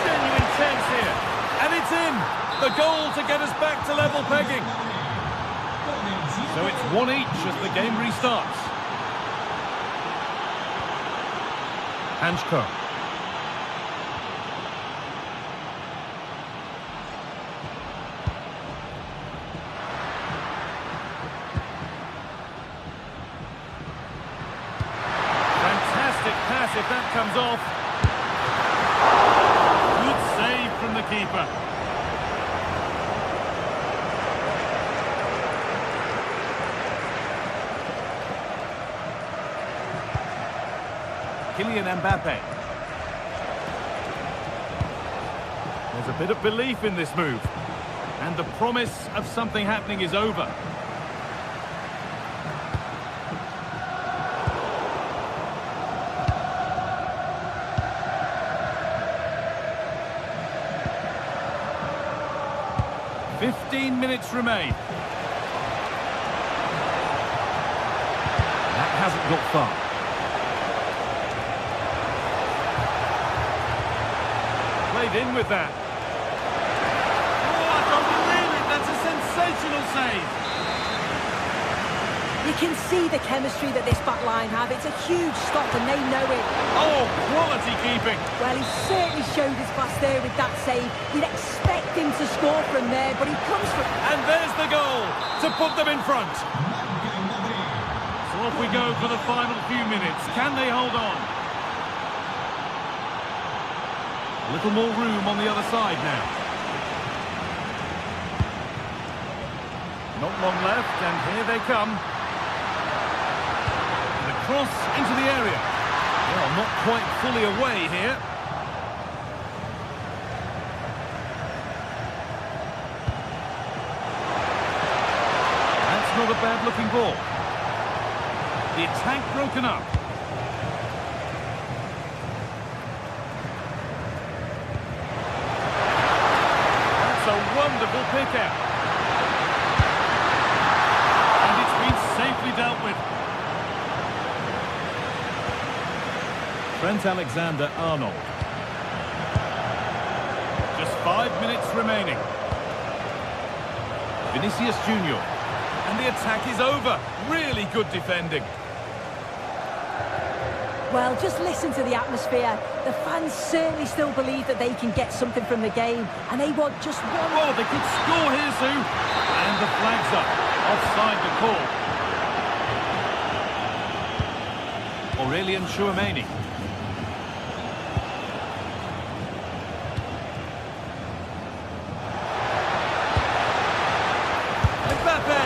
Genuine chance here. And it's in! The goal to get us back to level pegging. So it's 1 each as the game restarts. Hanchko. Fantastic pass if that comes off. Good save from the keeper. Kylian Mbappe. There's a bit of belief in this move. And the promise of something happening is over. "15 minutes remain. That hasn't got far. Played in with that. Oh, I can't believe it. That's a sensational save. You can see the chemistry that this back line have. It's a huge stop and they know it. Oh, quality keeping. Well, he certainly showed his class there with that save. You'd expect him to score from there, but he comes from... And there's the goal to put them in front. So off we go for the final few minutes. Can they hold on? A little more room on the other side now. Not long left, and here they come. And a cross into the area. Well, not quite fully away here. That's not a bad-looking ball. The attack broken up. A wonderful pick out. And it's been safely dealt with. Trent Alexander-Arnold. Just 5 minutes remaining. Vinicius Junior. And the attack is over. Really good defending. Well, just listen to the atmosphere. The fans certainly still believe that they can get something from the game, and they want just one... Oh, they could score here, Sue. And the flag's up. Offside the call. Aurelian Chouameni. Mbappe!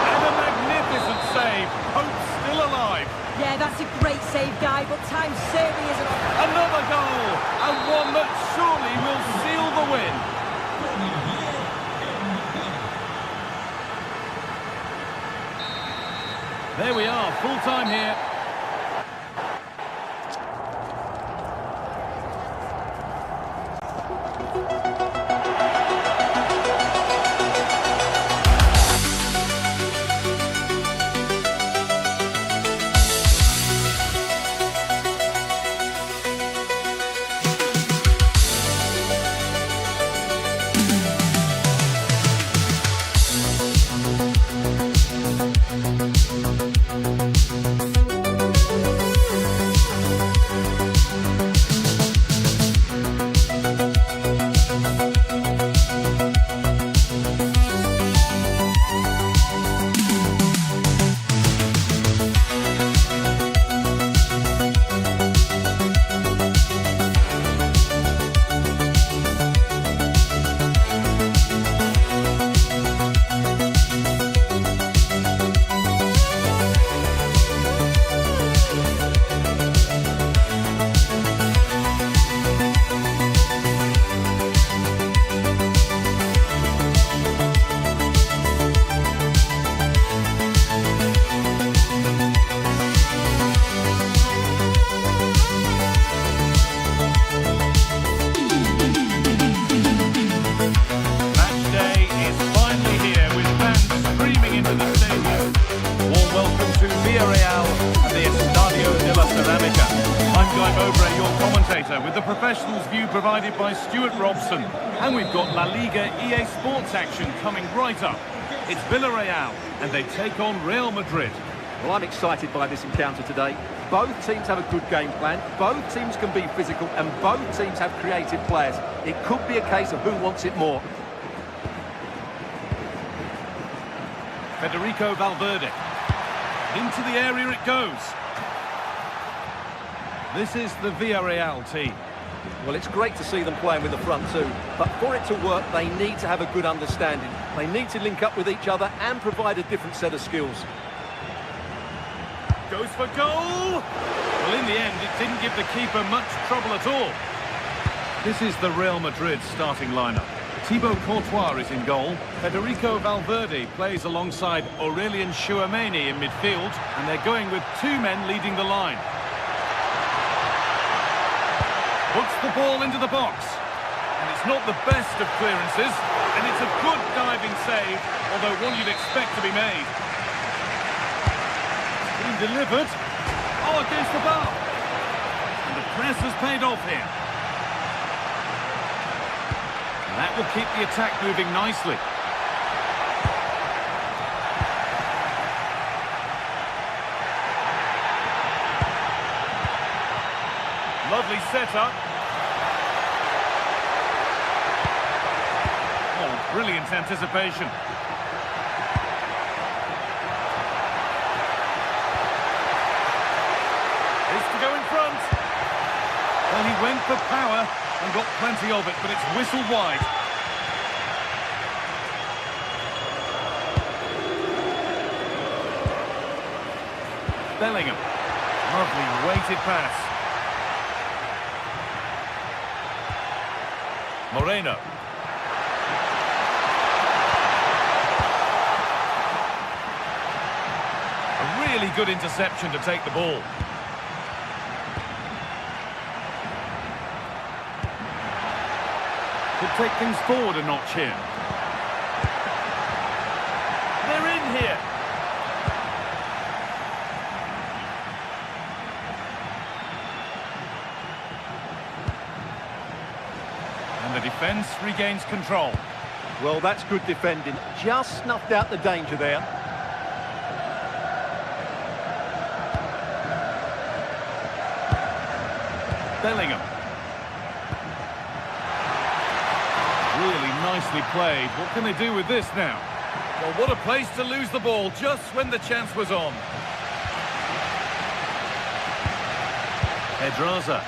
And a magnificent save. Hope still alive. Yeah, that's a great save, Guy, but time certainly isn't... Another goal! And one that surely will seal the win. There we are, full time here. I'm Aubrey, your commentator, with the professionals' view provided by Stuart Robson. And we've got La Liga EA Sports action coming right up. It's Villarreal, and they take on Real Madrid. Well, I'm excited by this encounter today. Both teams have a good game plan, both teams can be physical, and both teams have creative players. It could be a case of who wants it more. Federico Valverde. Into the area it goes. This is the Villarreal team. Well, it's great to see them playing with the front two, but for it to work, they need to have a good understanding. They need to link up with each other and provide a different set of skills. Goes for goal! Well, in the end, it didn't give the keeper much trouble at all. This is the Real Madrid starting lineup. Thibaut Courtois is in goal. Federico Valverde plays alongside Aurelien Chouameni in midfield, and they're going with two men leading the line. Puts the ball into the box. And it's not the best of clearances, and it's a good diving save, although one you'd expect to be made. It's been delivered. Oh, against the bar. And the press has paid off here. And that will keep the attack moving nicely. Lovely setup. Oh, brilliant anticipation. Is to go in front. Well, he went for power and got plenty of it, but it's whistled wide. Bellingham. Lovely weighted pass. Moreno. A really good interception to take the ball. Could take things forward a notch here. They're in here. And the defence regains control. Well, that's good defending. Just snuffed out the danger there. Bellingham. Really nicely played. What can they do with this now? Well, what a place to lose the ball just when the chance was on. Pedraza.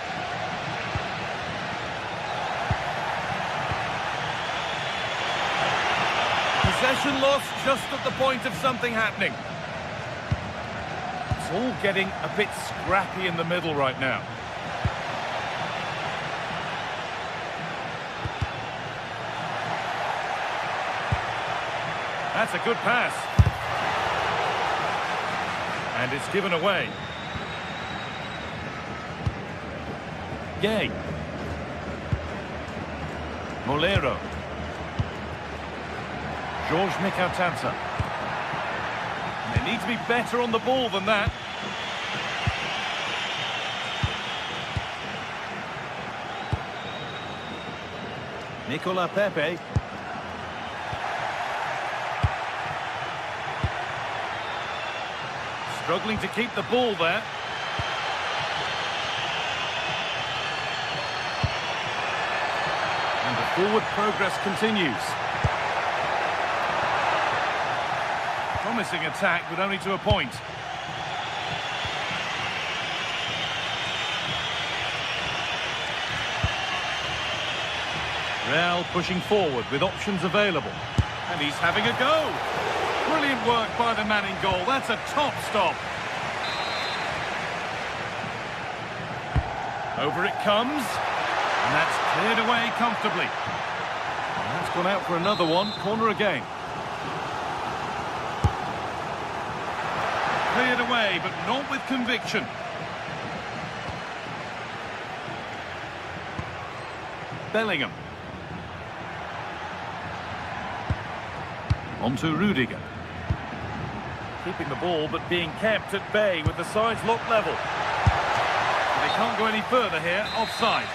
Possession lost just at the point of something happening. It's all getting a bit scrappy in the middle right now. That's a good pass. And it's given away. Gay. Molero. George Mikautanza. They need to be better on the ball than that. Nicola Pepe. Struggling to keep the ball there. And the forward progress continues. Promising attack, but only to a point. Real pushing forward with options available. And he's having a go. Brilliant work by the man in goal. That's a top stop. Over it comes. And that's cleared away comfortably. And that's gone out for another one. Corner again. Cleared away, but not with conviction. Bellingham. On to Rudiger. Keeping the ball, but being kept at bay with the sides locked level. They can't go any further here. Offside.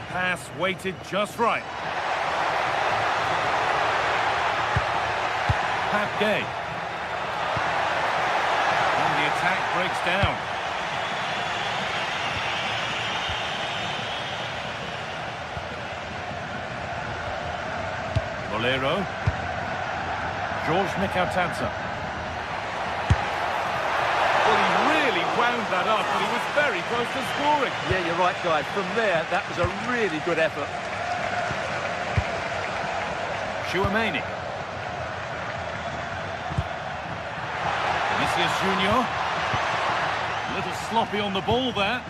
Pass weighted just right. Gay. And the attack breaks down. Bolero. George Mikautanza. Well, he really wound that up, but he was very close to scoring. Yeah, you're right, guys. From there, that was a really good effort. Chouameni. Vinicius Junior. A little sloppy on the ball there.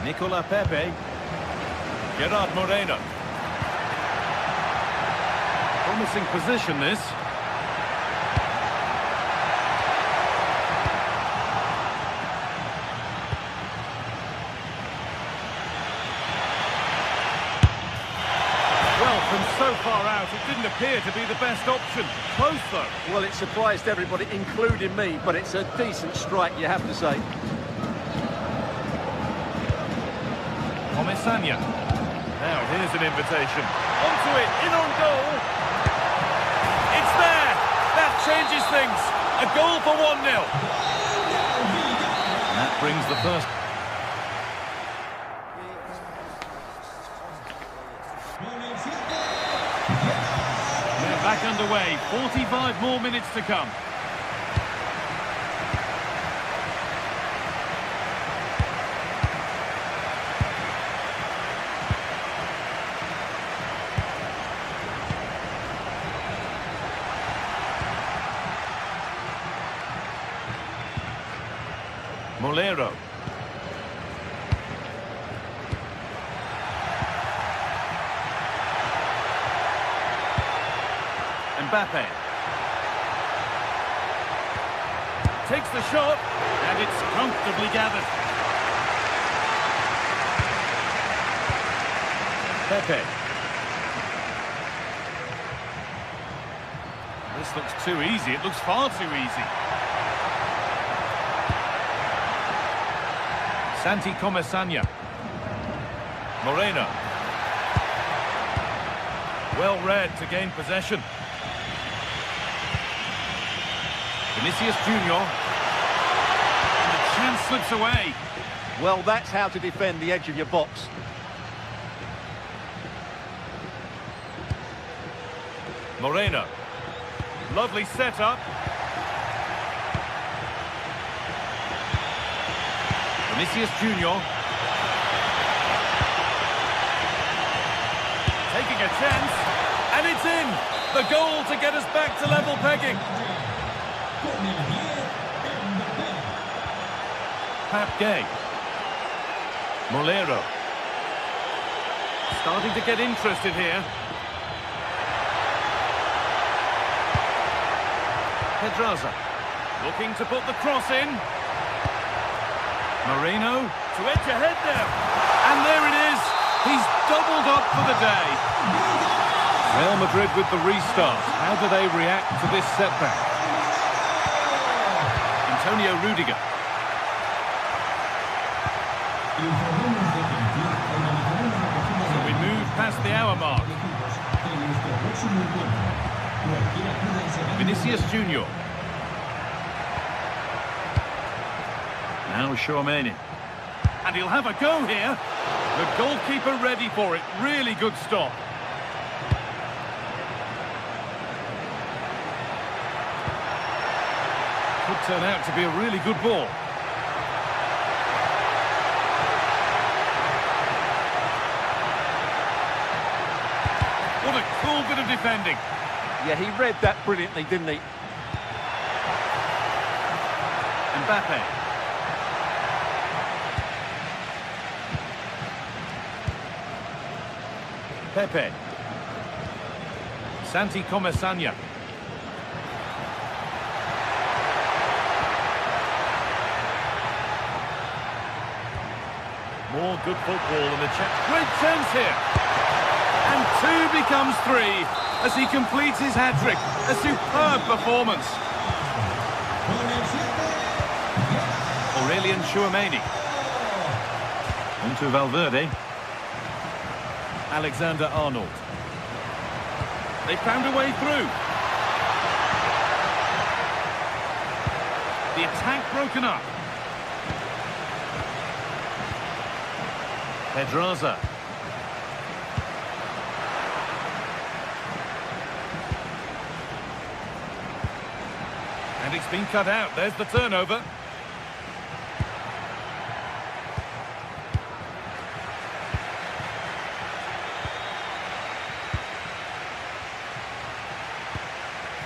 Nicola Pepe. Gerard Moreno. Promising position, this. Well, from so far out, it didn't appear to be the best option. Close, though. Well, it surprised everybody, including me, but it's a decent strike, you have to say. Comesania. Now, here's an invitation. Onto it, in on goal. It's there. That changes things. A goal for 1-0. And that brings the first. They're back underway. 45 more minutes to come. Bolero. Mbappe. Takes the shot, and it's comfortably gathered. Pepe. This looks too easy. It looks far too easy. Santi Comesania. Moreno. Well read to gain possession. Vinicius Junior. And the chance slips away. Well, that's how to defend the edge of your box. Moreno. Lovely setup. Vinicius Junior. Taking a chance, and it's in! The goal to get us back to level pegging. Gay. Bolero. Starting to get interested here. Pedraza. Looking to put the cross in. Moreno to edge ahead now. And there it is. He's doubled up for the day. Real Madrid with the restart. How do they react to this setback? Antonio Rudiger. So we move past the hour mark. Vinicius Junior. Now Chouameni. And he'll have a go here. The goalkeeper ready for it. Really good stop. Could turn out to be a really good ball. What a cool bit of defending. Yeah, he read that brilliantly, didn't he? Mbappe. Pepe. Santi Comesania. More good football in the chat. Great chance here. And 2 becomes 3 as he completes his hat-trick. A superb performance. Aurelian Chouameni. Onto Valverde. Alexander-Arnold. They found a way through. The attack broken up. Pedraza. And it's been cut out. There's the turnover.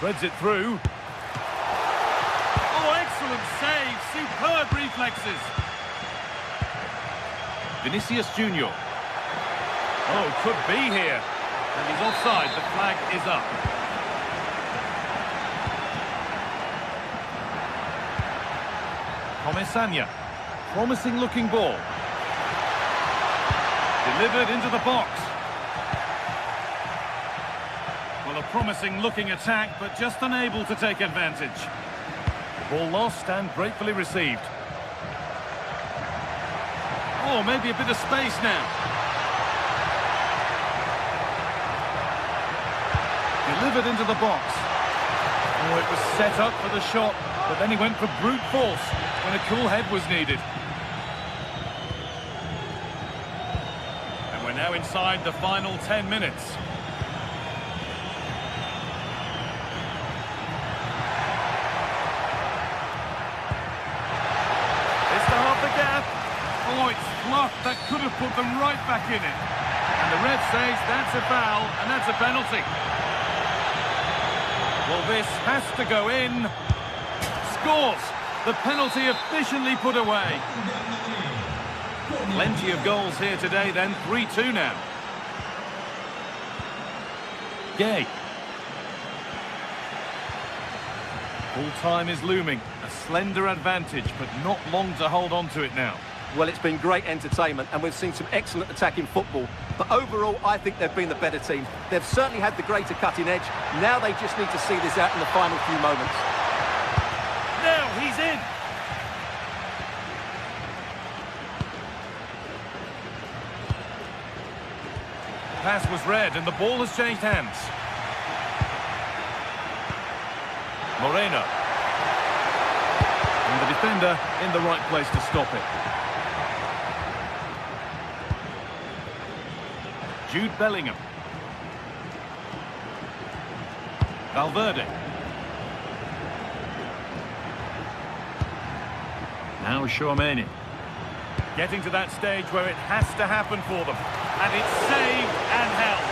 Threads it through. Oh, excellent save. Superb reflexes. Vinicius Junior. Oh, could be here. And he's offside. The flag is up. Comesaña. Promising looking ball. Delivered into the box. Well, a promising looking attack, but just unable to take advantage. The ball lost and gratefully received. Oh, maybe a bit of space now. Delivered into the box. Oh, it was set up for the shot, but then he went for brute force when a cool head was needed. And we're now inside the final 10 minutes. It's to half the gap. Oh, it's fluffed. That could have put them right back in it. And the ref says that's a foul, and that's a penalty. Well, this has to go in. Scores! The penalty efficiently put away. Plenty of goals here today then. 3-2 now. Gay. Full time is looming. A slender advantage, but not long to hold on to it now. Well, it's been great entertainment, and we've seen some excellent attacking football. But overall, I think they've been the better team. They've certainly had the greater cutting edge. Now they just need to see this out in the final few moments. Now he's in. Pass was read, and the ball has changed hands. Moreno. And the defender in the right place to stop it. Jude Bellingham. Valverde. Now Chouameni. Getting to that stage where it has to happen for them. And it's saved and held.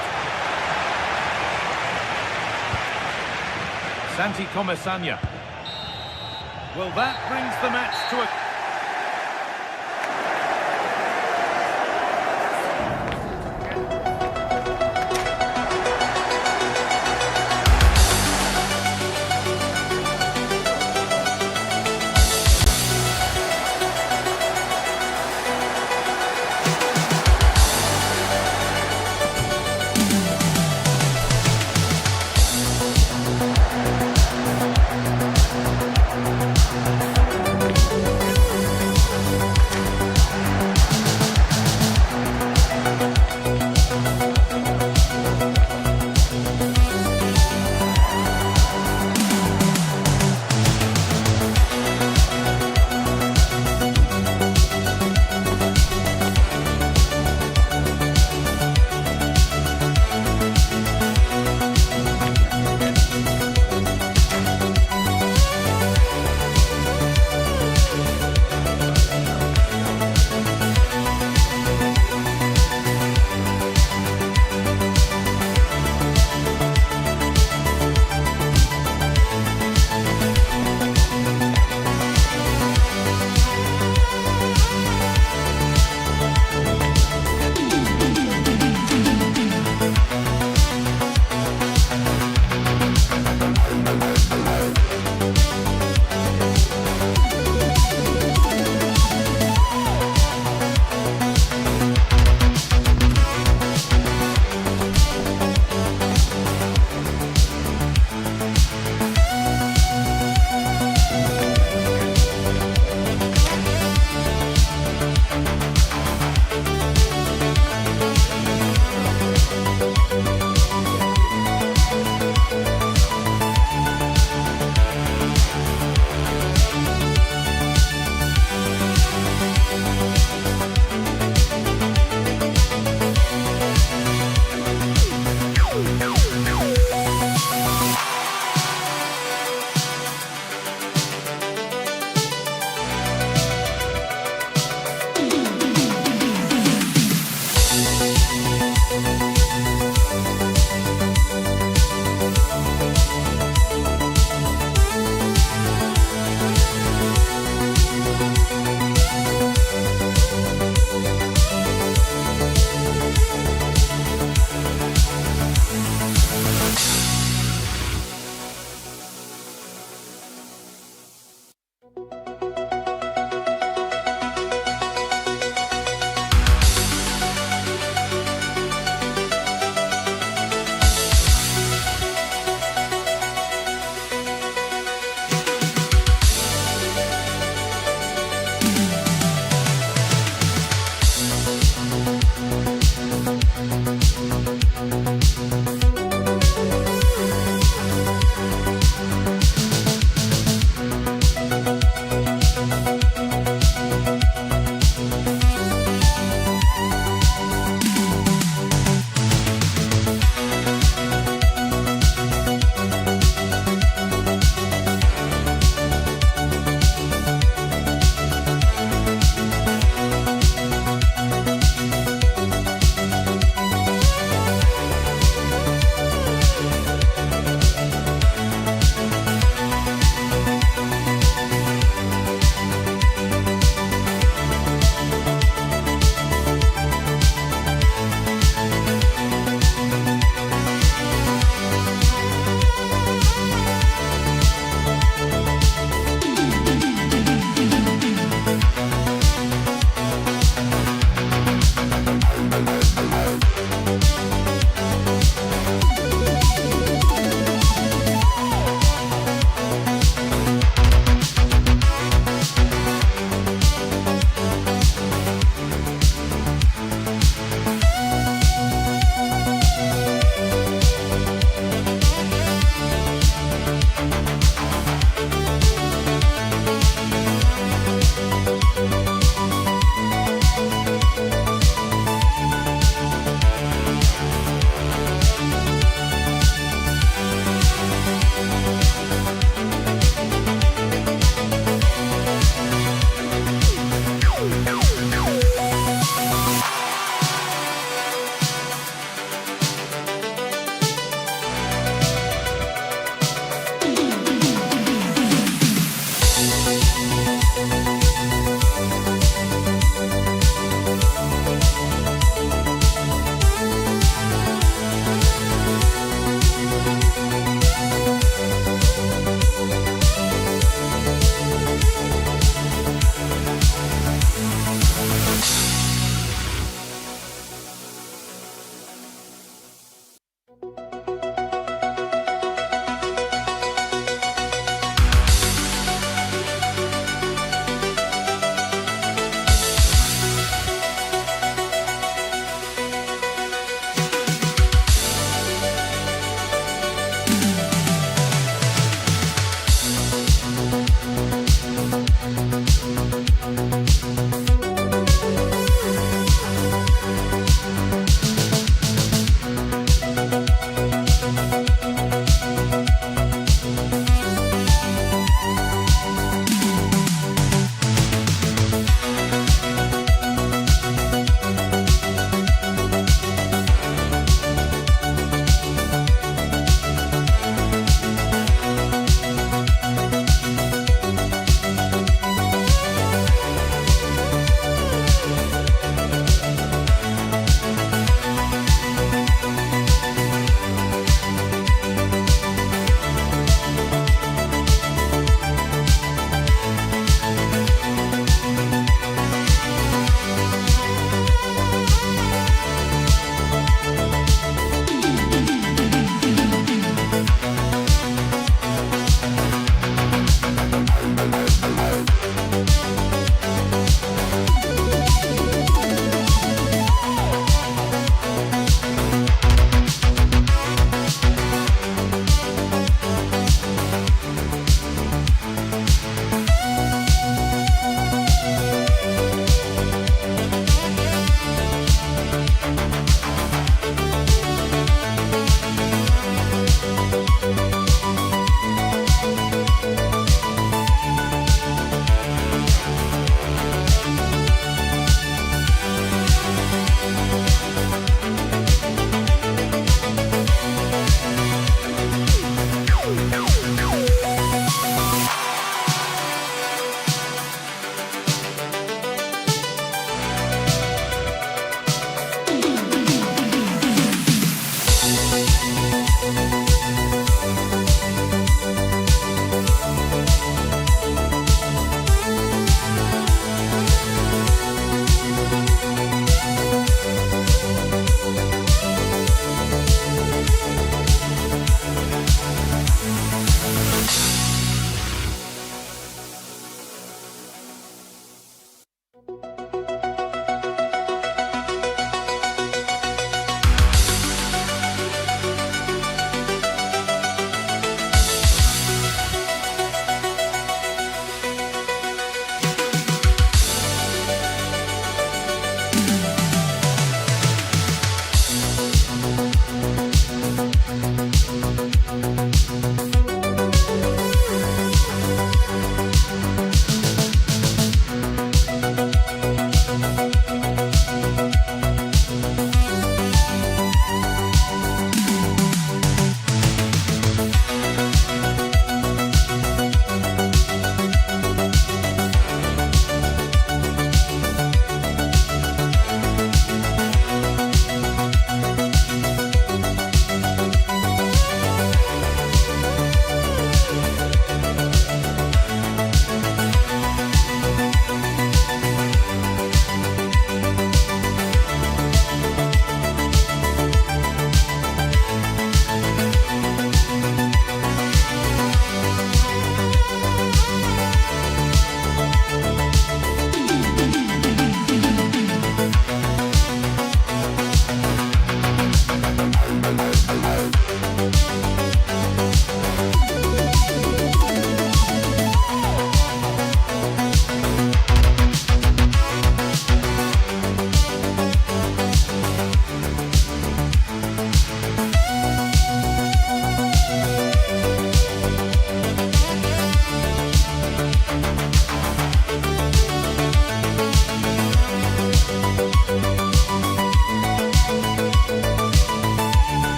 Santi Comesaña. Well, that brings the match to a...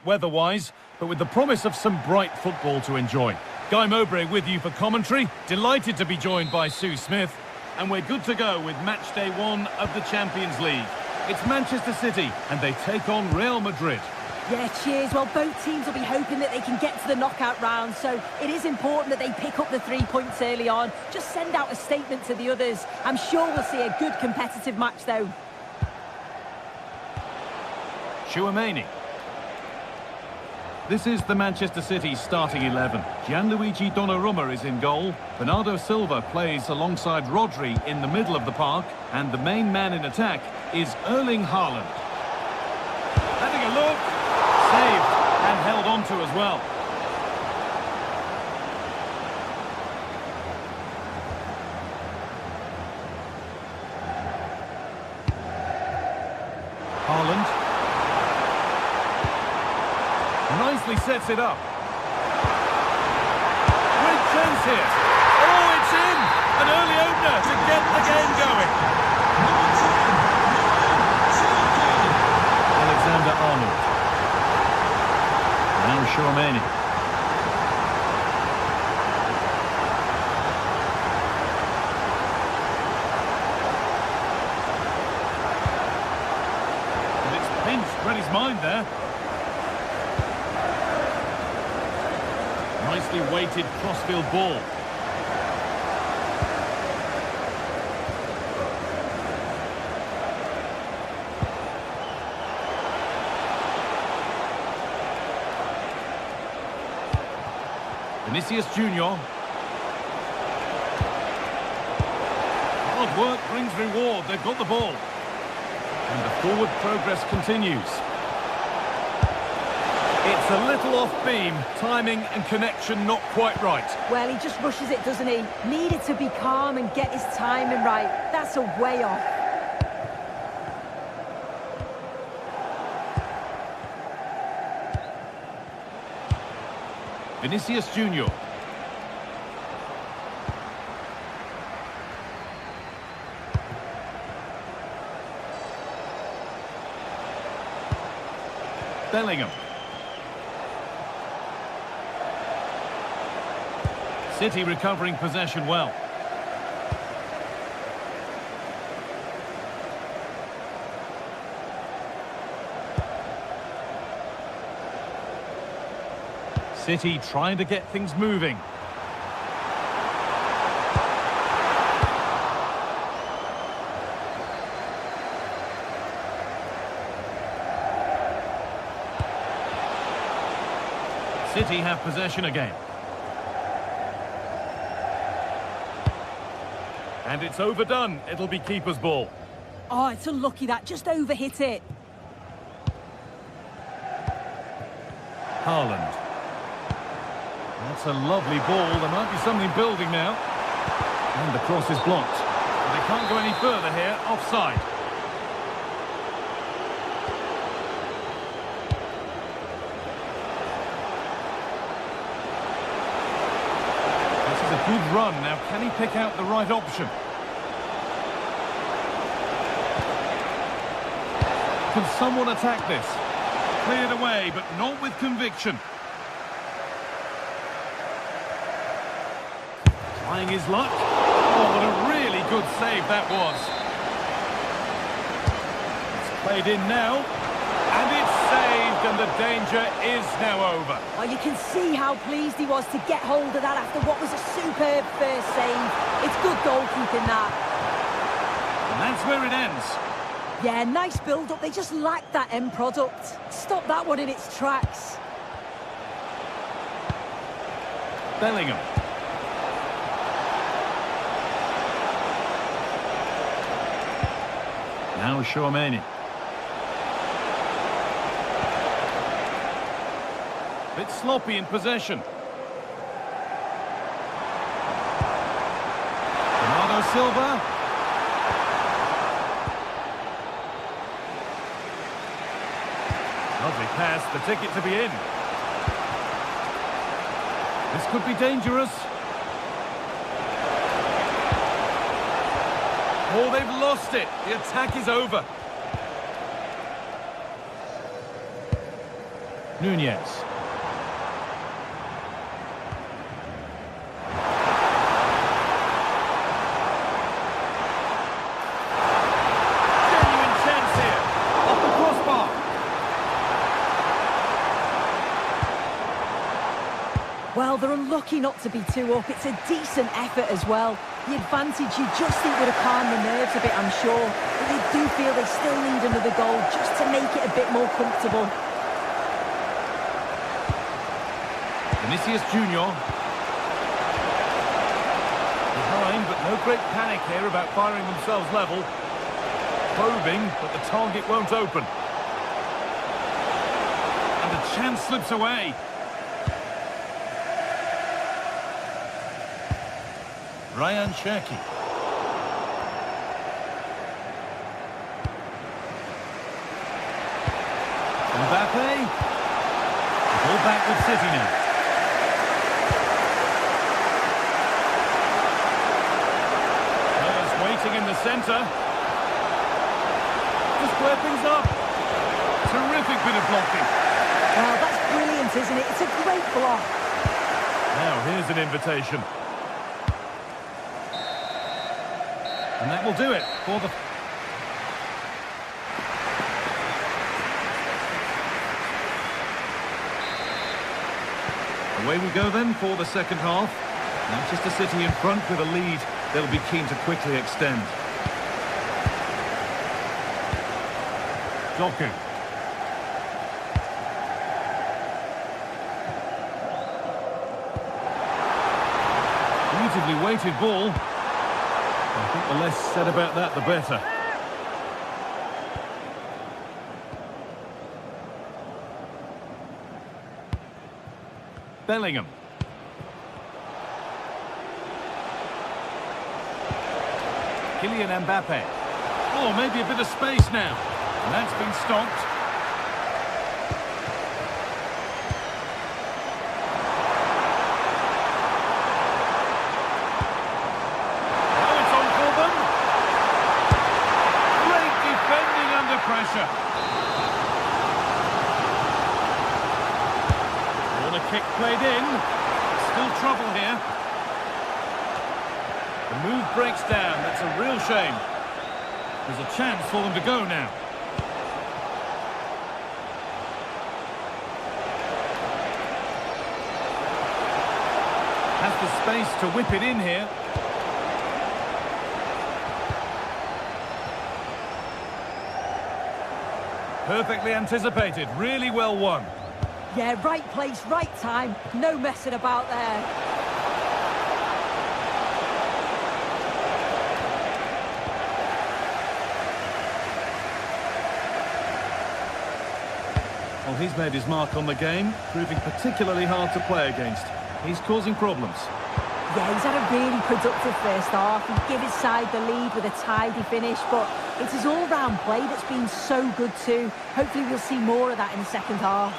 weather-wise, but with the promise of some bright football to enjoy. Guy Mowbray with you for commentary. Delighted to be joined by Sue Smith. And we're good to go with match day 1 of the Champions League. It's Manchester City, and they take on Real Madrid. Yeah, cheers. Well, both teams will be hoping that they can get to the knockout round, so it is important that they pick up the 3 points early on. Just send out a statement to the others. I'm sure we'll see a good competitive match, though. Chouameni. This is the Manchester City starting 11. Gianluigi Donnarumma is in goal. Bernardo Silva plays alongside Rodri in the middle of the park. And the main man in attack is Erling Haaland. Having a look. Saved and held on to as well. Haaland. Nicely sets it up. Great chance here. Oh, it's in! An early opener to get the game going. Alexander-Arnold. Now Chouameni. And it's pinched Reddy's mind there. Nicely weighted crossfield ball. Vinicius Junior. Hard work brings reward. They've got the ball. And the forward progress continues. It's a little off beam. Timing and connection not quite right. Well, he just rushes it, doesn't he? Needed to be calm and get his timing right. That's a way off. Vinicius Junior. Bellingham. City recovering possession well. City trying to get things moving. City have possession again. And it's overdone. It'll be keeper's ball. Oh, it's unlucky that. Just overhit it. Haaland. That's a lovely ball. There might be something building now. And the cross is blocked. They can't go any further here. Offside. This is a good run. Now, can he pick out the right option? Can someone attack this? Cleared away, but not with conviction. Trying his luck. Oh, what a really good save that was. It's played in now. And it's saved, and the danger is now over. Well, you can see how pleased he was to get hold of that after what was a superb first save. It's good goalkeeping, that. And that's where it ends. Yeah, nice build-up. They just lacked that end product. Stop that one in its tracks. Bellingham. Now Chouameni. Bit sloppy in possession. Bernardo Silva. Lovely pass, the ticket to be in. This could be dangerous. Oh, they've lost it. The attack is over. Nunez. Genuine chance here. Off the crossbar. Well, they're unlucky not to be 2 up. It's a decent effort as well. The advantage you just think would have calmed the nerves a bit, I'm sure. But you do feel they still need another goal just to make it a bit more comfortable. Vinicius Junior. Behind, but no great panic here about firing themselves level. Probing, but the target won't open. And the chance slips away. Ryan Cherki. Mbappe. Ball back with City now. Players waiting in the centre. To square things up. Terrific bit of blocking. Well, that's brilliant, isn't it? It's a great block. Now here's an invitation. And that will do it for the... Away we go then for the second half. Manchester City in front with a lead. They'll be keen to quickly extend. Doku. Beautifully weighted ball. I think the less said about that, the better. Bellingham. Kylian Mbappe. Oh, maybe a bit of space now. And that's been stopped. Now it's on for them. Great defending under pressure. Corner kick played in. Still trouble here. The move breaks down. That's a real shame. There's a chance for them to go now. Has the space to whip it in here. Perfectly anticipated. Really well won. Yeah, right place, right time. No messing about there. Well, he's made his mark on the game, proving particularly hard to play against. He's causing problems. Yeah, he's had a really productive first half. He gave his side the lead with a tidy finish, but it's his all-round play that's been so good too. Hopefully we'll see more of that in the second half.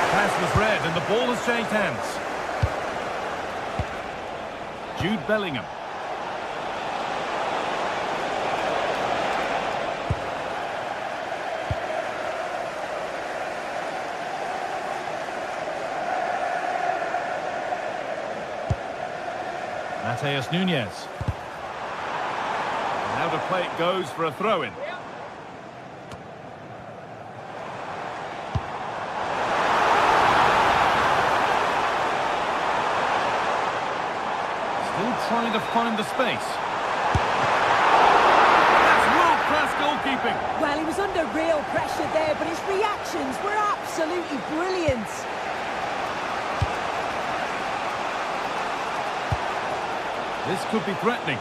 The pass was read and the ball has changed hands. Jude Bellingham. Mateus Nunez. And out of play it goes for a throw-in. Still trying to find the space. That's world-class goalkeeping. Well, he was under real pressure there, but his reactions were absolutely brilliant. This could be threatening.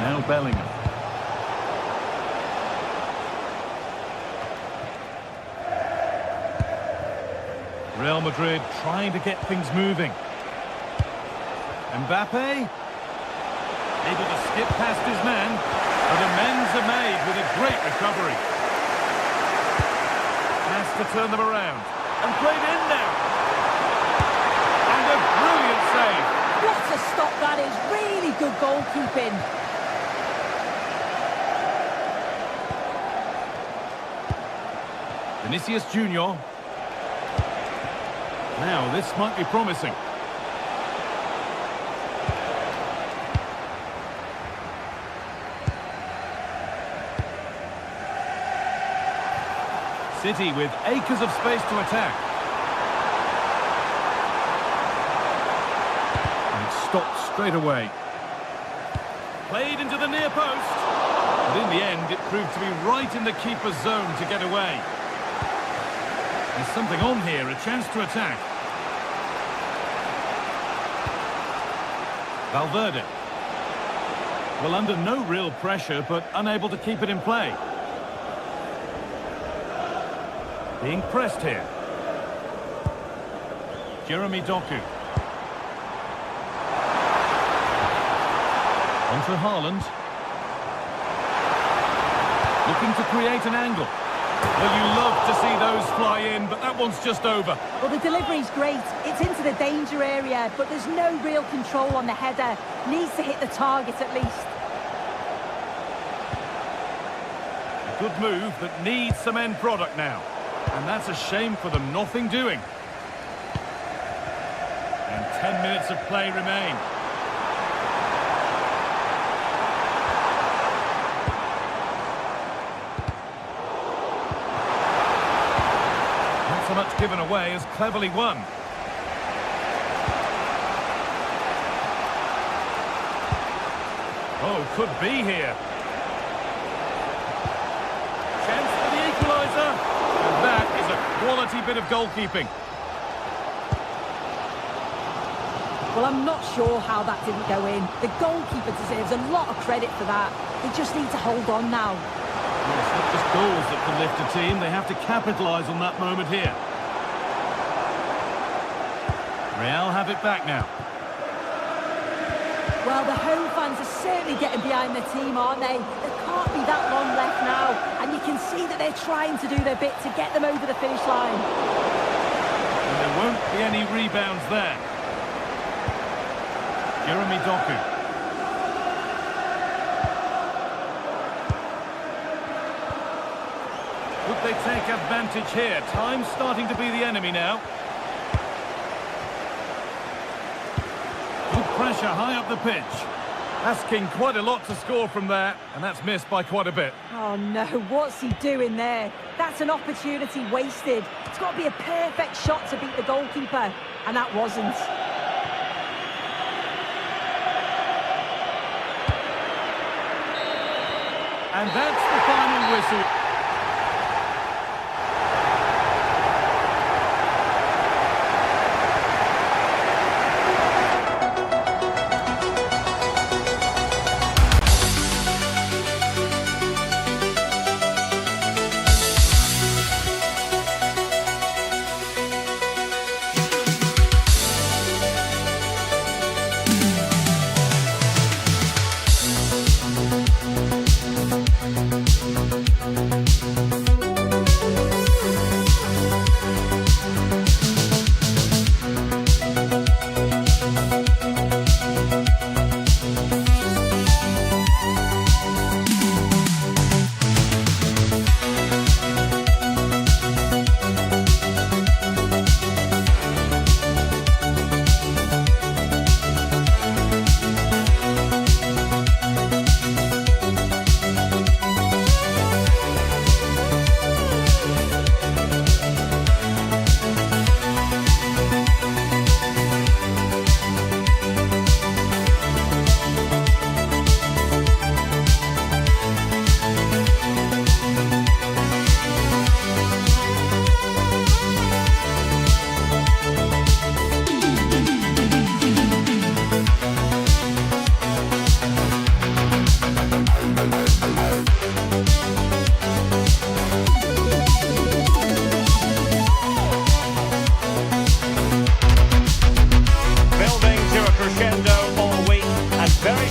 Now Bellingham. Real Madrid trying to get things moving. Mbappe. Able to skip past his man. But amends are made with a great recovery. Has to turn them around. And played in now. What a stop that is. Really good goalkeeping. Vinicius Junior. Now, this might be promising. City with acres of space to attack. And it's stopped straight away. Played into the near post. But in the end, it proved to be right in the keeper's zone to get away. There's something on here, a chance to attack. Valverde. Well, under no real pressure, but unable to keep it in play. Being pressed here. Jeremy Doku. Onto Haaland. Looking to create an angle. Well, you love to see those fly in, but that one's just over. Well, the delivery's great. It's into the danger area, but there's no real control on the header. Needs to hit the target at least. A good move that needs some end product now. And that's a shame for them, nothing doing. And 10 minutes of play remain. Not so much given away as cleverly won. Oh, could be here. Chance for the equaliser. And that is a quality bit of goalkeeping. Well, I'm not sure how that didn't go in. The goalkeeper deserves a lot of credit for that. They just need to hold on now. Well, it's not just goals that can lift a team. They have to capitalise on that moment here. Real have it back now. Well, the home fans are certainly getting behind the team, aren't they? There can't be that long left now. And you can see that they're trying to do their bit to get them over the finish line. And there won't be any rebounds there. Jeremy Doku. Could they take advantage here? Time's starting to be the enemy now. Good pressure high up the pitch. Asking quite a lot to score from there, and that's missed by quite a bit. Oh no, what's he doing there? That's an opportunity wasted. It's got to be a perfect shot to beat the goalkeeper, and that wasn't. And that's the final whistle.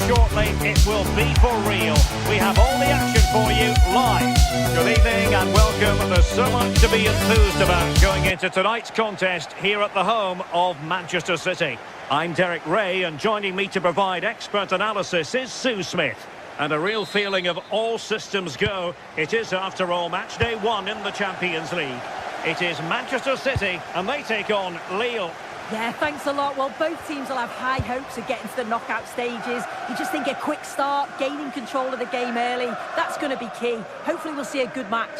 shortly, it will be for real. We have all the action for you live. Good evening and welcome. There's so much to be enthused about going into tonight's contest here at the home of Manchester City. I'm Derek Ray, and joining me to provide expert analysis is Sue Smith. And a real feeling of all systems go. It is, after all, match day 1 in the Champions League. It is Manchester City, and they take on Lille. Yeah, thanks a lot. Well, both teams will have high hopes of getting to the knockout stages. You just think a quick start, gaining control of the game early, that's going to be key. Hopefully we'll see a good match.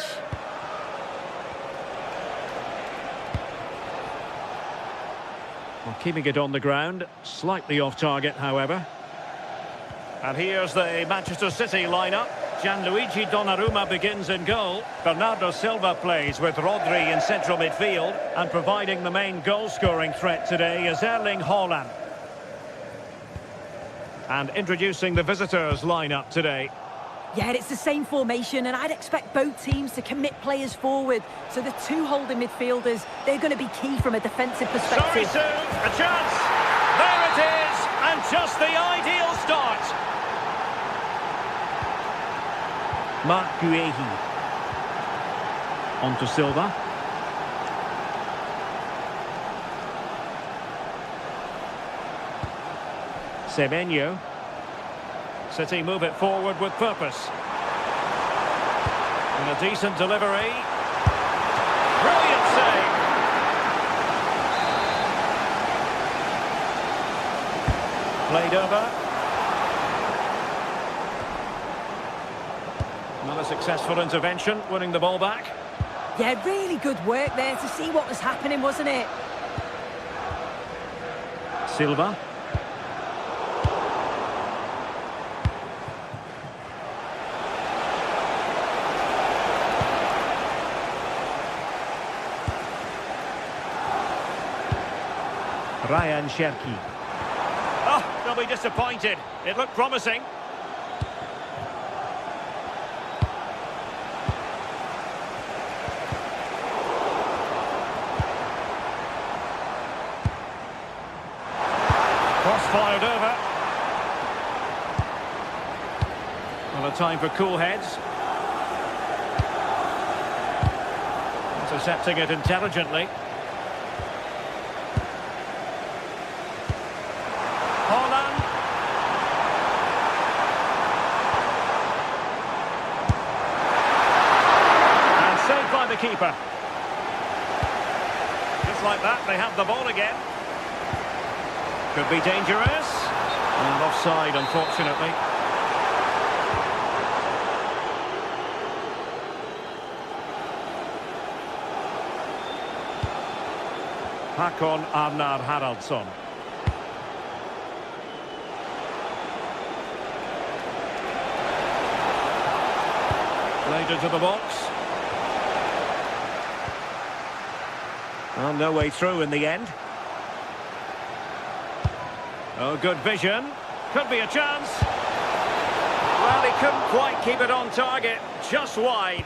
Well, keeping it on the ground, slightly off target, however. And here's the Manchester City lineup. Gianluigi Donnarumma begins in goal. Bernardo Silva plays with Rodri in central midfield. And providing the main goal-scoring threat today is Erling Haaland. And introducing the visitors lineup today. Yeah, it's the same formation, and I'd expect both teams to commit players forward. So the two holding midfielders, they're going to be key from a defensive perspective. Sorry, Sue, a chance! There it is! And just the ideal start! Marc Guehi. On to Silva. Semenyo. City move it forward with purpose. And a decent delivery. Brilliant save. Played over. Another successful intervention, winning the ball back. Yeah, really good work there to see what was happening, wasn't it? Silva. Ryan Cherki. Oh, they'll be disappointed. It looked promising. Cross-fired over. Well, a time for cool heads. Intercepting it intelligently. Haaland. And saved by the keeper. Just like that, they have the ball again. Could be dangerous. And offside, unfortunately. Håkon Arnar Haraldsson. Played into the box. Well, no way through in the end. Oh, good vision. Could be a chance. Well, he couldn't quite keep it on target. Just wide.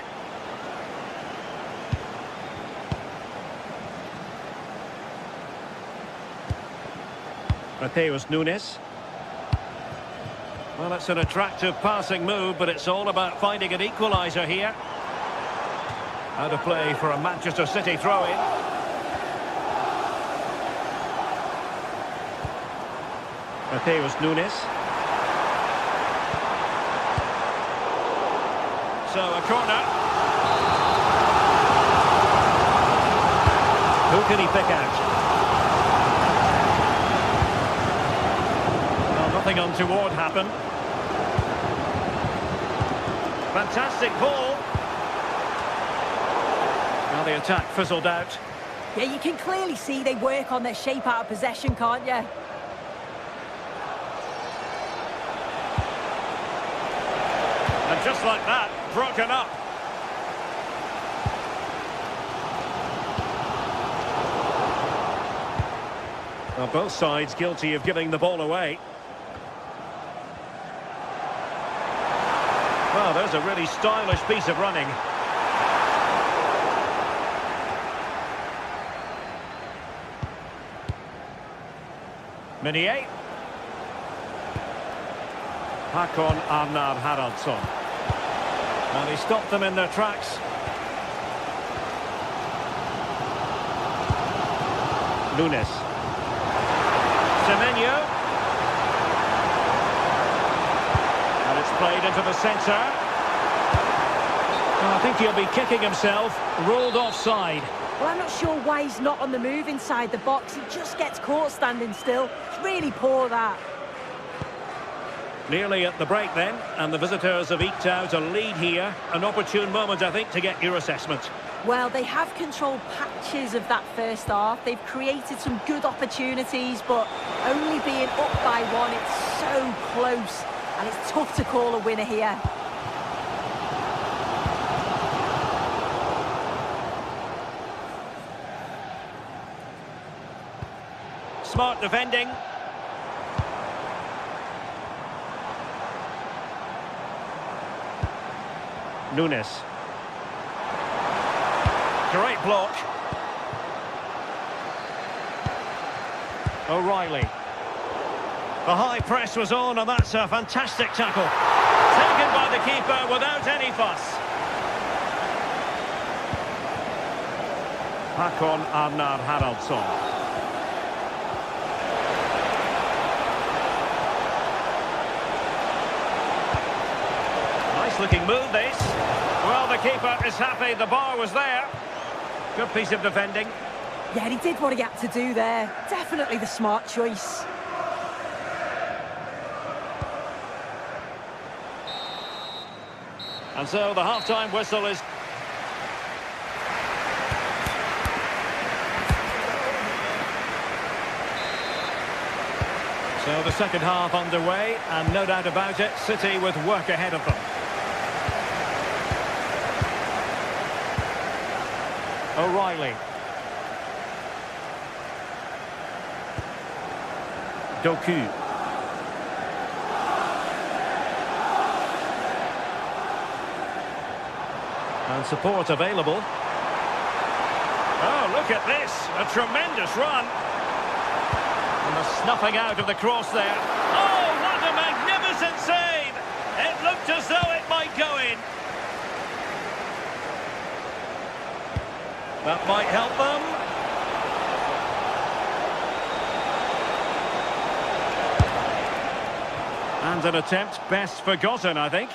Mateus Nunes. Well, it's an attractive passing move, but it's all about finding an equaliser here. Out of play for a Manchester City throw-in. Mateus Nunes. So a corner. Who can he pick out? Well, nothing untoward happened. Fantastic ball. Now the attack fizzled out. Yeah, you can clearly see they work on their shape out of possession, can't you? And just like that, broken up. Well, both sides guilty of giving the ball away. Well, there's a really stylish piece of running. Meunier. Håkon Arnar Haraldsson. And he stopped them in their tracks. Nunes. Semenyo. And it's played into the centre. I think he'll be kicking himself. Ruled offside. Well, I'm not sure why he's not on the move inside the box. He just gets caught standing still. It's really poor, that. Nearly at the break then, and the visitors have eked out a lead here. An opportune moment, I think, to get your assessment. Well, they have controlled patches of that first half. They've created some good opportunities, but only being up by one, it's so close. And it's tough to call a winner here. Smart defending. Nunes. Great block. O'Reilly. The high press was on, and that's a fantastic tackle. Taken by the keeper without any fuss. Håkon Arnar Haraldsson. Looking move this. Well, the keeper is happy the bar was there. Good piece of defending. Yeah, he did what he had to do there. Definitely the smart choice. And so the half-time whistle is... So the second half underway, and no doubt about it, City with work ahead of them. O'Reilly. Doku. And support available. Oh, look at this. A tremendous run. And the snuffing out of the cross there. Oh, what a magnificent save. It looked as though it might go in. That might help them. And an attempt best forgotten, I think.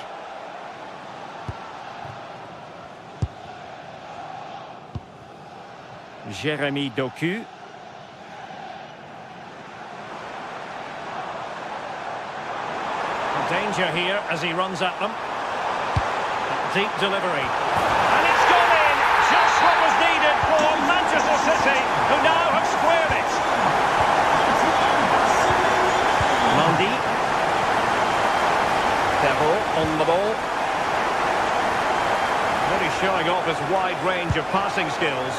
Jeremy Doku. Danger here as he runs at them. Deep delivery. And it's gone in! Just what was needed for Manchester City, who now have squared it. Mendy. Devil on the ball. Really showing off his wide range of passing skills.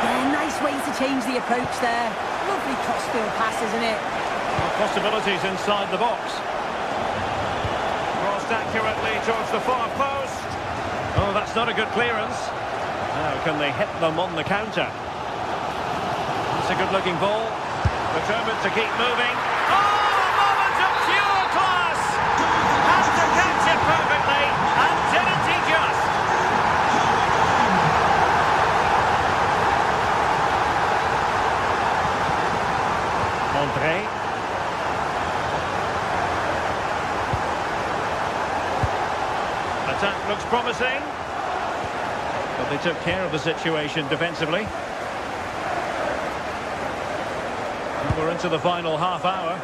Yeah, nice way to change the approach there. Lovely cross-field pass, isn't it? Possibilities inside the box. Crossed accurately towards the far post. Oh, that's not a good clearance. Now, can they hit them on the counter? That's a good-looking ball. Determined to keep moving. Oh, a moment of pure class! Has to catch it perfectly, and didn't he just? André. Attack looks promising, but they took care of the situation defensively. And we're into the final half hour.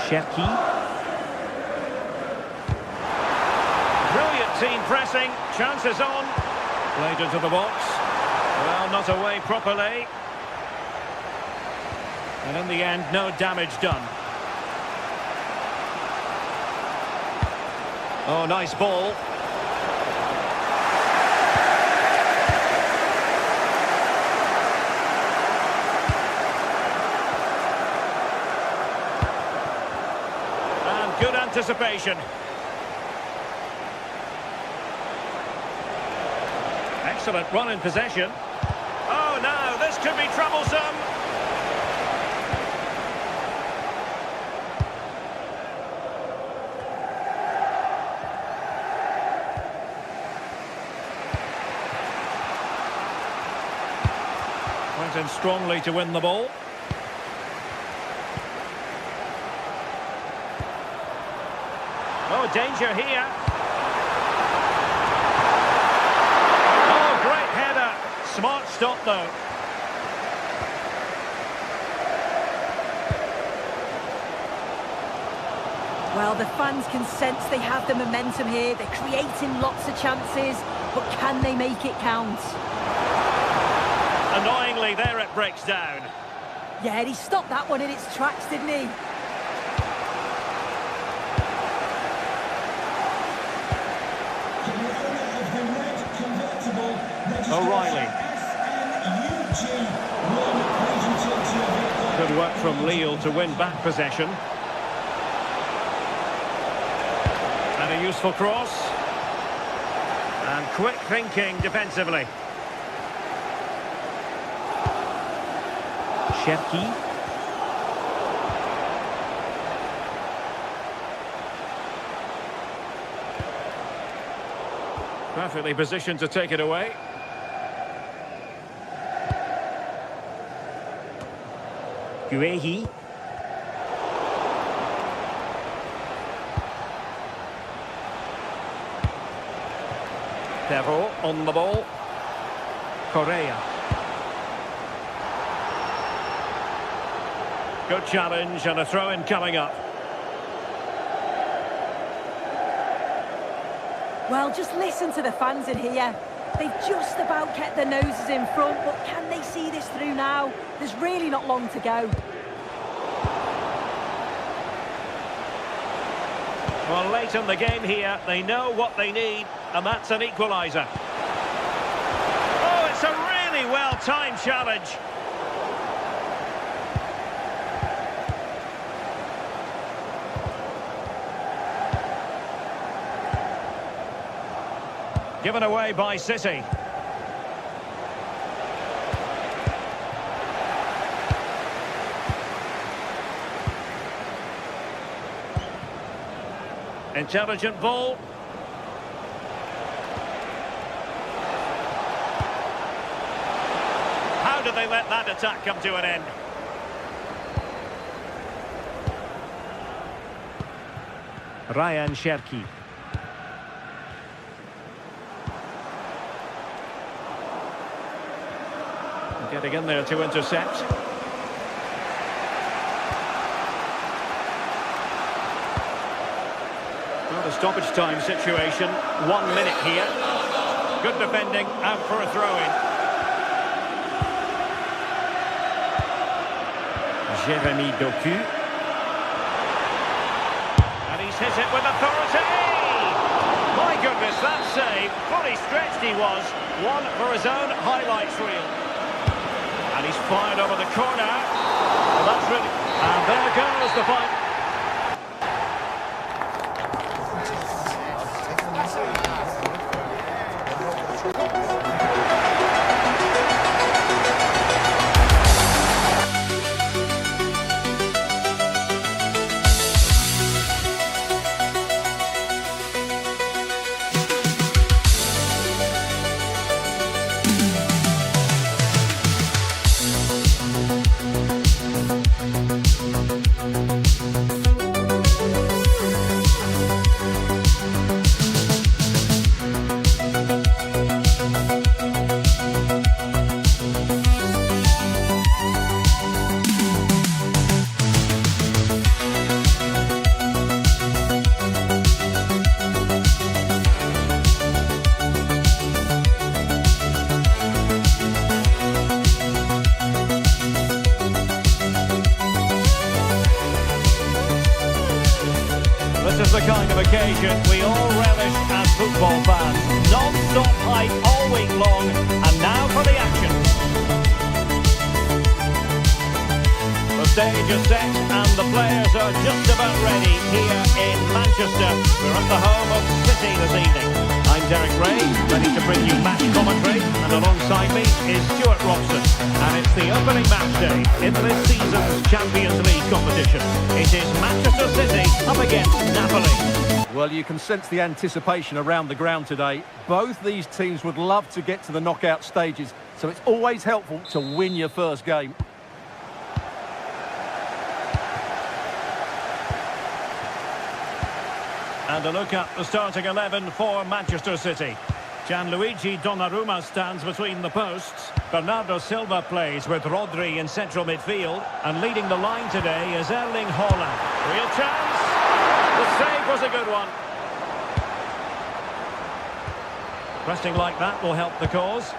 Cherki. Brilliant team pressing, chances on. Played into the box. Well, not away properly. And in the end, no damage done. Oh, nice ball. And good anticipation. Excellent run in possession. Oh, now this could be troublesome. Went in strongly to win the ball. Oh, danger here. Oh, great header. Smart stop, though. Well, the fans can sense they have the momentum here. They're creating lots of chances, but can they make it count? Annoyingly, there it breaks down. Yeah, and he stopped that one in its tracks, didn't he? O'Reilly. Good work from Lille to win back possession. And a useful cross. And quick thinking defensively. Cherki. Perfectly positioned to take it away. Guehi. Devo on the ball. Correa. Good challenge and a throw-in coming up. Well, just listen to the fans in here. They've just about kept their noses in front, but can they see this through now? There's really not long to go. Well, late in the game here, they know what they need, and that's an equaliser. Oh, it's a really well-timed challenge. Given away by City. Intelligent ball. How did they let that attack come to an end? Ryan Cherki. Getting in there to intercept. Well, the stoppage time situation, 1 minute here. Good defending, out for a throw-in. Jérémy Doku. And he's hit it with authority! My goodness, that save. Fully stretched he was. One for his own highlights reel. And he's fired over the corner. Well, that's really... And there goes the fight. This is the kind of occasion we all relish as football fans. Non-stop hype all week long, and now for the action. The stage is set and the players are just about ready here in Manchester. We're at the home of City this evening. I'm Derek Ray, ready to bring you match commentary, and alongside me is Stuart Robson. And it's the opening match day in this season's Champions League competition. It is Manchester City up against Napoli. Well, you can sense the anticipation around the ground today. Both these teams would love to get to the knockout stages, so it's always helpful to win your first game. And a look at the starting 11 for Manchester City. Gianluigi Donnarumma stands between the posts. Bernardo Silva plays with Rodri in central midfield. And leading the line today is Erling Haaland. Real chance. The save was a good one. Pressing like that will help the cause.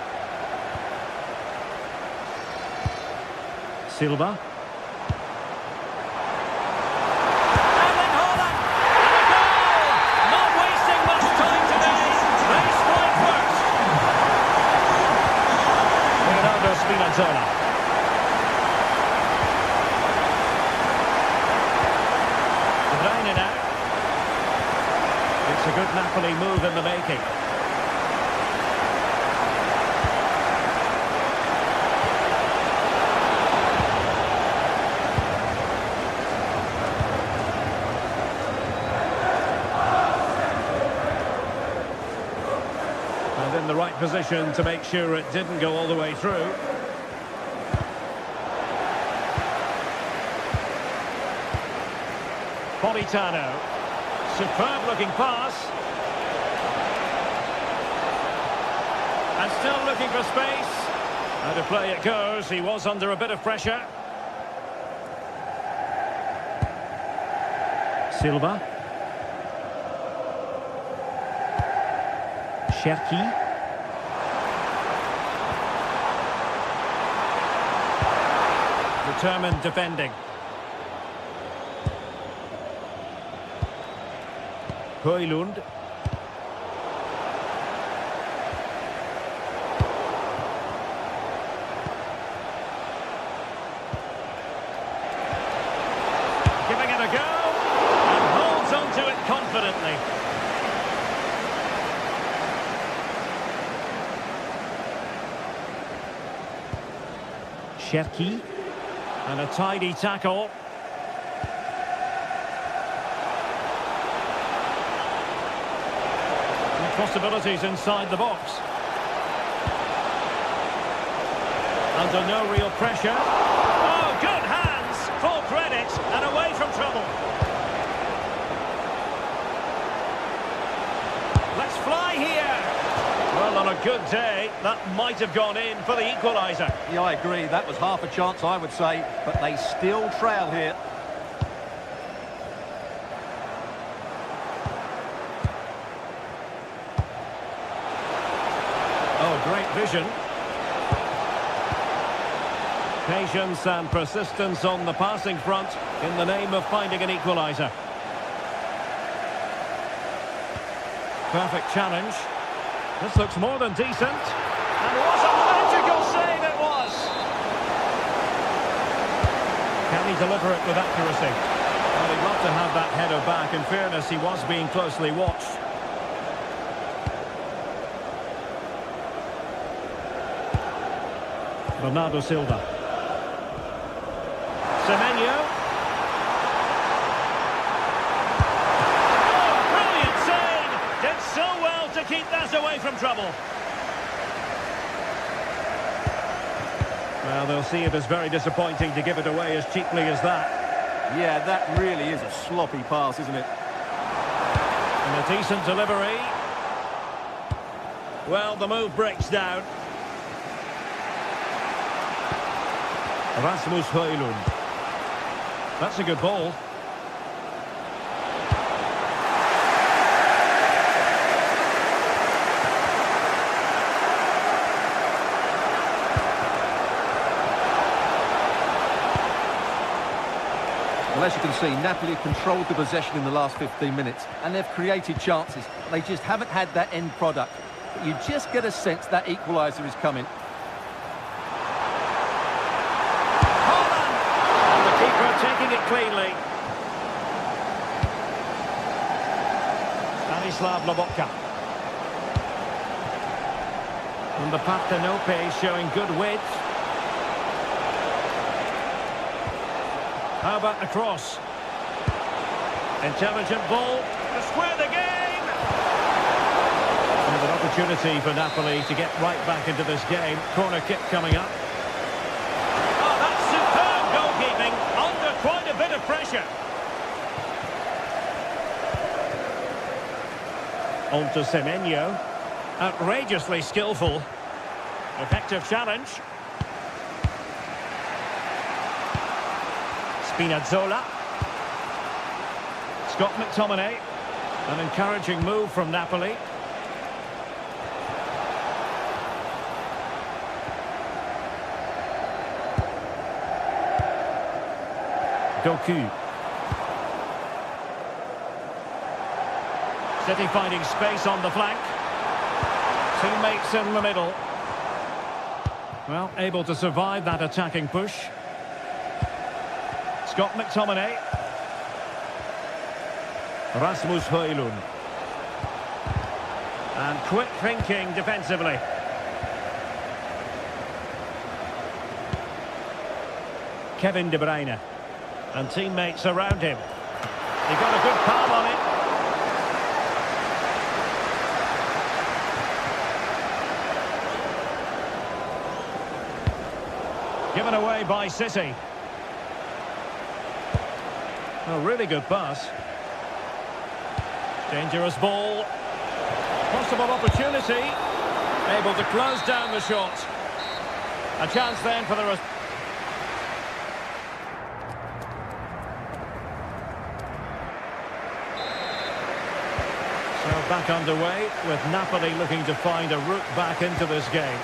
Silva. Spinazzola. De Bruyne now. It's a good Napoli move in the making. And in the right position to make sure it didn't go all the way through. Politano. Superb looking pass. And still looking for space. How to play it goes. He was under a bit of pressure. Silva. Cherki. Determined defending. Højlund. Giving it a go and holds on to it confidently. Cherki. And a tidy tackle. Possibilities inside the box. Under no real pressure. Oh, good hands! Full credit and away from trouble. Let's fly here. Well, on a good day, that might have gone in for the equaliser. Yeah, I agree. That was half a chance, I would say, but they still trail here. Oh, great vision. Patience and persistence on the passing front in the name of finding an equaliser. Perfect challenge. This looks more than decent. And what a magical save it was! Can he deliver it with accuracy? Well, he'd love to have that header back. In fairness, he was being closely watched. Bernardo Silva. Semenyo. Oh, brilliant save! Did so well to keep that away from trouble. Well, they'll see it as very disappointing to give it away as cheaply as that. Yeah, that really is a sloppy pass, isn't it? And a decent delivery. Well, the move breaks down. Rasmus Højlund. That's a good ball. Well, as you can see, Napoli have controlled the possession in the last 15 minutes, and they've created chances. They just haven't had that end product. But you just get a sense that equaliser is coming. And the keeper taking it cleanly. Stanislav Lobotka. And the Partenope showing good width. How about the cross? Intelligent ball to square the game. And an opportunity for Napoli to get right back into this game. Corner kick coming up. Oh, that's superb goalkeeping under quite a bit of pressure. On to Semenyo. Outrageously skillful. Effective challenge. Spinazzola. Scott McTominay. An encouraging move from Napoli. Doku. City finding space on the flank. Teammates in the middle. Well, able to survive that attacking push. Scott McTominay. Rasmus Højlund. And quick thinking defensively. Kevin De Bruyne. And teammates around him. He got a good palm on it. Given away by City. A really good pass. Dangerous ball. Possible opportunity. Able to close down the shot. A chance then for the... So back underway with Napoli looking to find a route back into this game.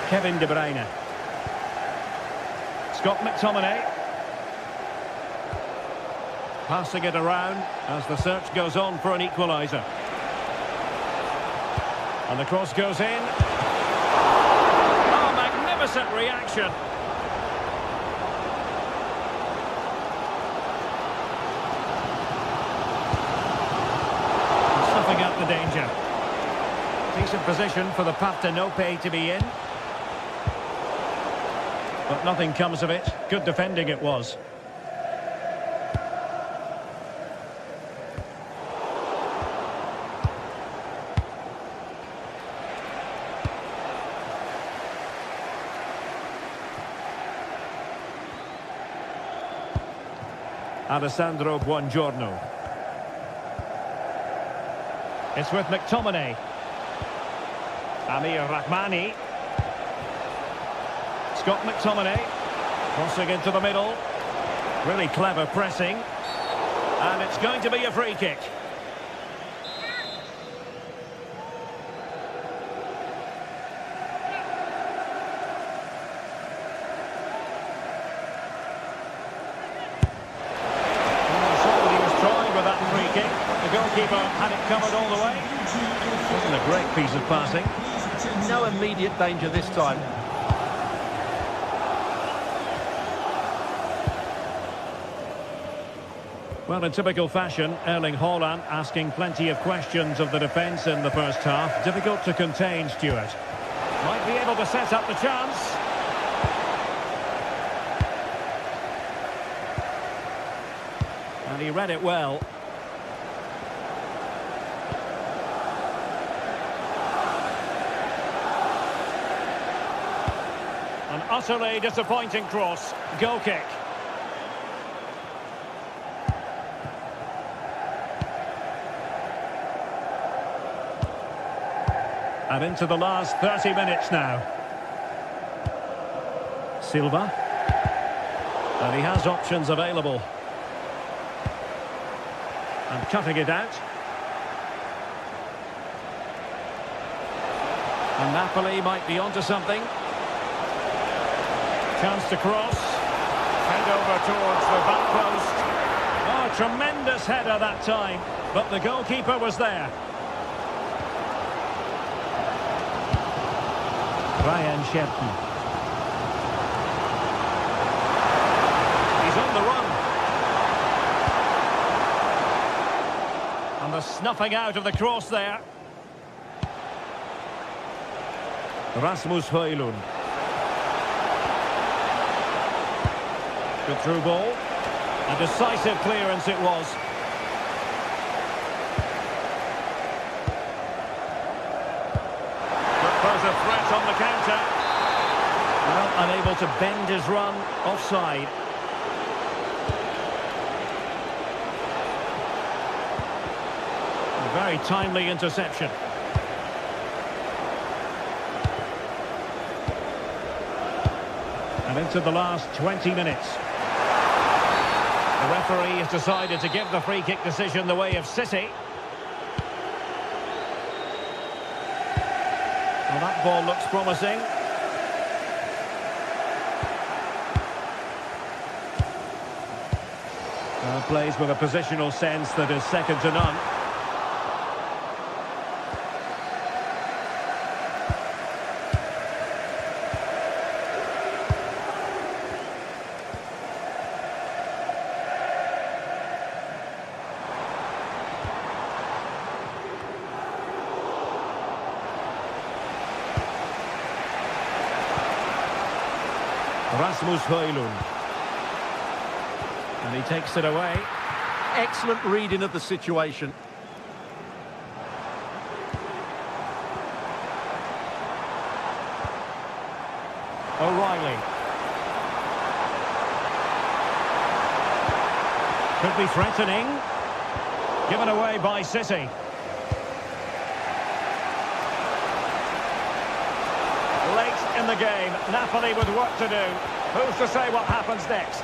Kevin De Bruyne. Scott McTominay. Passing it around as the search goes on for an equaliser. And the cross goes in. Oh, magnificent reaction. Snuffing out the danger. Decent position for the Partenope to be in. But nothing comes of it. Good defending it was. Alessandro Buongiorno. It's with McTominay. Amir Rahmani. Scott McTominay. Crossing into the middle. Really clever pressing. And it's going to be a free kick. The goalkeeper had it covered all the way. Wasn't a great piece of passing. No immediate danger this time. Well, in typical fashion, Erling Haaland asking plenty of questions of the defence in the first half. Difficult to contain, Stuart. Might be able to set up the chance. And he read it well. An utterly disappointing cross. Goal kick. And into the last 30 minutes now. Silva. And he has options available. And cutting it out. And Napoli might be onto something. Chance to cross. Head over towards the back post. Oh, tremendous header that time. But the goalkeeper was there. Ryan Sherton. He's on the run. And the snuffing out of the cross there. Rasmus Højlund. Good through ball. A decisive clearance it was. Could pose a threat on the counter. Well, unable to bend his run. Offside. A very timely interception. And into the last 20 minutes. The referee has decided to give the free kick decision the way of City. Well, that ball looks promising. Plays with a positional sense that is second to none. Rasmus Højlund. And he takes it away. Excellent reading of the situation. O'Reilly. Could be threatening. Given away by City. Late in the game, Napoli with work to do. Who's to say what happens next?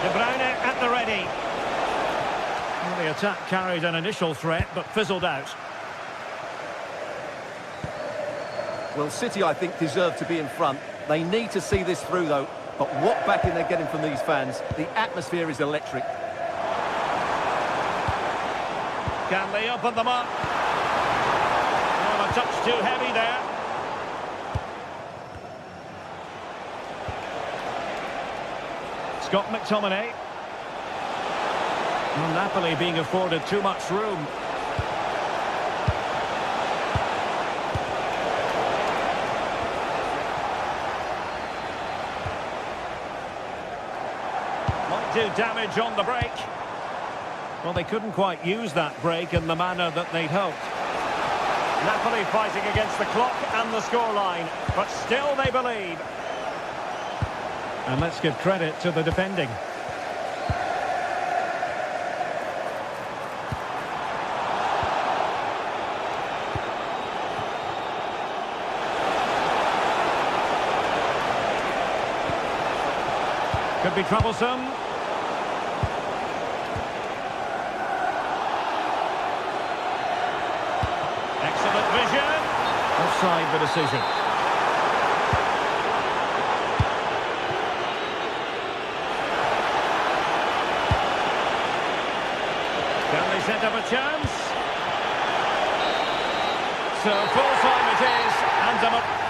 De Bruyne at the ready. Well, the attack carried an initial threat, but fizzled out. Well, City, I think, deserve to be in front. They need to see this through, though. But what backing they're getting from these fans. The atmosphere is electric. Can they open them up? Well, a touch too heavy there. Scott McTominay. Well, Napoli being afforded too much room. Might do damage on the break. Well, they couldn't quite use that break in the manner that they'd hoped. Napoli fighting against the clock and the scoreline, but still they believe. And let's give credit to the defending. Could be troublesome. Excellent vision. Offside the decision. Set up a chance. So full time it is, and a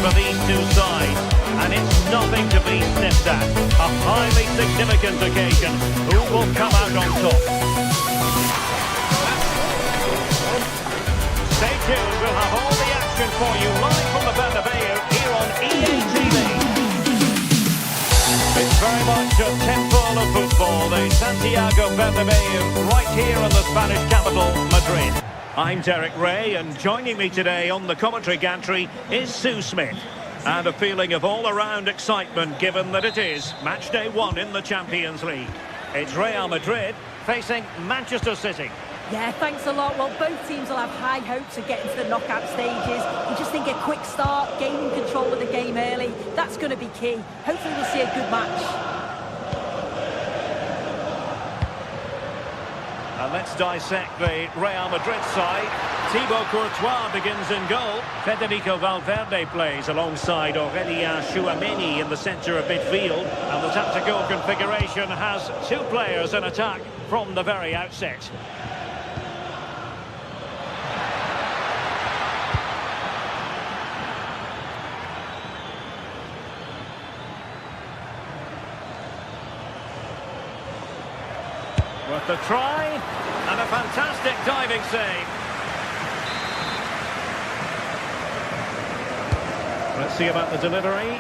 for these two sides, and it's nothing to be sniffed at. A highly significant occasion. Who will come out on top? Stay tuned, we'll have all the action for you live from the Bernabeu here on EA TV. It's very much a temple of football, the Santiago Bernabeu, right here in the Spanish capital, Madrid. I'm Derek Ray, and joining me today on the commentary gantry is Sue Smith. And a feeling of all-around excitement given that it is match day 1 in the Champions League. It's Real Madrid facing Manchester City. Yeah, thanks a lot. Well, both teams will have high hopes of getting to the knockout stages. You just think a quick start, gaining control of the game early, that's going to be key. Hopefully we'll see a good match. And let's dissect the Real Madrid side. Thibaut Courtois begins in goal. Federico Valverde plays alongside Aurélien Tchouameni in the centre of midfield. And the tactical configuration has 2 players in attack from the very outset. With the try, and a fantastic diving save. Let's see about the delivery.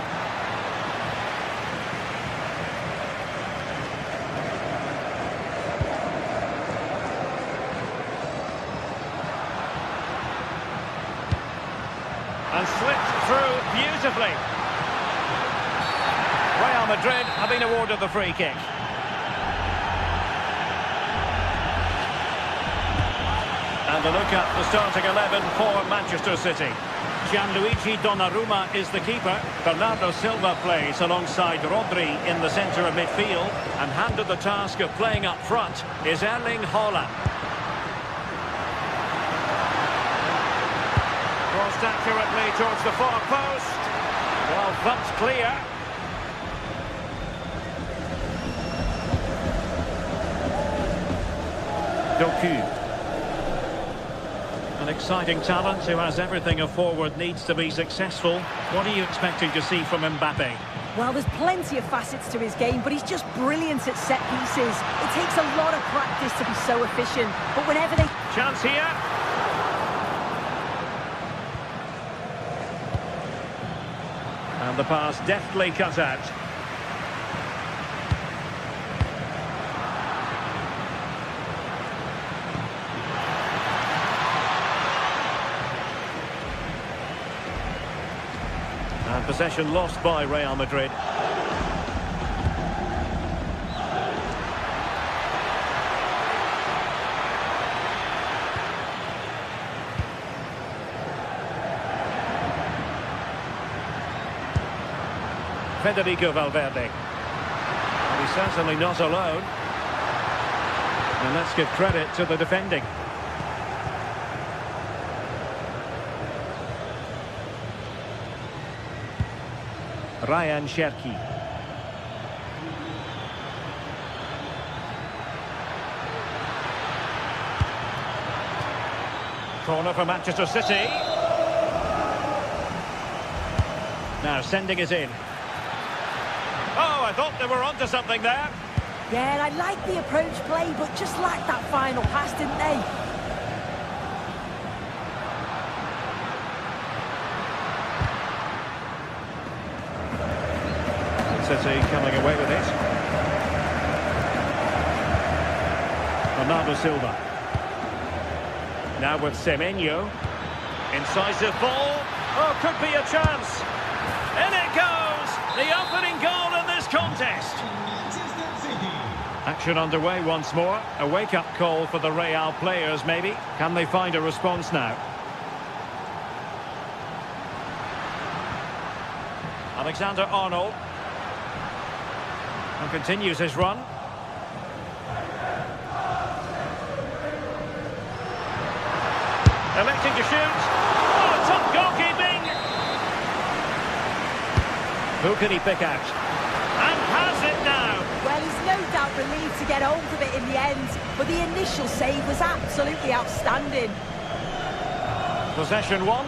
And slipped through beautifully. Madrid have been awarded the free kick. And a look at the starting 11 for Manchester City. Gianluigi Donnarumma is the keeper. Bernardo Silva plays alongside Rodri in the centre of midfield. And handed the task of playing up front is Erling Haaland. Crossed accurately towards the far post. Well, thumped clear. Doku. An exciting talent who has everything a forward needs to be successful. What are you expecting to see from Mbappe? Well, there's plenty of facets to his game, but he's just brilliant at set pieces. It takes a lot of practice to be so efficient, but whenever they... Chance here. And the pass deftly cut out. And possession lost by Real Madrid. Federico Valverde. And he's certainly not alone. And let's give credit to the defending. Ryan Cherki. Corner for Manchester City. Now sending it in. Oh, I thought they were onto something there. Yeah, and I like the approach play, but just lacked that final pass, didn't they? City coming away with it. Bernardo Silva. Now with Semenyo. Incisive ball. Oh, could be a chance. In it goes. The opening goal in this contest. Action underway once more. A wake-up call for the Real players, maybe. Can they find a response now? Alexander-Arnold. And continues his run. Electing to shoot. Oh, top goalkeeping. Who can he pick out? And has it now. Well, he's no doubt relieved to get hold of it in the end, but the initial save was absolutely outstanding. Possession won.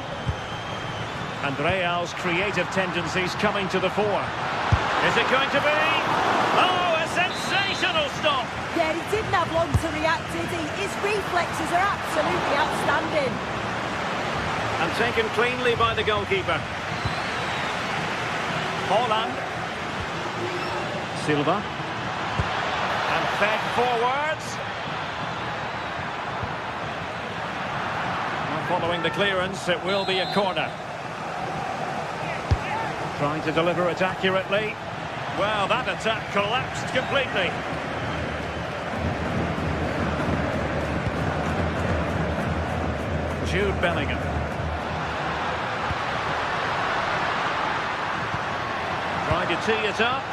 And Real's creative tendencies coming to the fore. Is it going to be? Oh, a sensational stop! Yeah, he didn't have long to react, did he? His reflexes are absolutely outstanding. And taken cleanly by the goalkeeper. Haaland. Silva. And fed forwards. And following the clearance, it will be a corner. Trying to deliver it accurately. Well, that attack collapsed completely. Jude Bellingham. Trying to tee it up.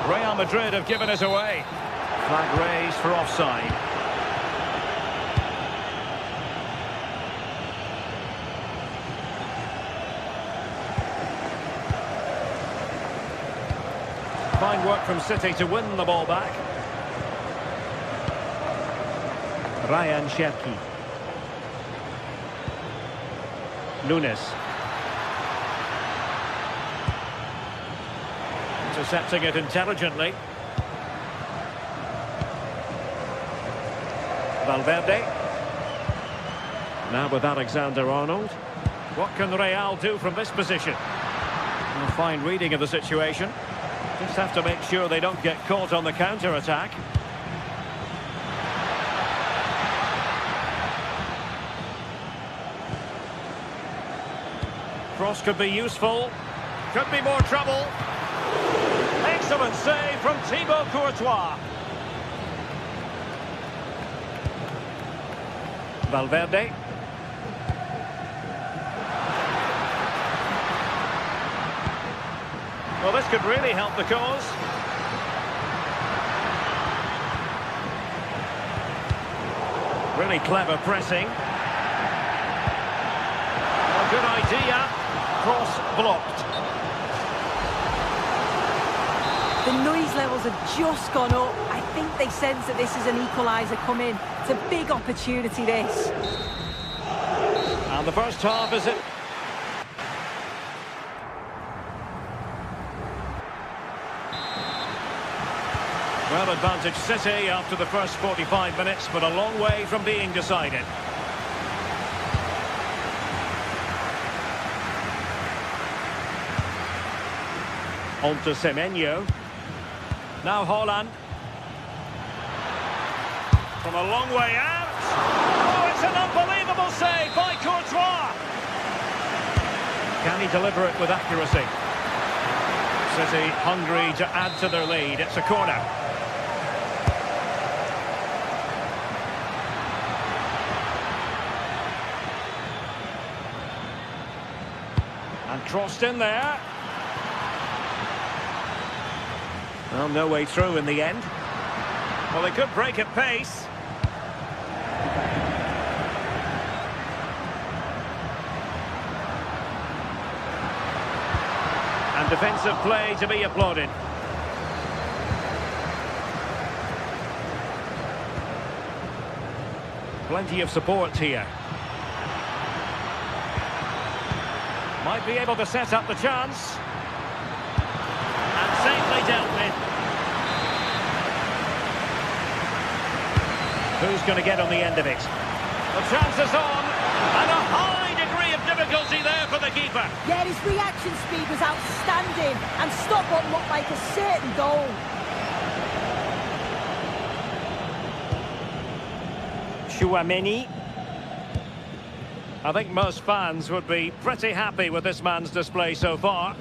Real Madrid have given it away. Flag raised for offside. Fine work from City to win the ball back. Ryan Cherki. Nunes. Intercepting it intelligently. Valverde. Now with Alexander-Arnold. What can Real do from this position? A fine reading of the situation. Just have to make sure they don't get caught on the counter-attack. Cross could be useful. Could be more trouble. Excellent save from Thibaut Courtois. Valverde. Well, this could really help the cause. Really clever pressing. A good idea. Cross blocked. The noise levels have just gone up. I think they sense that this is an equaliser coming. It's a big opportunity, this. And the first half is it. Well, advantage City after the first 45 minutes, but a long way from being decided. On to Semenyo. Now Haaland. From a long way out. Oh, it's an unbelievable save by Courtois. Can he deliver it with accuracy? City hungry to add to their lead. It's a corner. And crossed in there. Well, no way through in the end. Well, they could break at pace. And defensive play to be applauded. Plenty of support here. Might be able to set up the chance. And safely dealt with. Who's going to get on the end of it? The chance is on. And a high degree of difficulty there for the keeper. Yeah, his reaction speed was outstanding. And stopped what looked like a certain goal. Chouameni. I think most fans would be pretty happy with this man's display so far.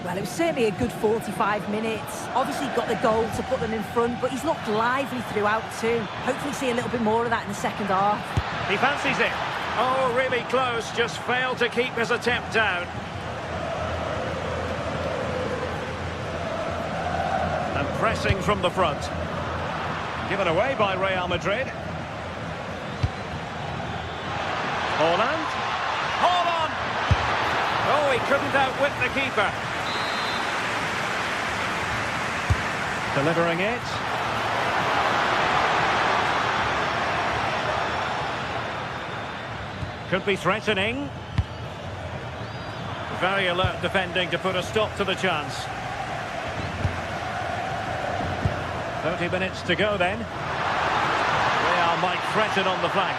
Well, it was certainly a good 45 minutes. Obviously got the goal to put them in front, but he's looked lively throughout too. Hopefully see a little bit more of that in the second half. He fancies it. Oh, really close, just failed to keep his attempt down. And pressing from the front. Given away by Real Madrid. Haaland. Haaland! Oh, he couldn't outwit the keeper. Delivering it. Could be threatening. Very alert defending to put a stop to the chance. 30 minutes to go then. Real might threaten on the flank.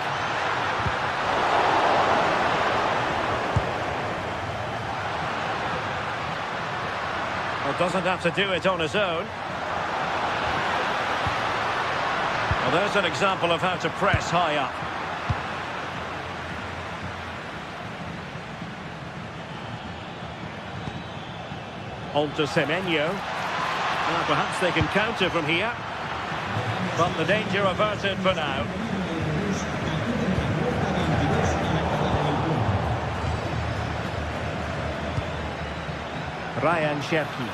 Well, doesn't have to do it on his own. Well, there's an example of how to press high up. On to Semenyo. Well, perhaps they can counter from here. But the danger averted for now. Ryan Cherki.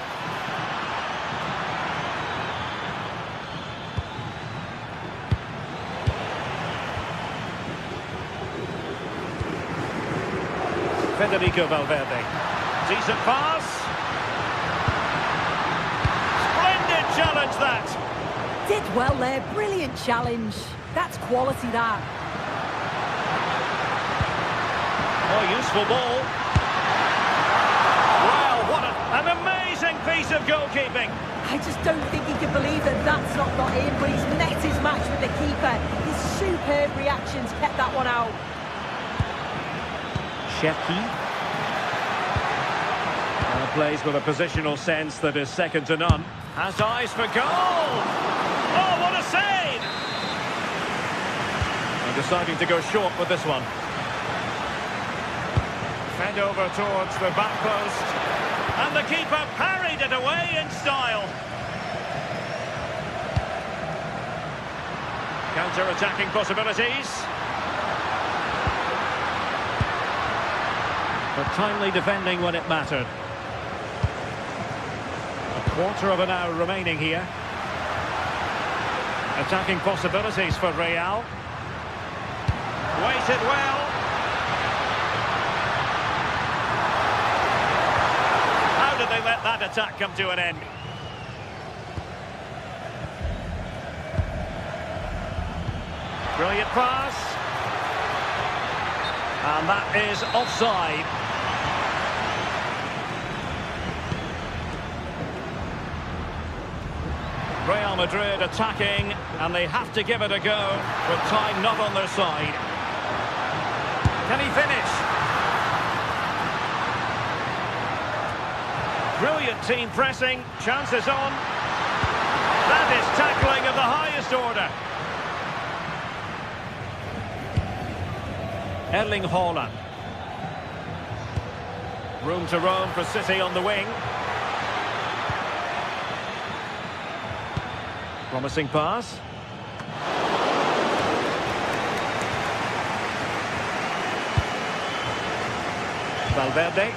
Federico Valverde. Decent pass. Splendid challenge that. Did well there, brilliant challenge. That's quality, that. Oh, useful ball. Wow, what an amazing piece of goalkeeping. I just don't think he can believe that that's not got in, but he's met his match with the keeper. His superb reactions kept that one out. Cherki. Plays with a positional sense that is second to none. Has eyes for goal! Oh, what a save! And deciding to go short with this one. Fed over towards the back post. And the keeper parried it away in style. Counter-attacking possibilities. But timely defending when it mattered. A quarter of an hour remaining here. Attacking possibilities for Real. Waited well. How did they let that attack come to an end? Brilliant pass. And that is offside. Real Madrid attacking, and they have to give it a go, with time not on their side. Can he finish? Brilliant team pressing, chances on. That is tackling of the highest order. Erling Haaland. Room to roam for City on the wing. Promising pass. Valverde.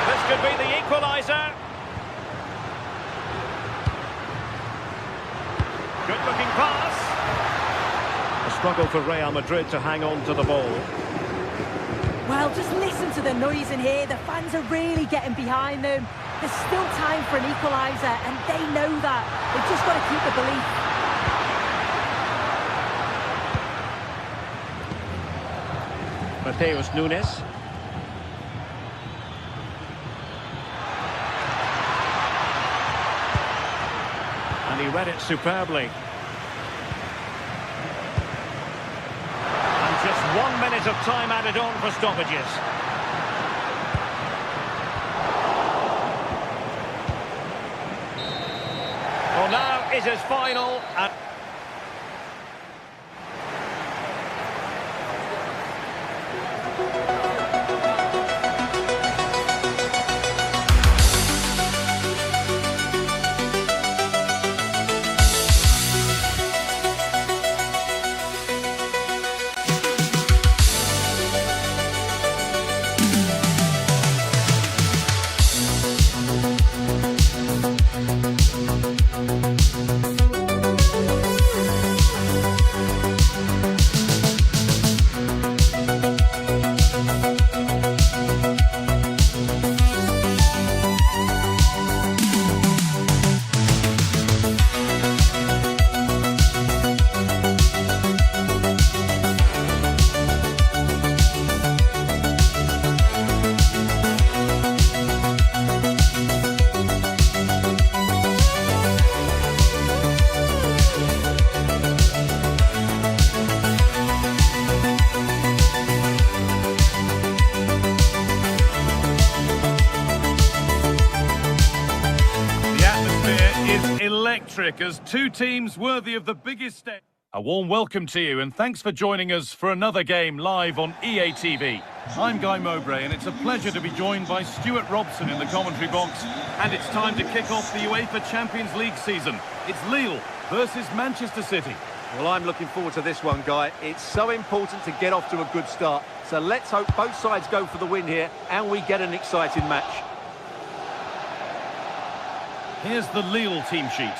This could be the equaliser. Good-looking pass. A struggle for Real Madrid to hang on to the ball. Well, just listen to the noise in here. The fans are really getting behind them. There's still time for an equaliser, and they know that. They've just got to keep the belief. Mateus Nunes. And he read it superbly. Just 1 minute of time added on for stoppages. Well, now it is final. Electric as two teams worthy of the biggest stage. A warm welcome to you and thanks for joining us for another game live on EA TV. I'm Guy Mowbray and it's a pleasure to be joined by Stuart Robson in the commentary box, and it's time to kick off the UEFA Champions League season. It's Lille versus Manchester City. Well, I'm looking forward to this one, Guy. It's so important to get off to a good start. So let's hope both sides go for the win here and we get an exciting match. Here's the Lille team sheet.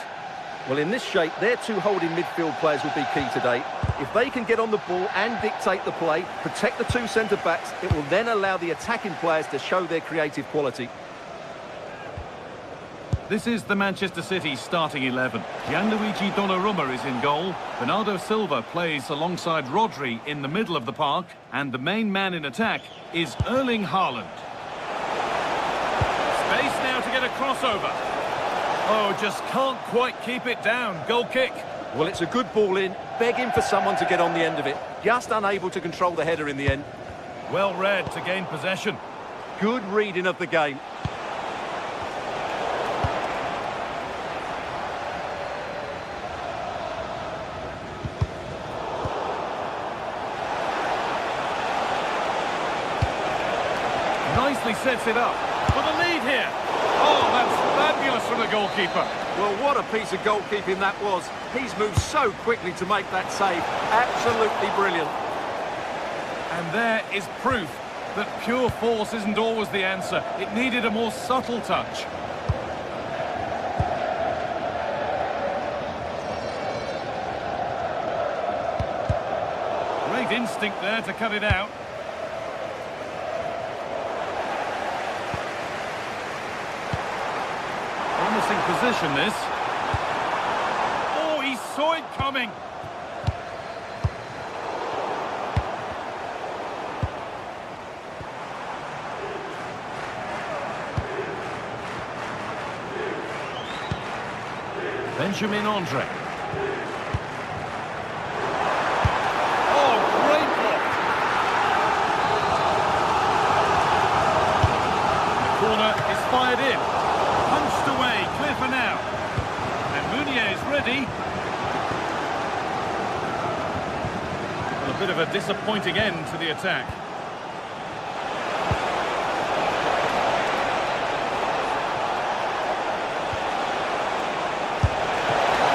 Well, in this shape, their two holding midfield players will be key today. If they can get on the ball and dictate the play, protect the two centre-backs, it will then allow the attacking players to show their creative quality. This is the Manchester City starting 11. Gianluigi Donnarumma is in goal. Bernardo Silva plays alongside Rodri in the middle of the park. And the main man in attack is Erling Haaland. Space now to get a crossover. Oh, just can't quite keep it down. Goal kick. Well, it's a good ball in, begging for someone to get on the end of it. Just unable to control the header in the end. Well read to gain possession. Good reading of the game. Nice nicely sets it up for the lead here. Oh, that's fabulous from the goalkeeper. Well, what a piece of goalkeeping that was. He's moved so quickly to make that save. Absolutely brilliant. And there is proof that pure force isn't always the answer. It needed a more subtle touch. Great instinct there to cut it out. Promising position, this. Oh, he saw it coming. Benjamin Andre. Oh, great block. The corner is fired in. Punched away, clear for now. And Meunier is ready. Well, a bit of a disappointing end to the attack.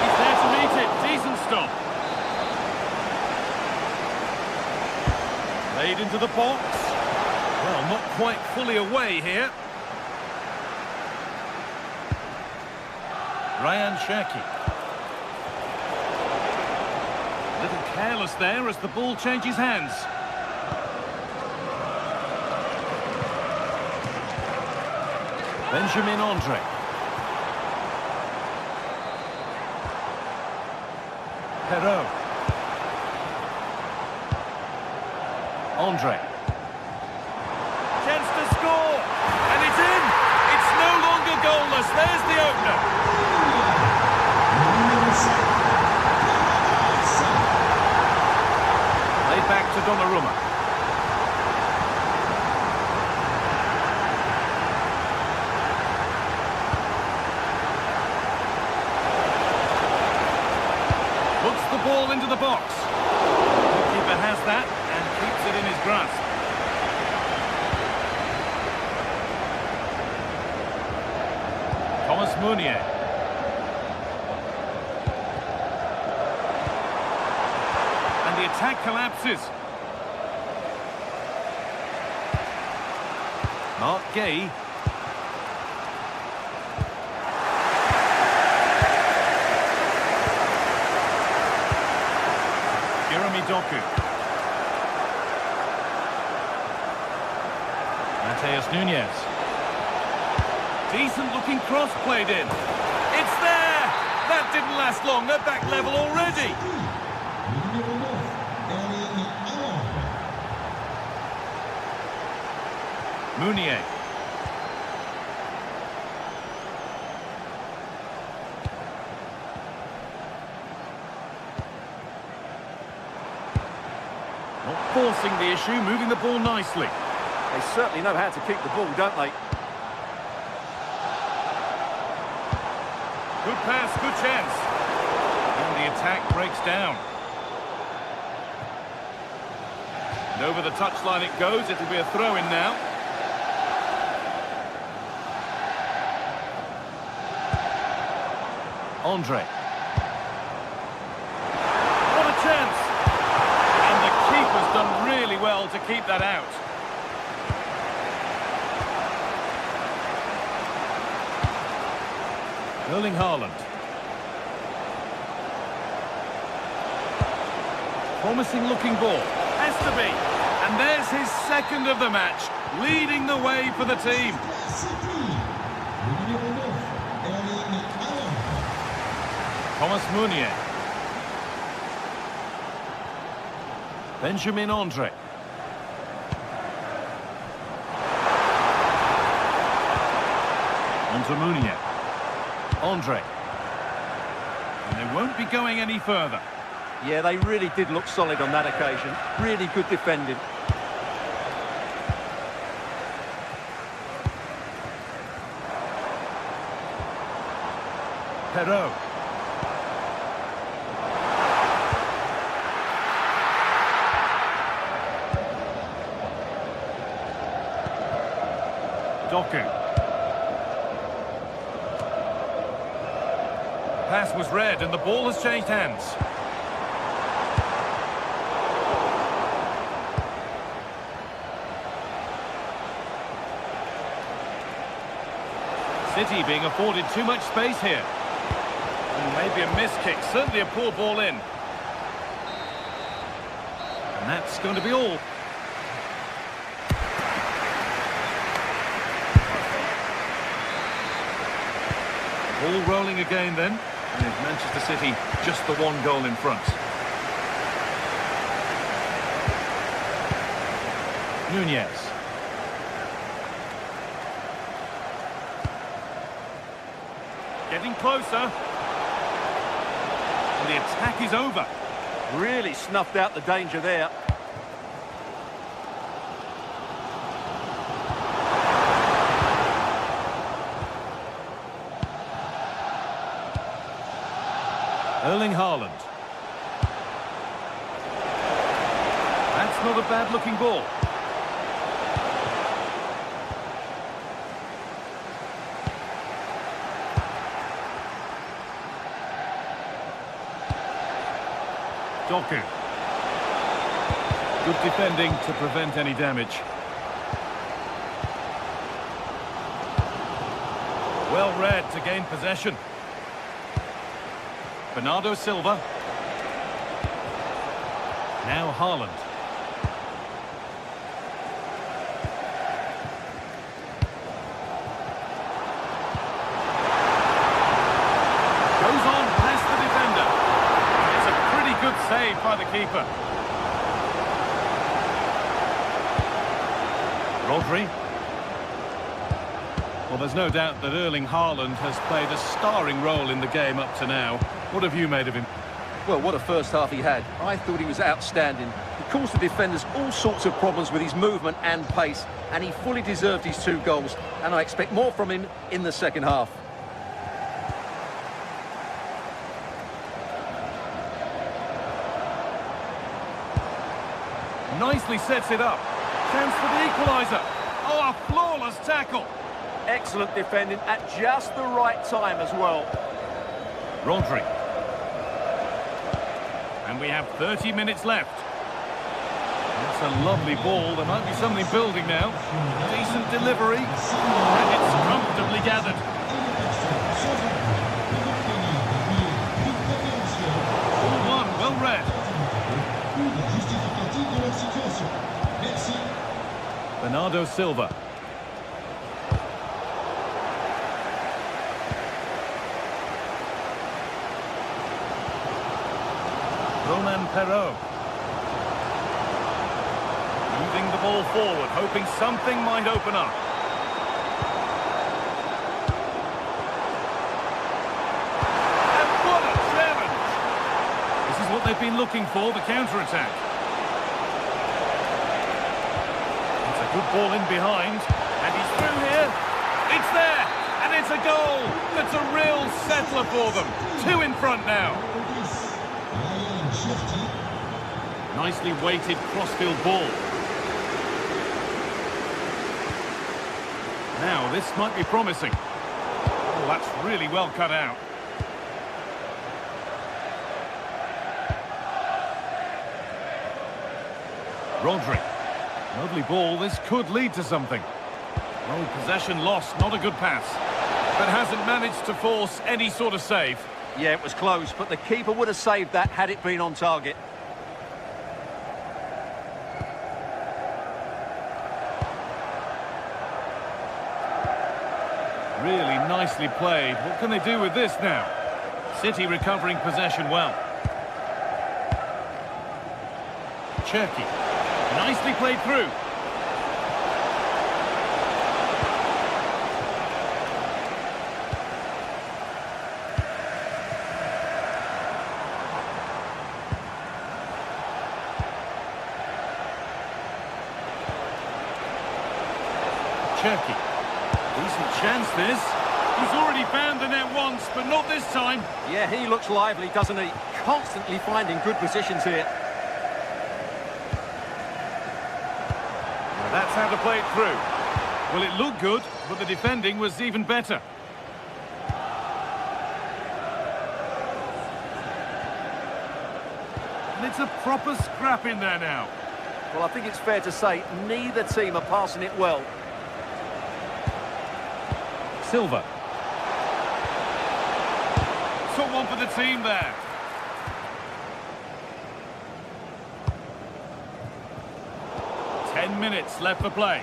He's there to meet it. Decent stop. Laid into the box. Well, not quite fully away here. Ryan Cherki. A little careless there as the ball changes hands. Benjamin Andre. Perrault. Andre. Chance to score. And it's in. It's no longer goalless. There's the opener. Laid back to Donnarumma. Puts the ball into the box. The keeper has that and keeps it in his grasp. Thomas Meunier. The attack collapses. Mark Gay. Jeremy Doku. Mateus Nunes. Decent looking cross played in. It's there! That didn't last long. They're back level already. Meunier. Not forcing the issue, moving the ball nicely. They certainly know how to keep the ball, don't they? Good pass, good chance. And the attack breaks down. And over the touchline it goes. It'll be a throw-in now. Andre. What a chance! And the keeper's done really well to keep that out. Erling Haaland. Promising looking ball. Has to be. And there's his second of the match, leading the way for the team. Thomas Meunier. Benjamin Andre. On to Meunier. Andre. And they won't be going any further. Yeah, they really did look solid on that occasion. Really good defending. Perrault. Doku. Pass was read and the ball has changed hands. City being afforded too much space here. And maybe a missed kick, certainly a poor ball in. And that's going to be all. Ball rolling again then. And Manchester City just the one goal in front. Nunez. Getting closer. And the attack is over. Really snuffed out the danger there. Erling Haaland. That's not a bad-looking ball. Doku. Good defending to prevent any damage. Well read to gain possession. Bernardo Silva. Now Haaland. Goes on past the defender. It's a pretty good save by the keeper. Rodri. Well, there's no doubt that Erling Haaland has played a starring role in the game up to now. What have you made of him? Well, what a first half he had. I thought he was outstanding. He caused the defenders all sorts of problems with his movement and pace, and he fully deserved his 2 goals, and I expect more from him in the second half. Nicely sets it up. Chance for the equaliser. Oh, a flawless tackle. Excellent defending at just the right time as well. Rodri. And we have 30 minutes left. That's a lovely ball. There might be something building now. Decent delivery. And it's comfortably gathered. Ball one, well read. Bernardo Silva. Roman Perraud. Moving the ball forward, hoping something might open up. And what a challenge! This is what they've been looking for, the counter-attack. It's a good ball in behind, and he's through here. It's there, and it's a goal. That's a real settler for them. 2 in front now. Nicely weighted crossfield ball. Now, this might be promising. Oh, that's really well cut out. Rodri. Lovely ball. This could lead to something. Oh, possession lost. Not a good pass. But hasn't managed to force any sort of save. Yeah, it was close, but the keeper would have saved that had it been on target. Really nicely played. What can they do with this now? City recovering possession well. Cherki. Nicely played through. Cherki. Decent chance this. He's already found the net once, but not this time. Yeah, he looks lively, doesn't he? Constantly finding good positions here. That's how to play it through. Well, it looked good, but the defending was even better. And it's a proper scrap in there now. Well, I think it's fair to say neither team are passing it well. Silva. Took one for the team there. Minutes left for play.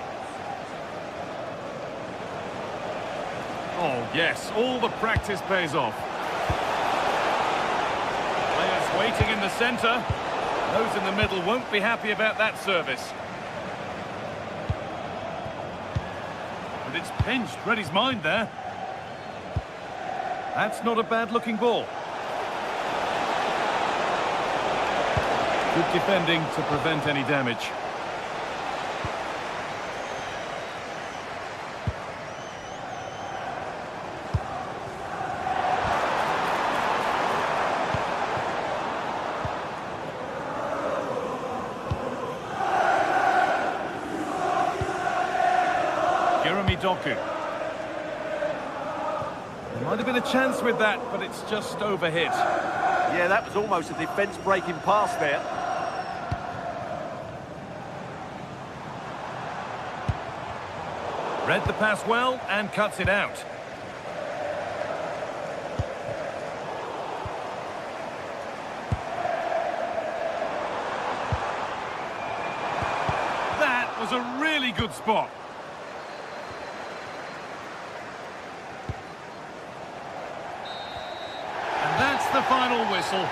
Oh, yes, all the practice pays off. Players waiting in the centre. Those in the middle won't be happy about that service. But it's pinched, read his mind there. That's not a bad-looking ball. Good defending to prevent any damage. Doku. There might have been a chance with that, but it's just overhit. Yeah, that was almost a defence-breaking pass there. Read the pass well and cuts it out. That was a really good spot. That's the final whistle.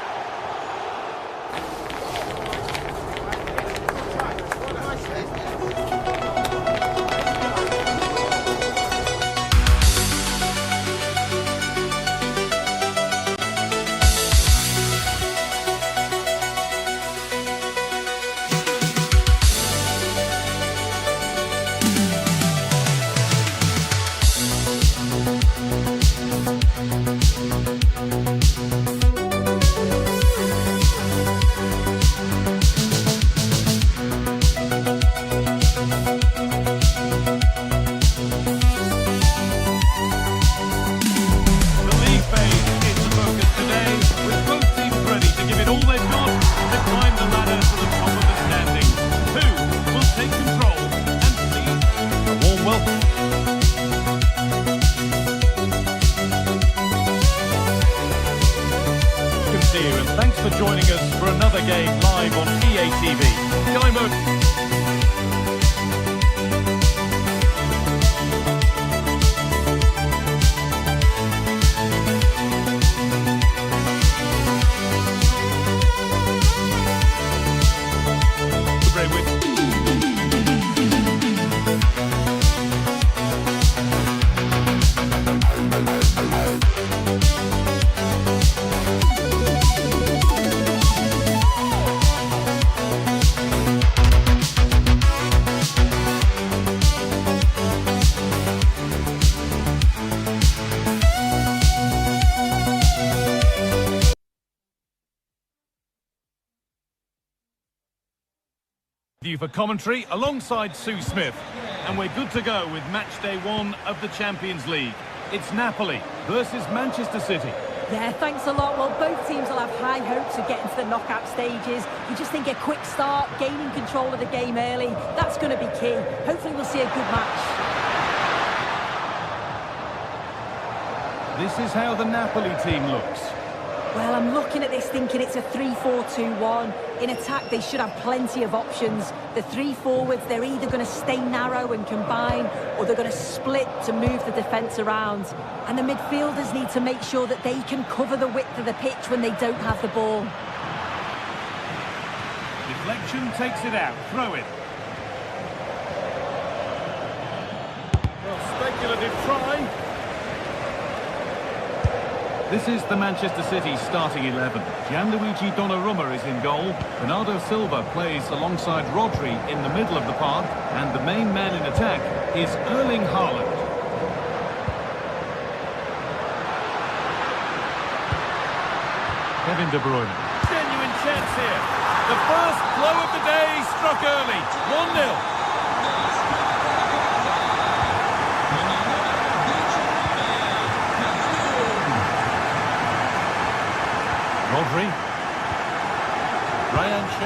And thanks for joining us for another game live on EA TV. Guy Mo. You for commentary alongside Sue Smith, and we're good to go with match day 1 of the Champions League. It's Napoli versus Manchester City. Yeah, thanks a lot. Well, both teams will have high hopes of getting to the knockout stages. You just think a quick start, gaining control of the game early, that's going to be key. Hopefully we'll see a good match. This is how the Napoli team looks. Well, I'm looking at this thinking it's a 3-4-2-1. In attack, they should have plenty of options. The three forwards, they're either going to stay narrow and combine, or they're going to split to move the defence around. And the midfielders need to make sure that they can cover the width of the pitch when they don't have the ball. Deflection takes it out. Throw it. Well, speculative try. This is the Manchester City starting 11. Gianluigi Donnarumma is in goal. Bernardo Silva plays alongside Rodri in the middle of the park. And the main man in attack is Erling Haaland. Kevin De Bruyne. Genuine chance here. The first blow of the day struck early. 1-0.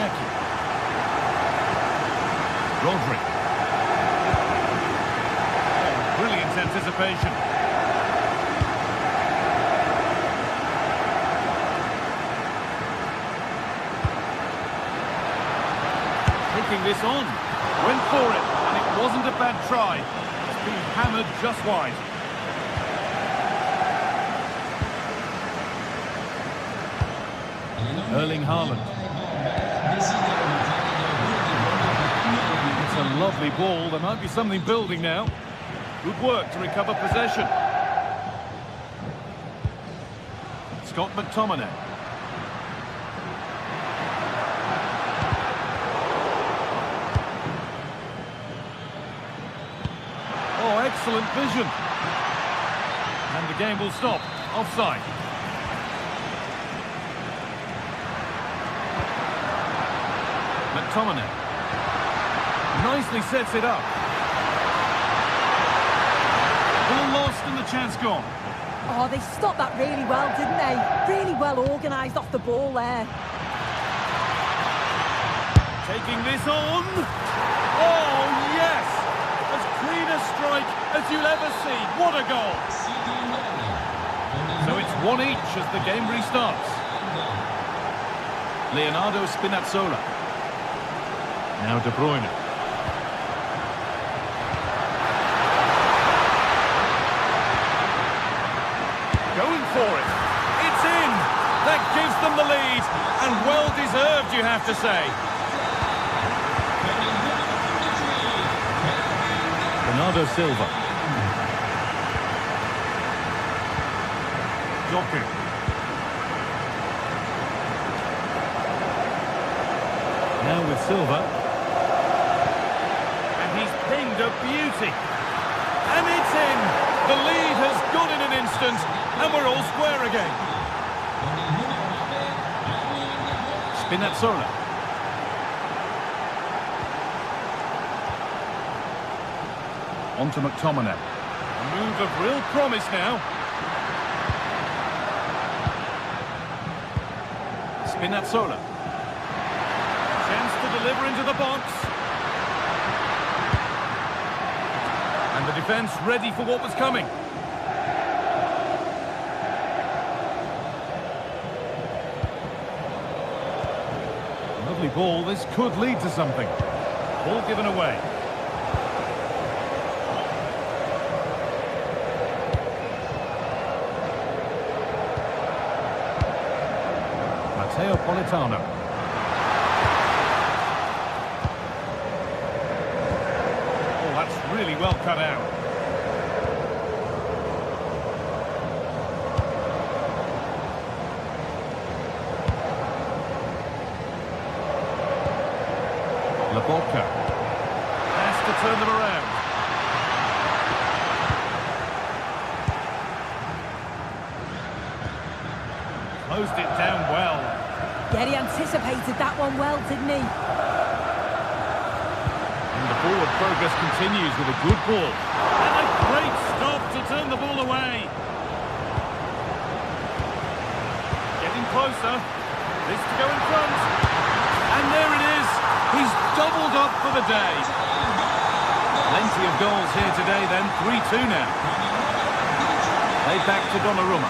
Jackie. Rodri. Oh, brilliant anticipation. Taking this on. Went for it, and it wasn't a bad try. It's been hammered just wide. Erling Haaland. It's a lovely ball. There might be something building now. Good work to recover possession. Scott McTominay. Oh, excellent vision. And the game will stop. Offside. McTominay. Nicely sets it up. Ball lost and the chance gone. Oh, they stopped that really well, didn't they? Really well organised off the ball there. Taking this on. Oh, yes! As clean a strike as you'll ever see. What a goal! So it's 1 each as the game restarts. Leonardo Spinazzola. Now De Bruyne. Going for it. It's in. That gives them the lead. And well deserved, you have to say. Bernardo Silva. Doku. Now with Silva. And he's pinged a beauty. And it's in. The lead has gone in an instant. And we're all square again. Spinazzola. On to McTominay. A move of real promise now. Spinazzola. Chance to deliver into the box. And the defence ready for what was coming. Lovely ball. This could lead to something. Ball given away. Matteo Politano. Oh, that's really well cut out. Labotka. Has to turn them around. Closed it down well. Yeah, he anticipated that one well, didn't he? And the forward progress continues with a good ball. And a great stop to turn the ball away. Getting closer. This to go in front. And there it is. He's doubled up for the day. Plenty of goals here today then. 3-2 now. Played back to Donnarumma.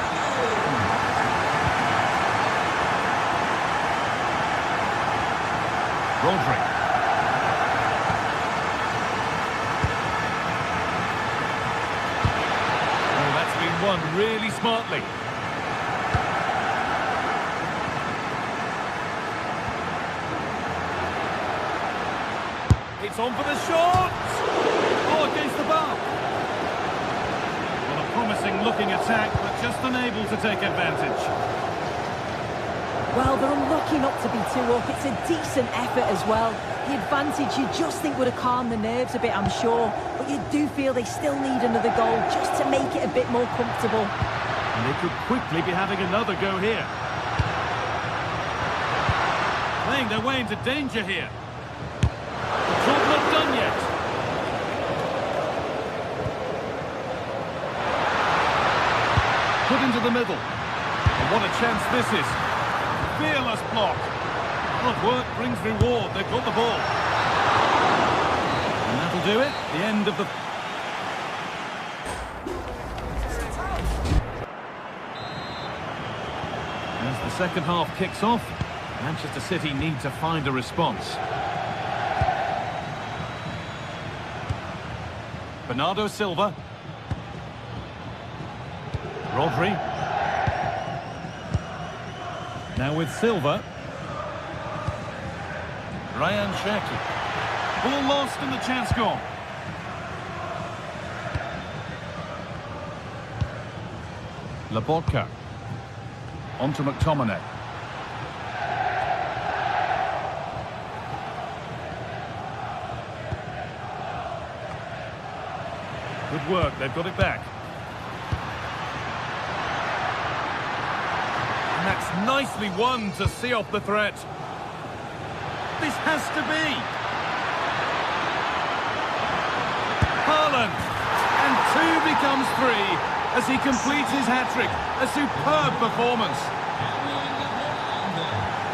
Rodri. Oh, that's been won really smartly. It's on for the shot! Oh, against the bar. Well, a promising looking attack, but just unable to take advantage. Well, they're unlucky not to be 2 up. It's a decent effort as well. The advantage you just think would have calmed the nerves a bit, I'm sure. But you do feel they still need another goal just to make it a bit more comfortable. And they could quickly be having another go here. Playing their way into danger here. The job not done yet. Put into the middle. And what a chance this is. Fearless block. Hard work brings reward. They've got the ball. And that'll do it. The end of the... As the second half kicks off, Manchester City need to find a response. Bernardo Silva. Rodri. Now with Silva. Ryan Cherki. Ball lost and the chance gone. Lobotka. On to McTominay. Good work, they've got it back. And that's nicely won to see off the threat. This has to be. Haaland. And 2 becomes 3 as he completes his hat-trick. A superb performance.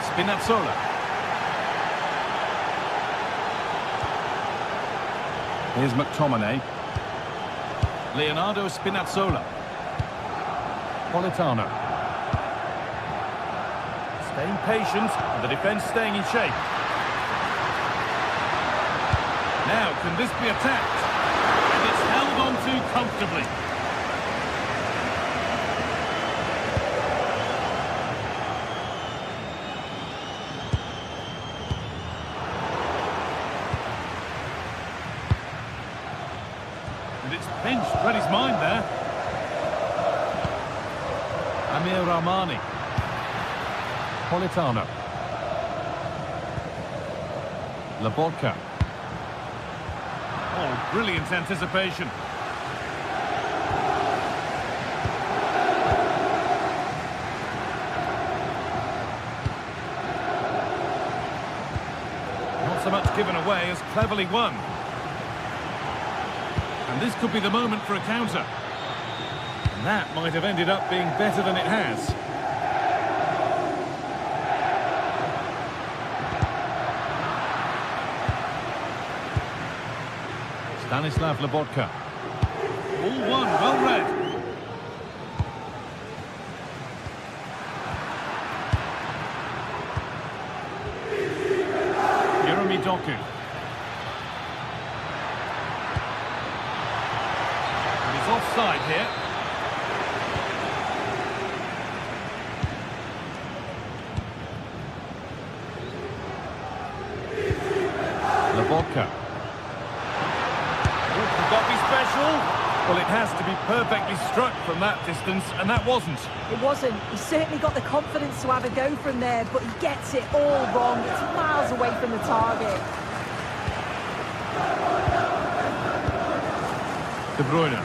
Spinazzola. Here's McTominay. Leonardo Spinazzola. Politano. Staying patient and the defence staying in shape. Now, can this be attacked? And it's held on to comfortably. And it's pinched, read his mind there. Amir Rahmani. Politano. Lobotka. Oh, brilliant anticipation. Not so much given away as cleverly won. And this could be the moment for a counter. And that might have ended up being better than it has. Stanislav Lobotka. All one, well read. Jeremy Doku. And he's offside here. Lobotka. Got to be special. Well, it has to be perfectly struck from that distance, and that wasn't. It wasn't. He certainly got the confidence to have a go from there, but he gets it all wrong. It's miles away from the target. De Bruyne.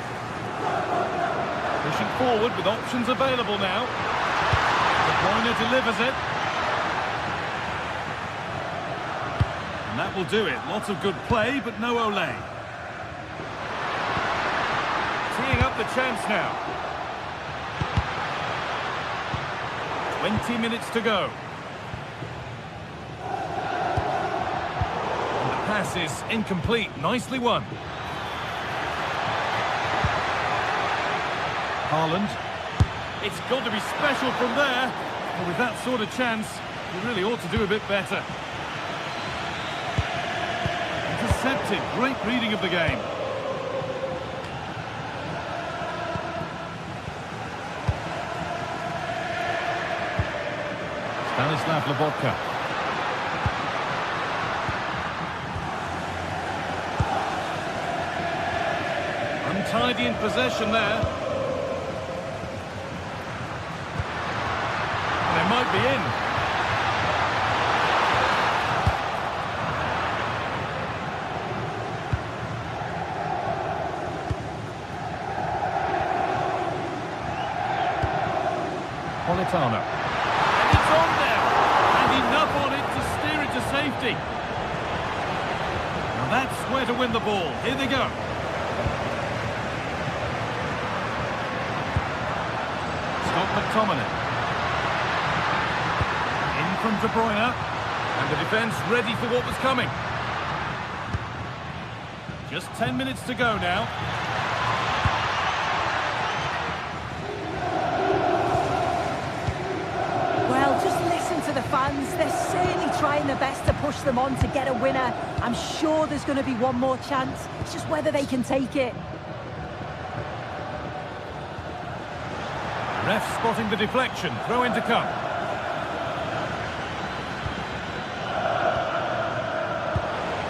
Pushing forward with options available now. De Bruyne delivers it. And that will do it. Lots of good play, but no Olé. Teeing up the chance now. 20 minutes to go. And the pass is incomplete. Nicely won. Haaland. It's got to be special from there. But with that sort of chance, you really ought to do a bit better. Intercepted. Great reading of the game. Stanislav Lobotka. Untidy in possession there. They might be in. Politano. Safety. Now that's where to win the ball. Here they go. Scott McTominay. In from De Bruyne. And the defence ready for what was coming. Just 10 minutes to go now. Well, just listen to the fans. They're certainly trying their best to push them on to get a winner. I'm sure there's going to be one more chance. It's just whether they can take it. Ref spotting the deflection. Throw in to come.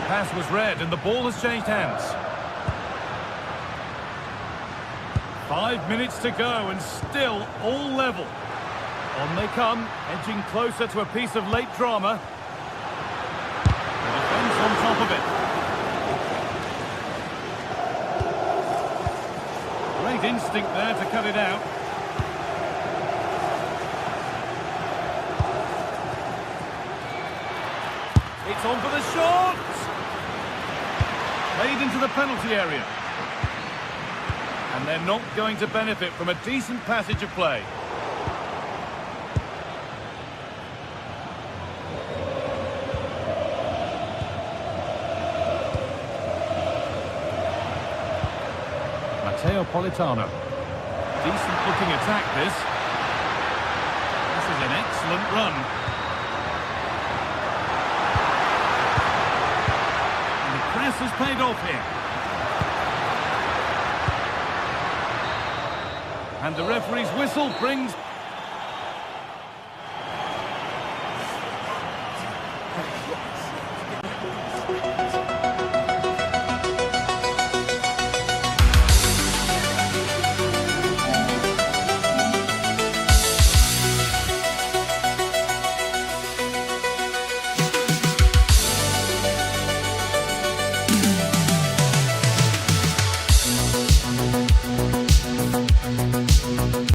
Pass was read and the ball has changed hands. 5 minutes to go and still all level. On they come, edging closer to a piece of late drama. The defence on top of it. Great instinct there to cut it out. It's on for the shot! Played into the penalty area. And they're not going to benefit from a decent passage of play. Matteo Politano. Decent looking attack this. This is an excellent run. And the press has paid off here. And the referee's whistle brings